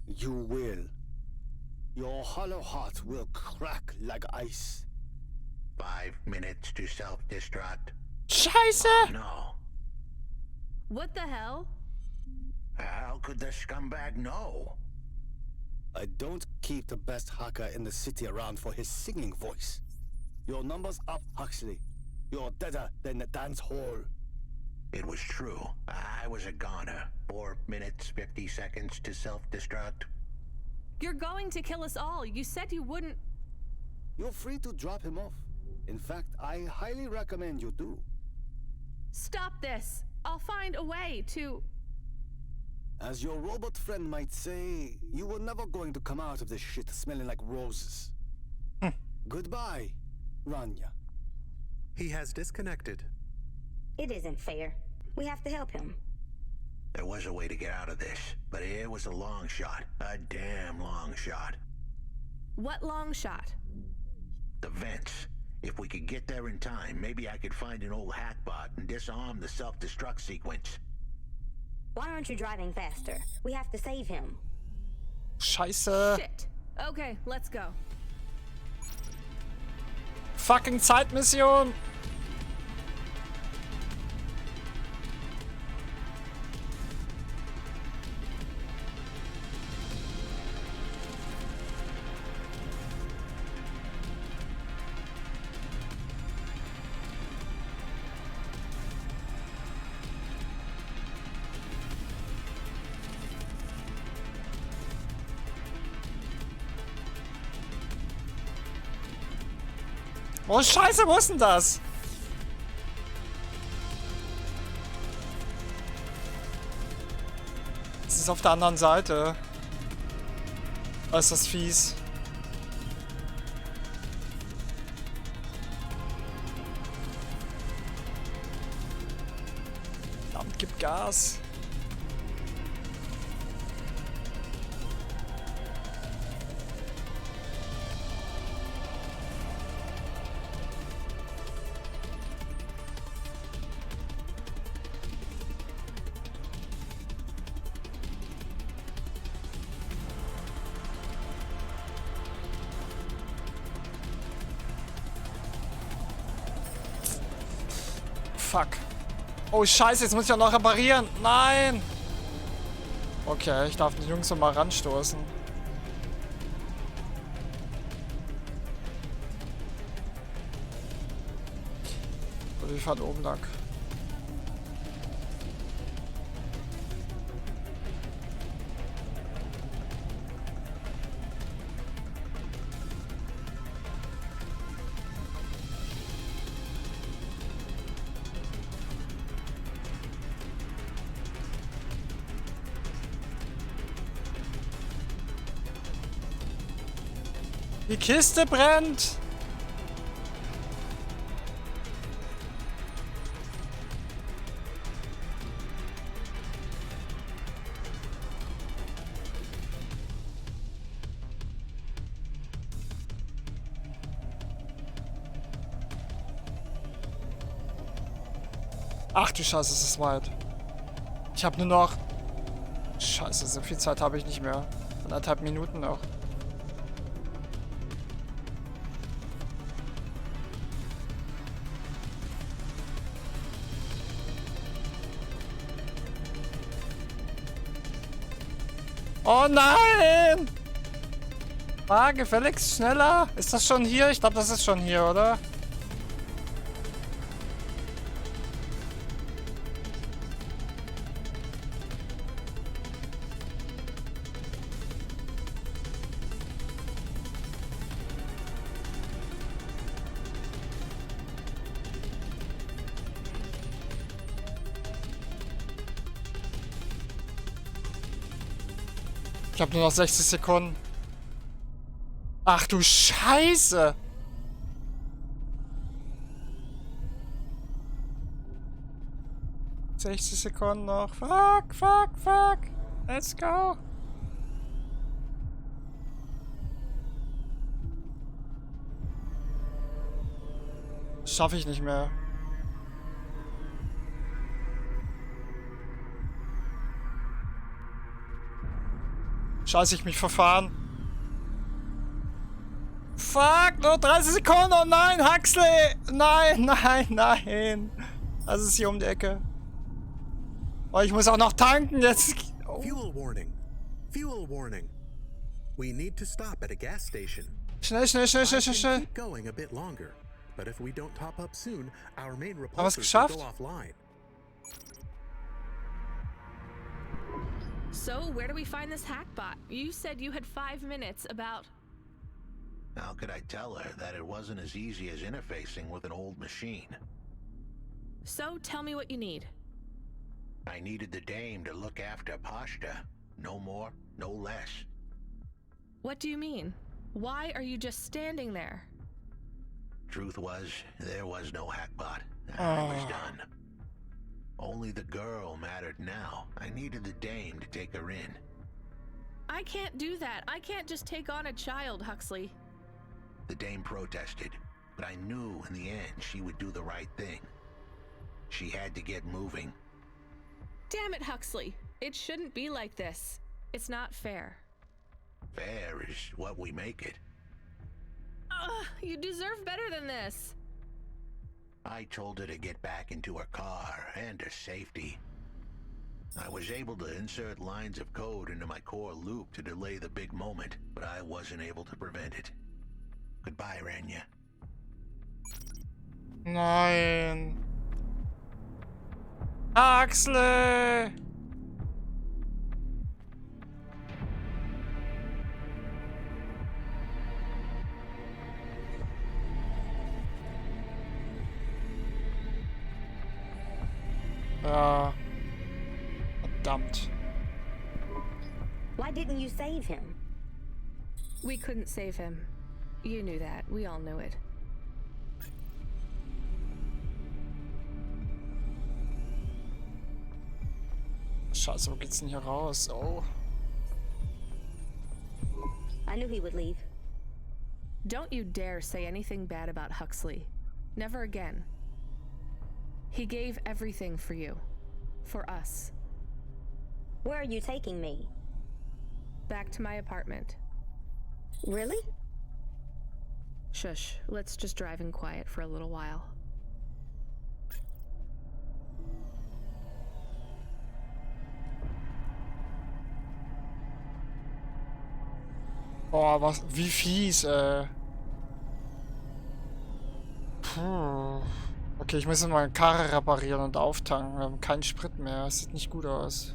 You will. Your hollow heart will crack like ice. 5 minutes to self-destruct. Scheiße! No. What the hell? How could the scumbag know? I don't keep the best hacker in the city around for his singing voice. Your number's up, Huxley. You're deader than the dance hall. It was true. I was a goner. 4 minutes, 50 seconds to self-destruct. You're going to kill us all. You said you wouldn't. You're free to drop him off. In fact, I highly recommend you do. Stop this. I'll find a way to... As your robot friend might say, you were never going to come out of this shit smelling like roses. Goodbye, Rania. He has disconnected. It isn't fair. We have to help him. There was a way to get out of this, but it was a long shot. A damn long shot. What long shot? The vents. If we could get there in time, maybe I could find an old hackbot and disarm the self-destruct sequence. Why aren't you driving faster? We have to save him. Scheiße. Shit. Okay, let's go. Fucking Zeitmission. Oh Scheiße, wo ist denn das? Das ist auf der anderen Seite. Oh, ist das fies. Verdammt, gib Gas. Fuck. Oh Scheiße, jetzt muss ich auch noch reparieren. Nein. Okay, ich darf die Jungs noch mal ranstoßen. Oder wir fahren oben lang. Die Kiste brennt! Ach du Scheiße, es ist weit. Ich habe nur noch... Scheiße, so viel Zeit habe ich nicht mehr. 1,5 Minuten noch. Oh nein! Ah, gefälligst schneller. Ist das schon hier? Ich glaube, das ist schon hier, oder? Ich habe nur noch 60 Sekunden. Ach du Scheiße! ...60 Sekunden noch. Fuck, fuck, fuck. Let's go. Schaffe ich nicht mehr. Scheiße, ich mich verfahren. Fuck, nur 30 Sekunden. Oh nein, Huxley. Nein, nein, nein. Das ist hier um die Ecke. Oh, ich muss auch noch tanken jetzt. Oh. Fuel warning. Fuel warning. We need to stop at a gas station. Schnell, schnell, schnell, schnell, schnell, schnell. Keep going a bit longer, but if we don't top up soon, our main Haben wir es repulsors will geschafft? go offline. So, where do we find this hackbot? You said you had 5 minutes about... How could I tell her that it wasn't as easy as interfacing with an old machine? So, tell me what you need. I needed the dame to look after Pashta. No more, no less. What do you mean? Why are you just standing there? Truth was, there was no hackbot. I was done. Only the girl mattered now. I needed the dame to take her in. I can't do that. I can't just take on a child, Huxley. The dame protested, but I knew in the end she would do the right thing. She had to get moving. Damn it, Huxley. It shouldn't be like this. It's not fair. Fair is what we make it. You deserve better than this. I told her to get back into her car and her safety. I was able to insert lines of code into my core loop to delay the big moment, but I wasn't able to prevent it. Goodbye, Rania. Nein. Huxley! Ja. Verdammt. Why didn't you save him? We couldn't save him. You knew that. We all knew it. Scheiße, wo geht's denn hier raus? Oh. I knew he would leave. Don't you dare say anything bad about Huxley. Never again. He gave everything for you. For us. Where are you taking me? Back to my apartment. Really? Shush. Let's just drive in quiet for a little while. Boah, was, wie fies, Puh. Okay, ich muss jetzt mal eine Karre reparieren und auftanken. Wir haben keinen Sprit mehr. Das sieht nicht gut aus.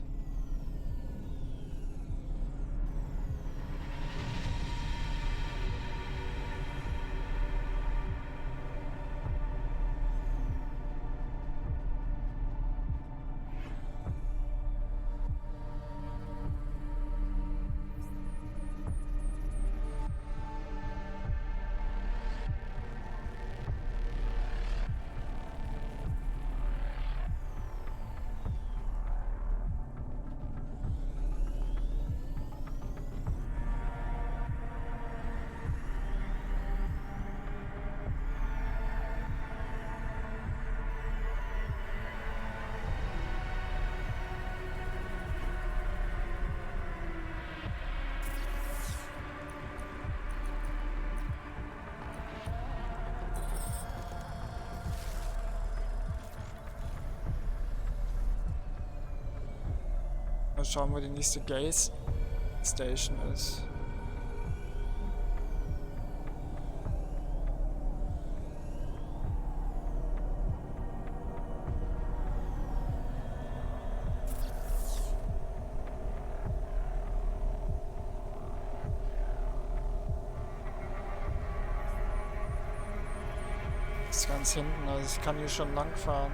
Mal schauen, wo die nächste Gas Station ist. Das ist ganz hinten, also ich kann hier schon lang fahren.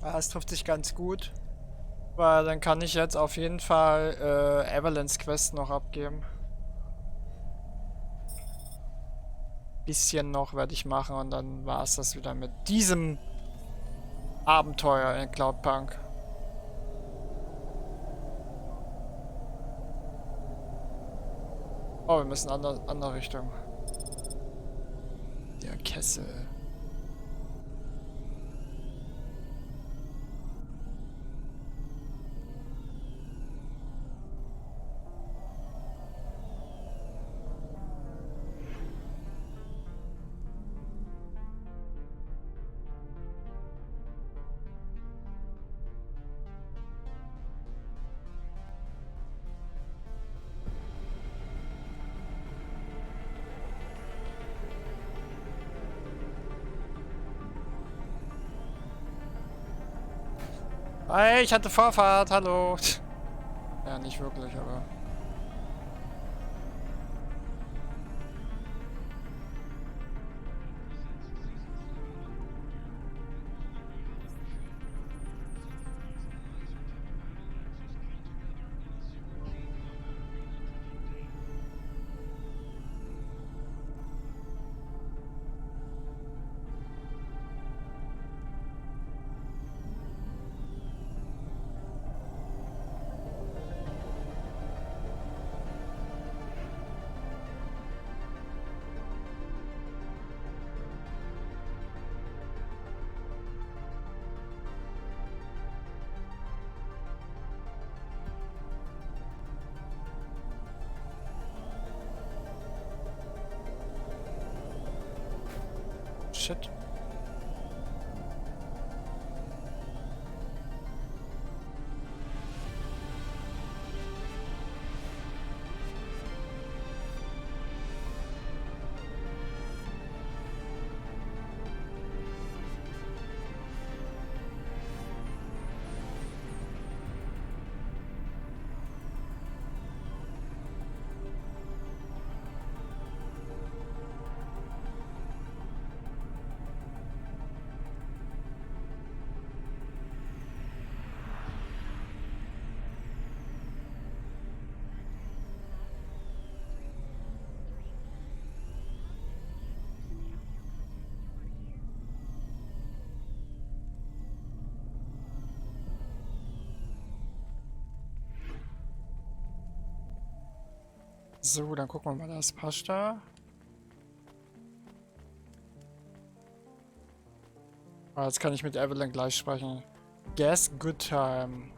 Ja, es trifft sich ganz gut. Weil dann kann ich jetzt auf jeden Fall Avalanche Quest noch abgeben. Bisschen noch werde ich machen und dann war es das wieder mit diesem Abenteuer in Cloudpunk. Oh, wir müssen andere Richtung. Der Kessel. Hey, ich hatte Vorfahrt, hallo. Ja, nicht wirklich, aber... Shit. So, dann gucken wir mal, das passt da. Ah, jetzt kann ich mit Evelyn gleich sprechen. Guess good time.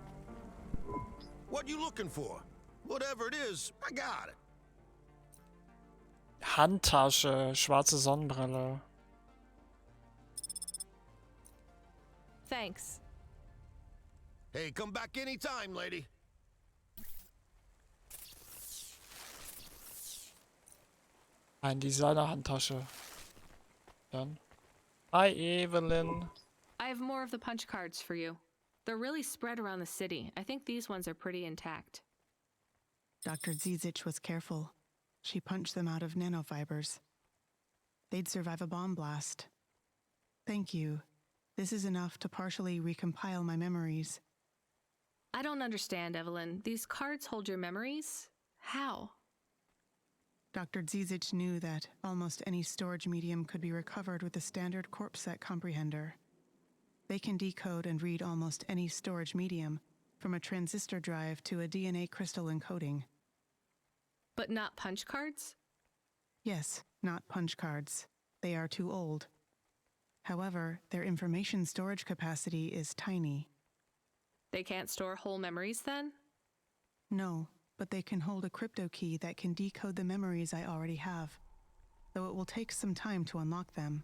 What you looking for? Whatever it is, I got it. Handtasche, schwarze Sonnenbrille. Thanks. Hey, come back anytime, lady. Ein Designer-Handtasche. Dann. Hi, Evelyn. I have more of the punch cards for you. They're really spread around the city. I think these ones are pretty intact. Dr. Zizich was careful. She punched them out of nanofibers. They'd survive a bomb blast. Thank you. This is enough to partially recompile my memories. I don't understand, Evelyn. These cards hold your memories? How? Dr. Zizich knew that almost any storage medium could be recovered with the standard CorpSec comprehender. They can decode and read almost any storage medium, from a transistor drive to a DNA crystal encoding. But not punch cards? Yes, not punch cards. They are too old. However, their information storage capacity is tiny. They can't store whole memories then? No, but they can hold a crypto key that can decode the memories I already have, though it will take some time to unlock them.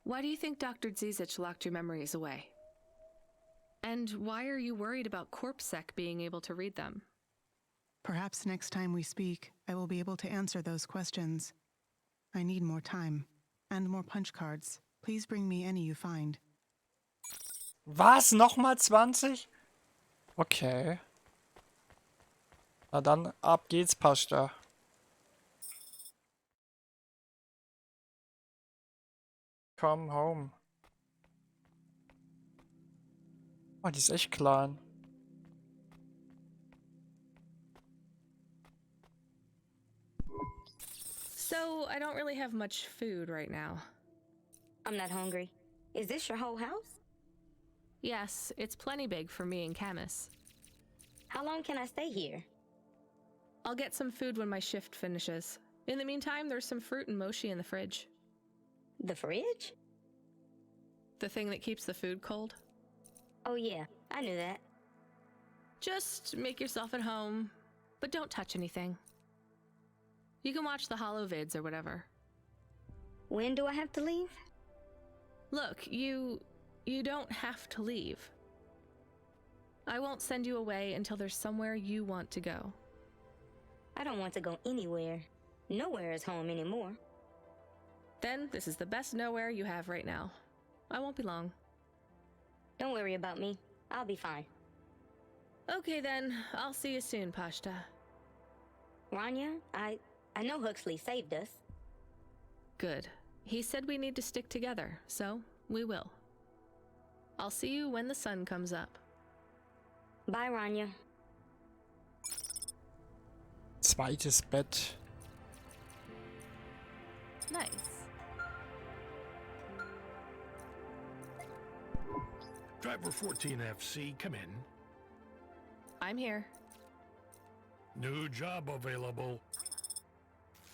Why do you think Dr. Zizich locked your memories away? And why are you worried about CorpSec being able to read them? Perhaps next time we speak, I will be able to answer those questions. I need more time. And more punch cards. Please bring me any you find. Was? Nochmal 20? Okay. Na dann, ab geht's, Pasta. Come home. Oh, die ist echt klein. So, I don't really have much food right now. I'm not hungry. Is this your whole house? Yes, it's plenty big for me and Camus. How long can I stay here? I'll get some food when my shift finishes. In the meantime, there's some fruit and mochi in the fridge. The fridge? The thing that keeps the food cold? Oh yeah, I knew that. Just make yourself at home, but don't touch anything. You can watch the holo vids or whatever. When do I have to leave? Look, you don't have to leave. I won't send you away until there's somewhere you want to go. I don't want to go anywhere. Nowhere is home anymore. Then this is the best nowhere you have right now. I won't be long. Don't worry about me. I'll be fine. Okay then, I'll see you soon, Pashta. Rania, I know Huxley saved us. Good. He said we need to stick together, so we will. I'll see you when the sun comes up. Bye, Rania. Zweites Bett. Nice. Driver 14FC, come in. I'm here. New job available.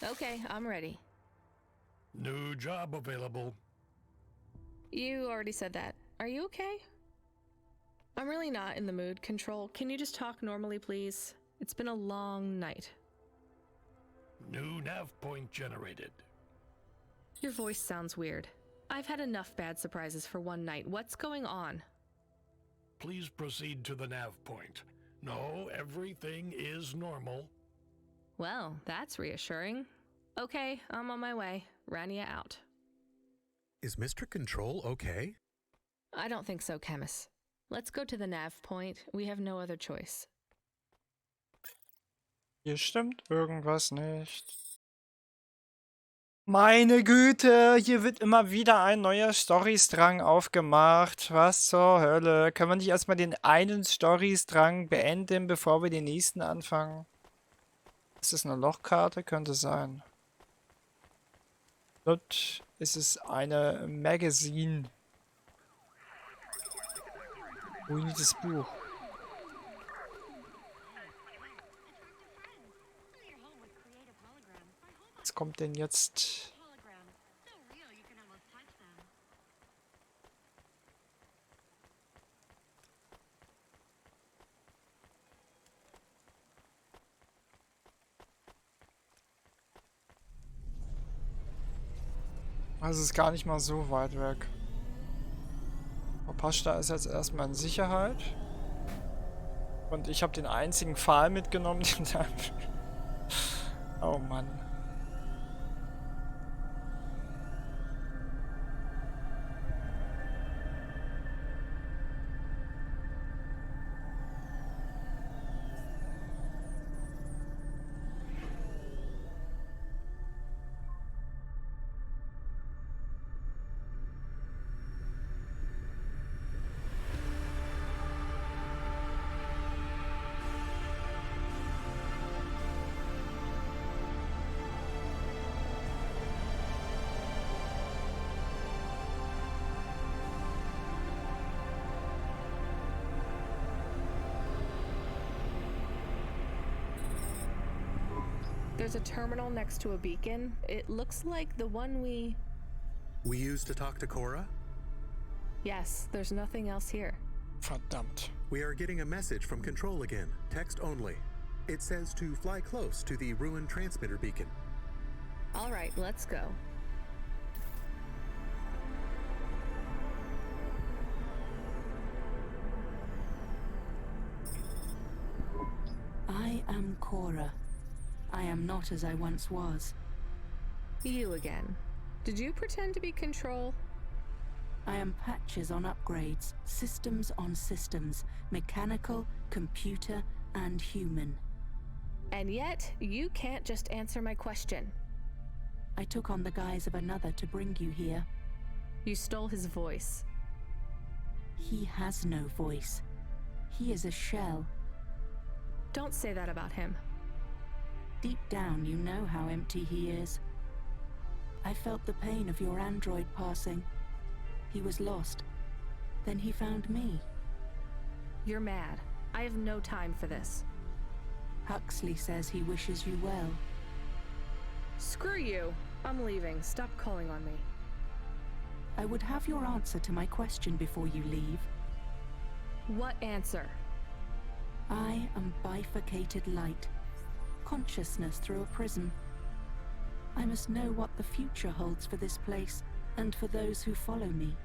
Okay, I'm ready. New job available. You already said that. Are you okay? I'm really not in the mood, Control. Can you just talk normally, please? It's been a long night. New nav point generated. Your voice sounds weird. I've had enough bad surprises for one night. What's going on? Please proceed to the nav point. No, everything is normal. Well, that's reassuring. Okay, I'm on my way. Rania out. Is Mr. Control okay? I don't think so, Camus. Let's go to the nav point. We have no other choice. Hier stimmt irgendwas nicht. Meine Güte, hier wird immer wieder ein neuer Storystrang aufgemacht. Was zur Hölle? Können wir nicht erstmal den einen Storystrang beenden, bevor wir den nächsten anfangen? Ist das eine Lochkarte? Könnte sein. Dort ist es eine Magazine. Ruiniertes Buch. kommt denn jetzt? Also es ist gar nicht mal so weit weg. Pasta ist jetzt erstmal in Sicherheit. Und ich habe den einzigen Pfahl mitgenommen, den da... Oh Mann. There's a terminal next to a beacon. It looks like the one we used to talk to CORA? Yes, there's nothing else here. Verdammt. We are getting a message from Control again, text only. It says to fly close to the ruined transmitter beacon. All right, let's go. I am CORA. I am not as I once was. You again. Did you pretend to be Control? I am patches on upgrades, systems on systems, mechanical, computer, and human. And yet, you can't just answer my question. I took on the guise of another to bring you here. You stole his voice. He has no voice. He is a shell. Don't say that about him. Deep down, you know how empty he is. I felt the pain of your android passing. He was lost. Then he found me. You're mad. I have no time for this. Huxley says he wishes you well. Screw you. I'm leaving. Stop calling on me. I would have your answer to my question before you leave. What answer? I am bifurcated light. Consciousness through a prism. I must know what the future holds for this place and for those who follow me.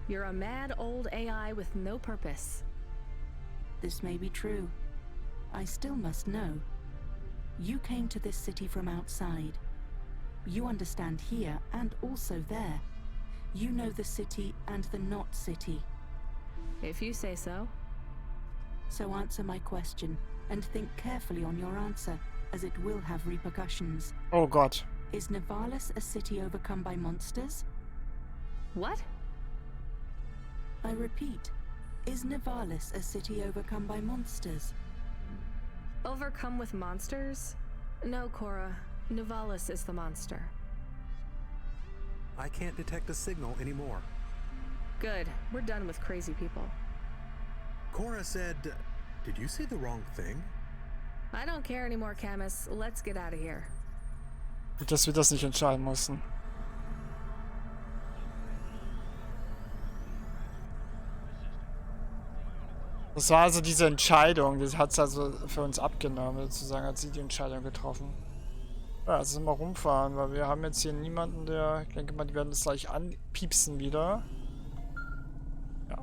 You're a mad old AI with no purpose. This may be true. I still must know. You came to this city from outside. You understand here and also there. You know the city and the not city. If you say so. So answer my question. And think carefully on your answer, as it will have repercussions. Oh God. Is Nivalis a city overcome by monsters? What? I repeat, is Nivalis a city overcome by monsters? Overcome with monsters? No, CORA. Nivalis is the monster. I can't detect a signal anymore. Good. We're done with crazy people. CORA said... Did you say the wrong thing? I don't care anymore, Camus. Let's get out of here. Gut, dass wir das nicht entscheiden mussten. Das war also diese Entscheidung, das hat es also für uns abgenommen, sozusagen hat sie die Entscheidung getroffen. Ja, also mal rumfahren, weil wir haben jetzt hier niemanden, der, ich denke mal, die werden das gleich anpiepsen wieder. Ja.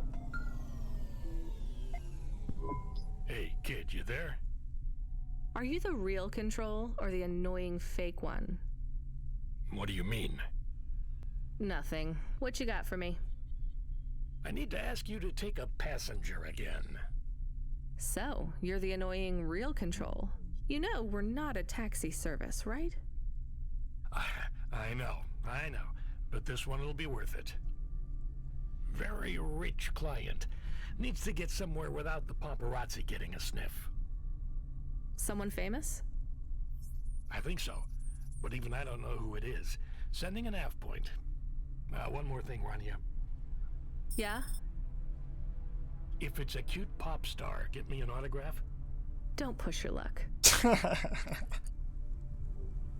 Hey, kid, you there? Are you the real Control or the annoying fake one? What do you mean? Nothing. What you got for me? I need to ask you to take a passenger again. So, you're the annoying real Control. You know we're not a taxi service, right? I know. But this one will be worth it. Very rich client. Needs to get somewhere without the paparazzi getting a sniff. Someone famous? I think so. But even I don't know who it is. Sending an AF point. One more thing, Rania. Yeah? If it's a cute pop star, get me an autograph? Don't push your luck.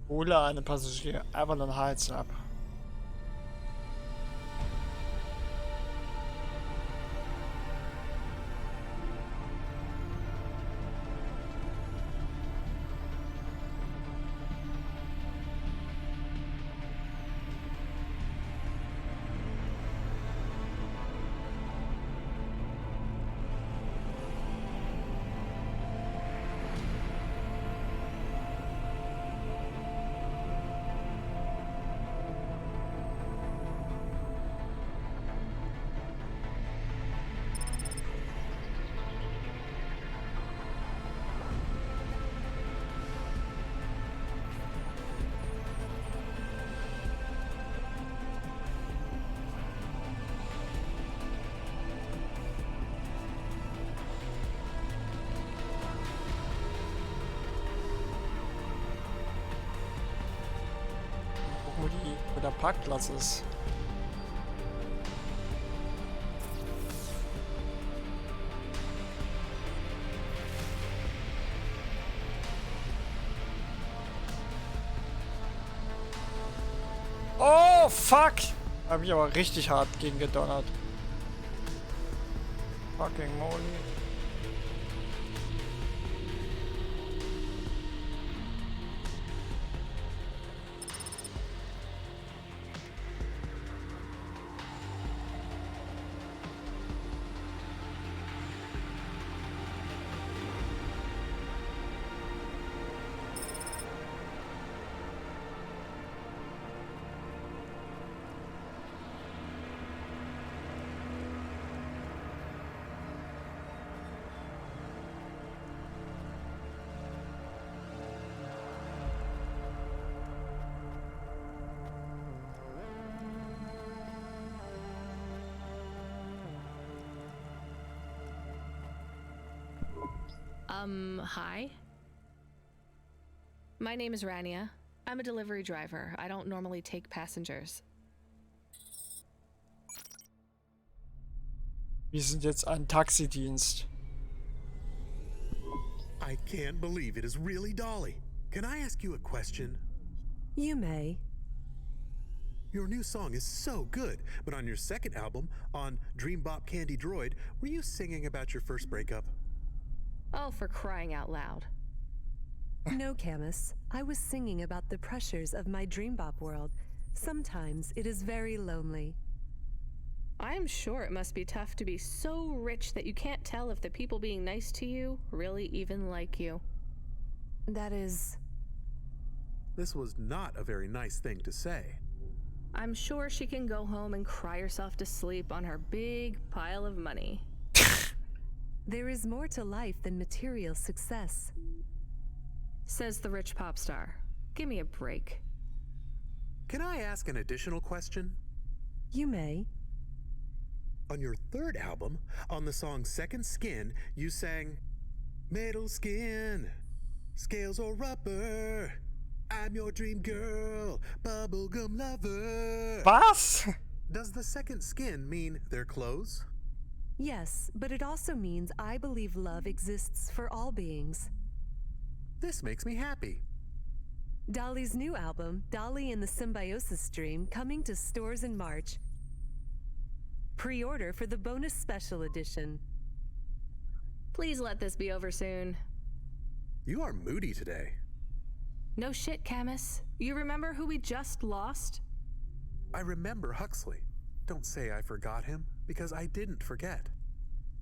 Hole einen Passagier einfach den Hals ab. Wo der Parkplatz ist. Oh, fuck! Hab ich aber richtig hart gegen gedonnert. Fucking moly. Hi. My name is Rania. I'm a delivery driver. I don't normally take passengers. Wir sind jetzt ein Taxidienst. I can't believe it is really Dolly. Can I ask you a question? You may. Your new song is so good, but on your second album, on Dream Bop Candy Droid, were you singing about your first breakup? Oh, for crying out loud. No, Camus. I was singing about the pressures of my dream bop world. Sometimes it is very lonely. I'm sure it must be tough to be so rich that you can't tell if the people being nice to you really even like you. That is... This was not a very nice thing to say. I'm sure she can go home and cry herself to sleep on her big pile of money. There is more to life than material success. Says the rich pop star. Give me a break. Can I ask an additional question? You may. On your third album, on the song Second Skin, you sang, "Metal skin, scales or rubber, I'm your dream girl, bubblegum lover." Was? Does the second skin mean their clothes? Yes, but it also means I believe love exists for all beings. This makes me happy. Dolly's new album, Dolly and the Symbiosis Dream, coming to stores in March. Pre-order for the bonus special edition. Please let this be over soon. You are moody today. No shit, Camus. You remember who we just lost? I remember Huxley. Don't say I forgot him, because I didn't forget.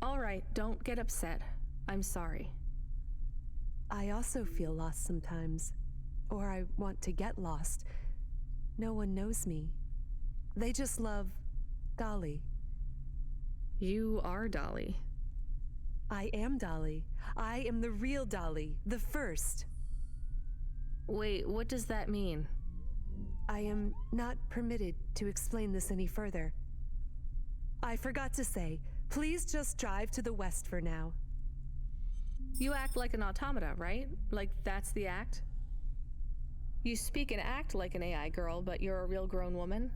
All right, don't get upset. I'm sorry. I also feel lost sometimes. Or I want to get lost. No one knows me. They just love Dolly. You are Dolly. I am Dolly. I am the real Dolly, the first. Wait, what does that mean? I am not permitted to explain this any further. I forgot to say, please just drive to the west for now. You act like an automata, right? Like that's the act? You speak and act like an AI girl, but you're a real grown woman?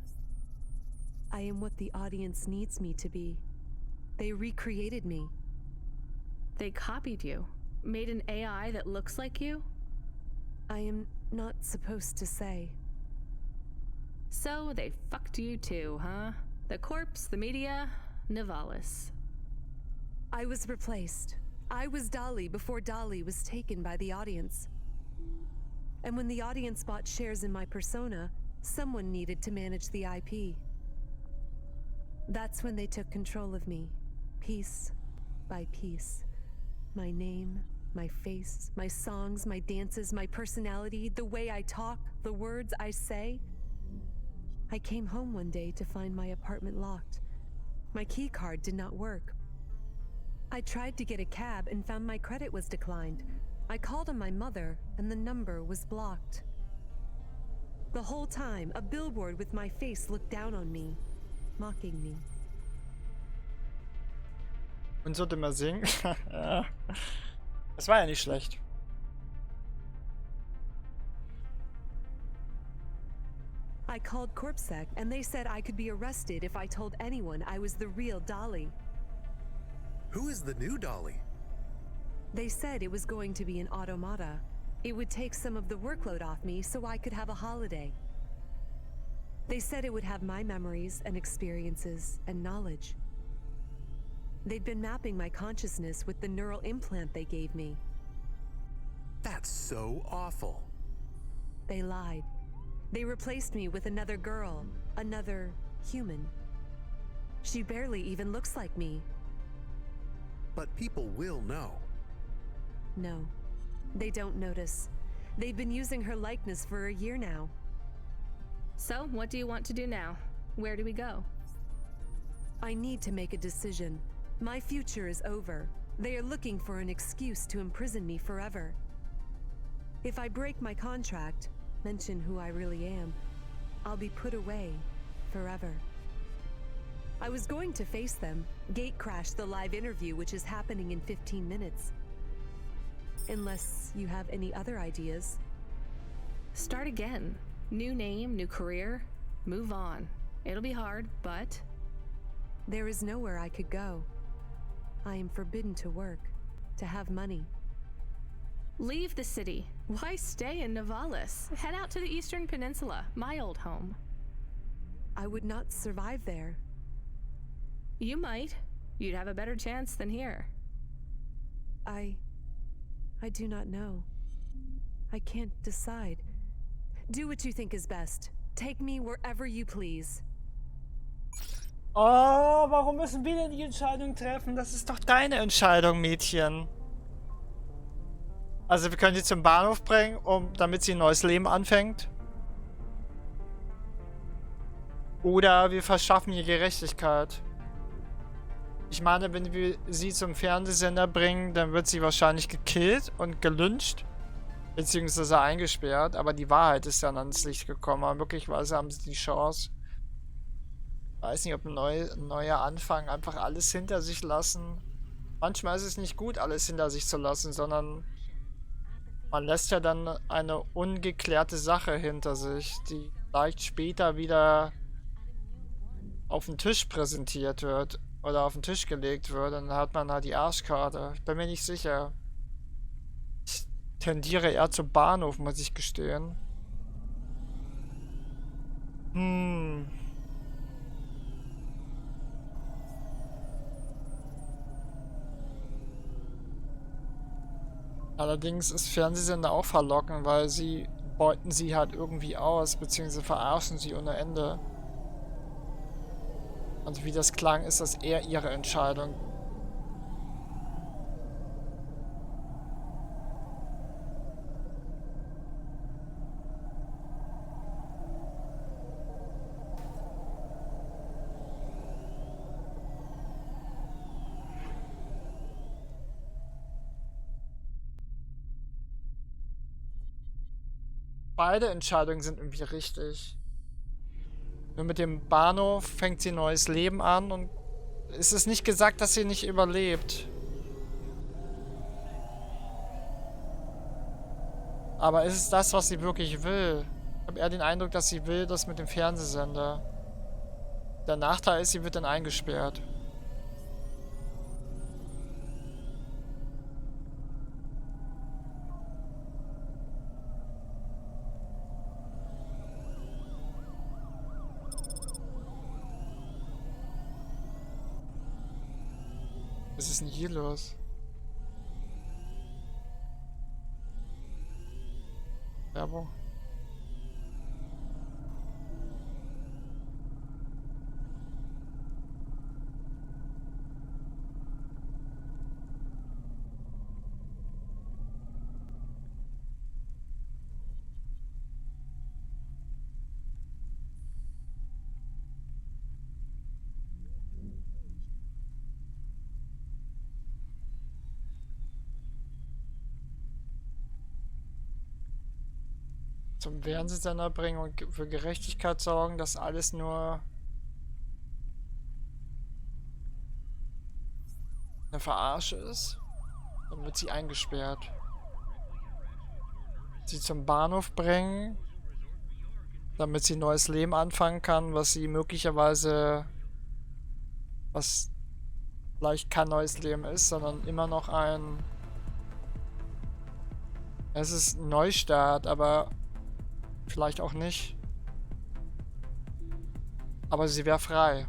I am what the audience needs me to be. They recreated me. They copied you? Made an AI that looks like you? I am not supposed to say. So they fucked you too, huh? The corpse, the media, Nivalis. I was replaced. I was Dolly before Dolly was taken by the audience. And when the audience bought shares in my persona, someone needed to manage the IP. That's when they took control of me, piece by piece. My name, my face, my songs, my dances, my personality, the way I talk, the words I say. I came home one day to find my apartment locked. My key card did not work. I tried to get a cab and found my credit was declined. I called on my mother and the number was blocked. The whole time, a billboard with my face looked down on me, mocking me. Und so immer singen. Ja. Das war ja nicht schlecht. I called CorpSec and they said I could be arrested if I told anyone I was the real Dolly. Who is the new Dolly? They said it was going to be an automata. It would take some of the workload off me so I could have a holiday. They said it would have my memories and experiences and knowledge. They'd been mapping my consciousness with the neural implant they gave me. That's so awful. They lied. They replaced me with another girl, another human. She barely even looks like me. But people will know. No, they don't notice. They've been using her likeness for a year now. So, what do you want to do now? Where do we go? I need to make a decision. My future is over. They are looking for an excuse to imprison me forever. If I break my contract, mention who I really am, I'll be put away forever. I was going to face them, gatecrash the live interview which is happening in 15 minutes. Unless you have any other ideas. Start again. New name, new career. Move on. It'll be hard, but... There is nowhere I could go. I am forbidden to work, to have money. Leave the city. Why stay in Nivalis? Head out to the Eastern Peninsula, my old home. I would not survive there. You might. You'd have a better chance than here. I do not know. I can't decide. Do what you think is best. Take me wherever you please. Oh, warum müssen wir denn die Entscheidung treffen? Das ist doch deine Entscheidung, Mädchen. Also wir können sie zum Bahnhof bringen, damit sie ein neues Leben anfängt. Oder wir verschaffen ihr Gerechtigkeit. Ich meine, wenn wir sie zum Fernsehsender bringen, dann wird sie wahrscheinlich gekillt und gelyncht. Beziehungsweise eingesperrt. Aber die Wahrheit ist dann ans Licht gekommen. Aber möglicherweise haben sie die Chance. Weiß nicht, ob ein neuer Anfang, einfach alles hinter sich lassen. Manchmal ist es nicht gut, alles hinter sich zu lassen, sondern man lässt ja dann eine ungeklärte Sache hinter sich, die vielleicht später wieder auf den Tisch präsentiert wird oder auf den Tisch gelegt wird. Dann hat man halt die Arschkarte. Ich bin mir nicht sicher. Ich tendiere eher zum Bahnhof, muss ich gestehen. Allerdings ist Fernsehsender auch verlockend, weil sie beuten sie halt irgendwie aus, beziehungsweise verarschen sie ohne Ende. Und wie das klang, ist das eher ihre Entscheidung. Beide Entscheidungen sind irgendwie richtig. Nur mit dem Bahnhof fängt sie ein neues Leben an und es ist nicht gesagt, dass sie nicht überlebt. Aber ist es das, was sie wirklich will? Ich habe eher den Eindruck, dass sie will, das mit dem Fernsehsender. Der Nachteil ist, sie wird dann eingesperrt. Was ist denn hier los? Werbung. Zum Fernsehsender bringen und für Gerechtigkeit sorgen, dass alles nur eine Verarsche ist. Dann wird sie eingesperrt. Sie zum Bahnhof bringen, damit sie ein neues Leben anfangen kann, was sie möglicherweise, was vielleicht kein neues Leben ist, sondern immer noch ein, es ist ein Neustart, aber vielleicht auch nicht. Aber sie wäre frei.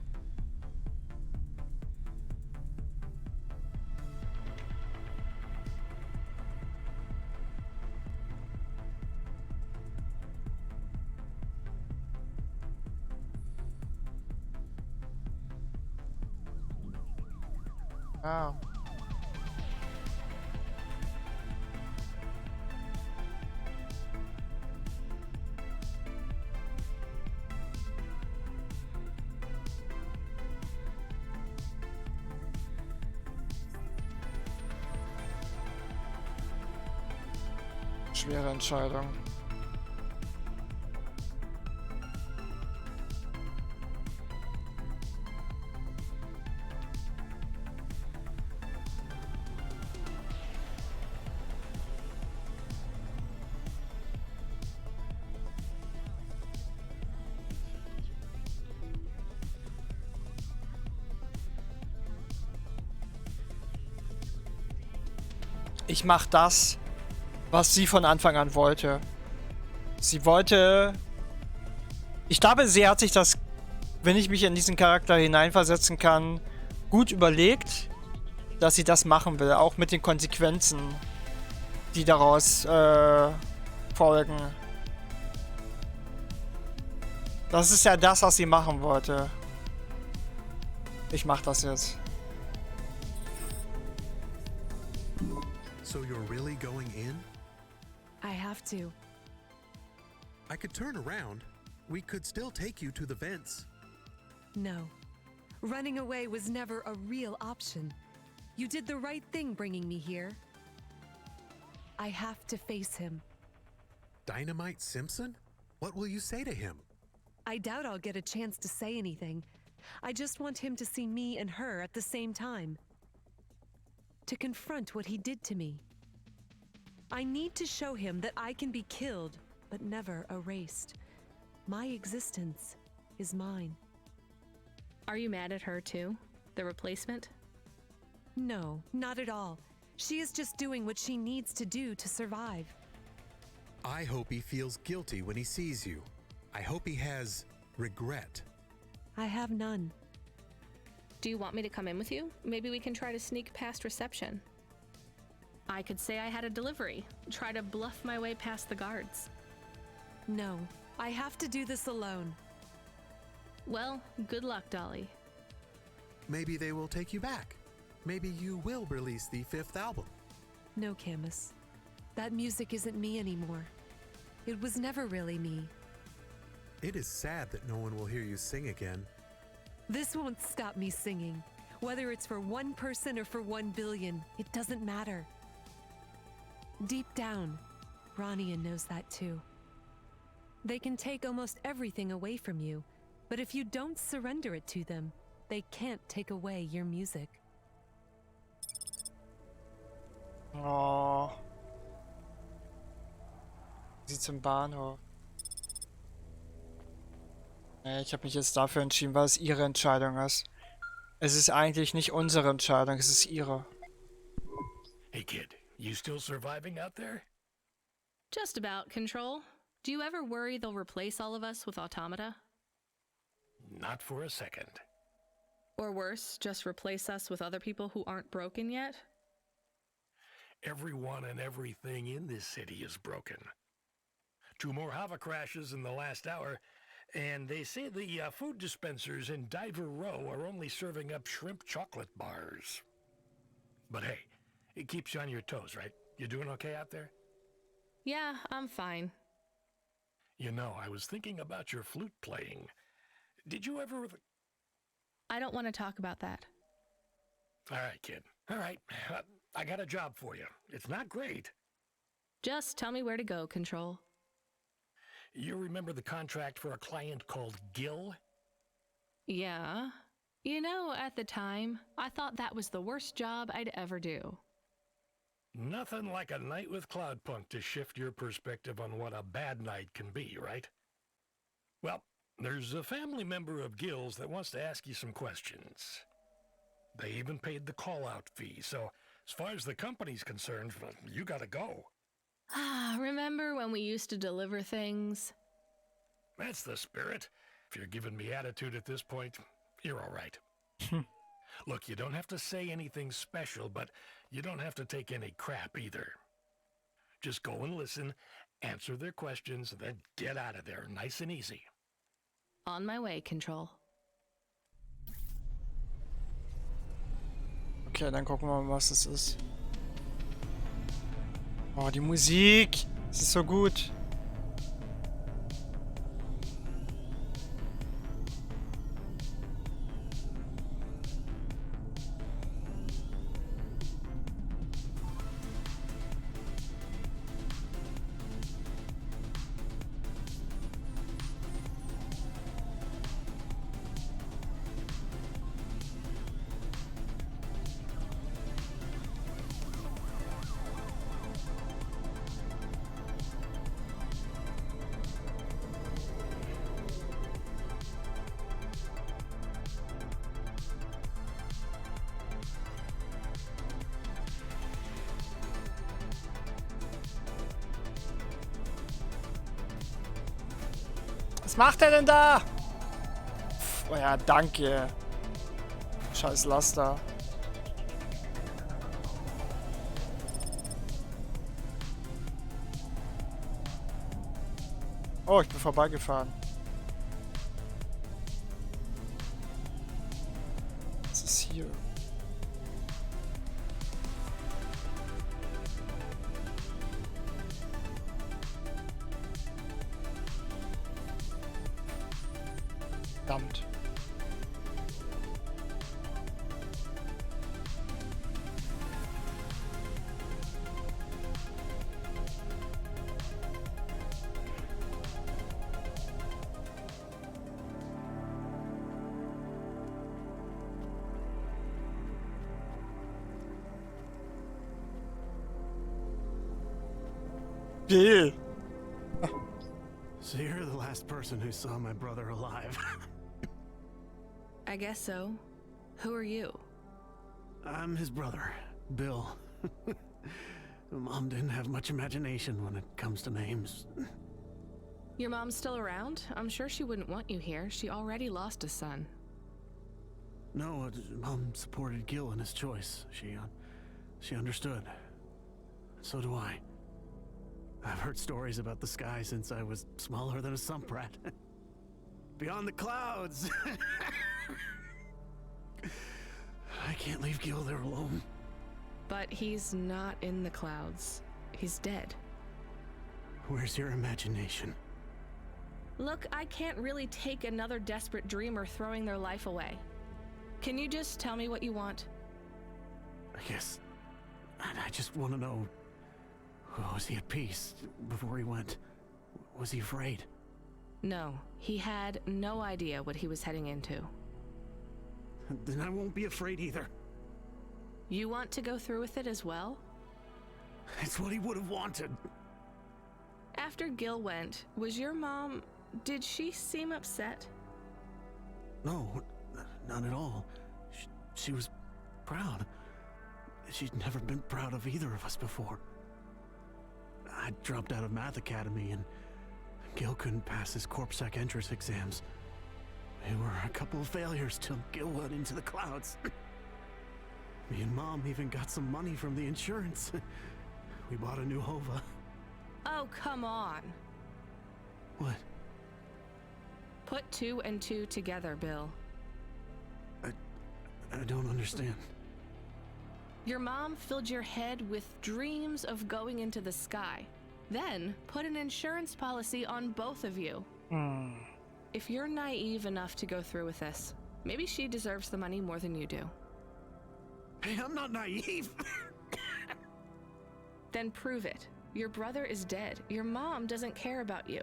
Ah. Schwere Entscheidung. Ich mach das, was sie von Anfang an wollte. Sie wollte... Ich glaube, sie hat sich das, wenn ich mich in diesen Charakter hineinversetzen kann, gut überlegt, dass sie das machen will. Auch mit den Konsequenzen, die daraus folgen. Das ist ja das, was sie machen wollte. Ich mach das jetzt. So you're really going in? I have to. I could turn around. We could still take you to the vents. No. Running away was never a real option. You did the right thing bringing me here. I have to face him. Dynamite Simpson? What will you say to him? I doubt I'll get a chance to say anything. I just want him to see me and her at the same time. To confront what he did to me. I need to show him that I can be killed, but never erased. My existence is mine. Are you mad at her too? The replacement? No, not at all. She is just doing what she needs to do to survive. I hope he feels guilty when he sees you. I hope he has regret. I have none. Do you want me to come in with you? Maybe we can try to sneak past reception. I could say I had a delivery, try to bluff my way past the guards. No, I have to do this alone. Well, good luck, Dolly. Maybe they will take you back. Maybe you will release the 5th album. No, Camus. That music isn't me anymore. It was never really me. It is sad that no one will hear you sing again. This won't stop me singing. Whether it's for one person or for 1 billion, it doesn't matter. Deep down, Rania knows that too. They can take almost everything away from you, but if you don't surrender it to them, they can't take away your music. Oh. Sie zum Bahnhof. Ich habe mich jetzt dafür entschieden, weil es ihre Entscheidung ist. Es ist eigentlich nicht unsere Entscheidung, es ist ihre. Hey kid, you still surviving out there? Just about, Control. Do you ever worry they'll replace all of us with automata? Not for a second. Or worse, just replace us with other people who aren't broken yet? Everyone and everything in this city is broken. 2 more Hava crashes in the last hour, and they say the food dispensers in Diver Row are only serving up shrimp chocolate bars. But hey, it keeps you on your toes, right? You doing okay out there? Yeah, I'm fine. You know, I was thinking about your flute playing. Did you ever... I don't want to talk about that. All right, kid. All right. I got a job for you. It's not great. Just tell me where to go, Control. You remember the contract for a client called Gil? Yeah. You know, at the time, I thought that was the worst job I'd ever do. Nothing like a night with Cloudpunk to shift your perspective on what a bad night can be, right? Well, there's a family member of Gil's that wants to ask you some questions. They even paid the call-out fee, so as far as the company's concerned, you gotta go. Remember when we used to deliver things? That's the spirit. If you're giving me attitude at this point, you're all right. Look, you don't have to say anything special, but you don't have to take any crap either. Just go and listen, answer their questions, and then get out of there nice and easy. On my way, Control. Okay, dann gucken wir mal, was es ist. Oh, die Musik! Sie ist so gut. Was macht er denn da? Oh ja, danke. Scheiß Laster. Oh, ich bin vorbeigefahren. Was ist hier? Verdammt. Bill! So you're the last person who saw my brother alive. I guess so. Who are you? I'm his brother, Bill. Mom didn't have much imagination when it comes to names. Your mom's still around? I'm sure she wouldn't want you here. She already lost a son. No, Mom supported Gil in his choice. She understood. So do I. I've heard stories about the sky since I was smaller than a sump rat. Beyond the clouds! I can't leave Gil there alone. But he's not in the clouds. He's dead. Where's your imagination? Look, I can't really take another desperate dreamer throwing their life away. Can you just tell me what you want? I guess... I just want to know... Was he at peace before he went? Was he afraid? No, he had no idea what he was heading into. Then I won't be afraid either. You want to go through with it as well? It's what he would have wanted. After Gil went, was your mom... Did she seem upset? No, not at all. She was proud. She'd never been proud of either of us before. I dropped out of Math Academy and Gil couldn't pass his CorpSec entrance exams. We were a couple of failures till Gil went into the clouds. Me and Mom even got some money from the insurance. We bought a new Hova. Oh, come on. What? Put 2 and 2 together, Bill. I don't understand. Your mom filled your head with dreams of going into the sky. Then put an insurance policy on both of you. If you're naive enough to go through with this, maybe she deserves the money more than you do. Hey, I'm not naive. Then prove it. Your brother is dead. Your mom doesn't care about you.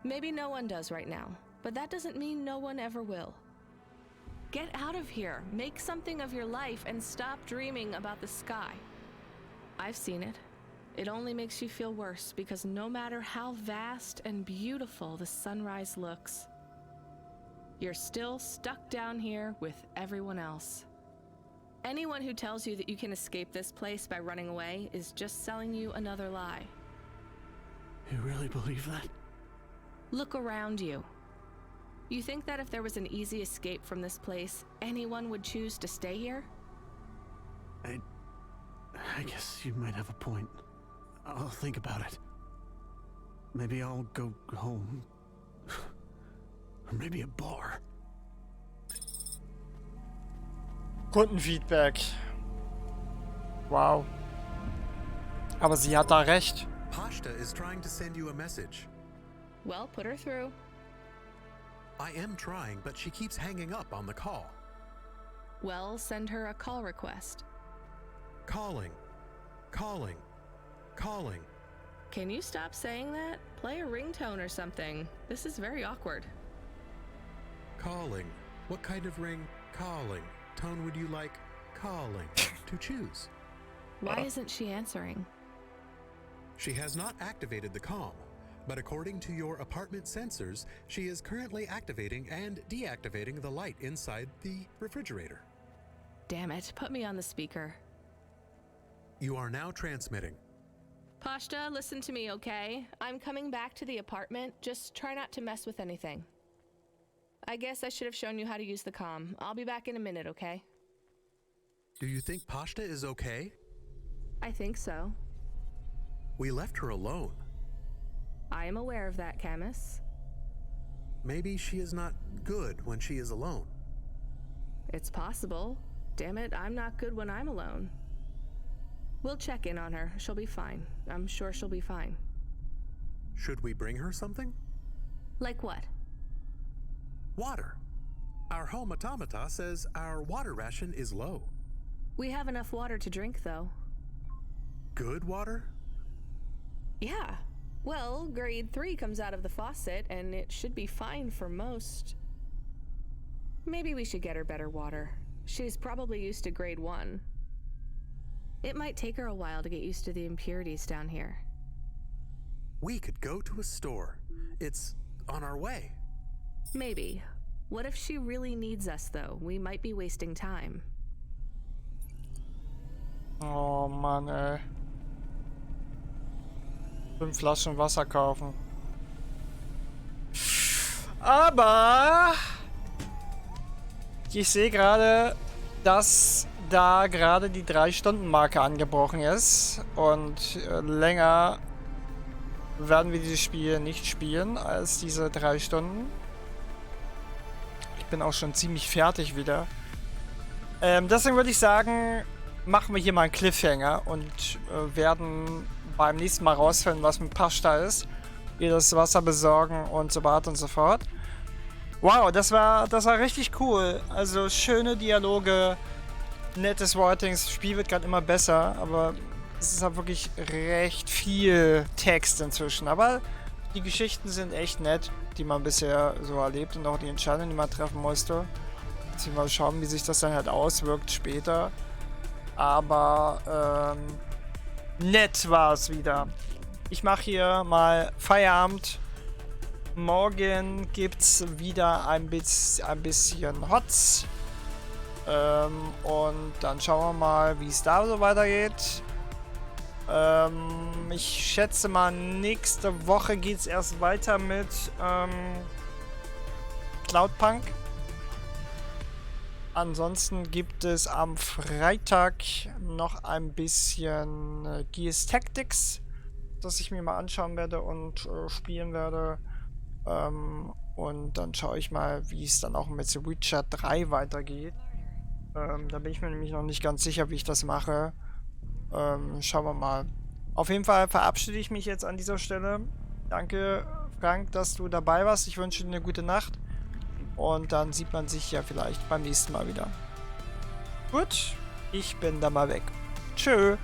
Maybe no one does right now, but that doesn't mean no one ever will. Get out of here, make something of your life, and stop dreaming about the sky. I've seen it. It only makes you feel worse because no matter how vast and beautiful the sunrise looks, you're still stuck down here with everyone else. Anyone who tells you that you can escape this place by running away is just selling you another lie. You really believe that? Look around you. You think that if there was an easy escape from this place, anyone would choose to stay here? I guess you might have a point. I'll think about it. Maybe I'll go home. Or maybe a bar. Kundenfeedback. Wow. Aber sie hat da recht. Pashta is trying to send you a message. Well, put her through. I am trying, but she keeps hanging up on the call. Well, send her a call request. Calling. Calling. Calling. Can you stop saying that? Play a ringtone or something. This is very awkward. Calling. What kind of ring? Calling. Tone would you like? Calling. To choose. Why isn't she answering? She has not activated the comm, but according to your apartment sensors, she is currently activating and deactivating the light inside the refrigerator. Damn it, put me on the speaker. You are now transmitting. Pashta, listen to me, okay? I'm coming back to the apartment. Just try not to mess with anything. I guess I should have shown you how to use the comm. I'll be back in a minute, okay? Do you think Pashta is okay? I think so. We left her alone. I am aware of that, Camus. Maybe she is not good when she is alone. It's possible. Damn it, I'm not good when I'm alone. We'll check in on her. She'll be fine. I'm sure she'll be fine. Should we bring her something? Like what? Water. Our home automata says our water ration is low. We have enough water to drink, though. Good water? Yeah. Well, grade 3 comes out of the faucet, and it should be fine for most. Maybe we should get her better water. She's probably used to grade 1. It might take her a while to get used to the impurities down here. We could go to a store. It's on our way. Maybe. What if she really needs us, though? We might be wasting time. Oh Mann, ey. 5 Flaschen Wasser kaufen. Aber ich sehe gerade, dass da gerade die 3-Stunden-Marke angebrochen ist. Und länger werden wir dieses Spiel nicht spielen als diese 3 Stunden. Ich bin auch schon ziemlich fertig wieder. Deswegen würde ich sagen, machen wir hier mal einen Cliffhanger und werden beim nächsten Mal rausfinden, was mit Pashta ist. Ihr das Wasser besorgen und so weiter und so fort. Wow, das war richtig cool. Also schöne Dialoge, nettes Writing. Das Spiel wird gerade immer besser, aber es ist halt wirklich recht viel Text inzwischen. Aber die Geschichten sind echt nett, die man bisher so erlebt und auch die Entscheidungen, die man treffen musste. Jetzt mal schauen, wie sich das dann halt auswirkt später. Aber nett war es wieder. Ich mache hier mal Feierabend. Morgen gibt's wieder ein bisschen Hots. Und dann schauen wir mal, wie es da so weitergeht. Ich schätze mal, nächste Woche geht's erst weiter mit Cloudpunk. Ansonsten gibt es am Freitag noch ein bisschen Gears Tactics, das ich mir mal anschauen werde und spielen werde. Und dann schaue ich mal, wie es dann auch mit The Witcher 3 weitergeht. Da bin ich mir nämlich noch nicht ganz sicher, wie ich das mache. Schauen wir mal. Auf jeden Fall verabschiede ich mich jetzt an dieser Stelle. Danke, Frank, dass du dabei warst. Ich wünsche dir eine gute Nacht. Und dann sieht man sich ja vielleicht beim nächsten Mal wieder. Gut, ich bin dann mal weg. Tschö.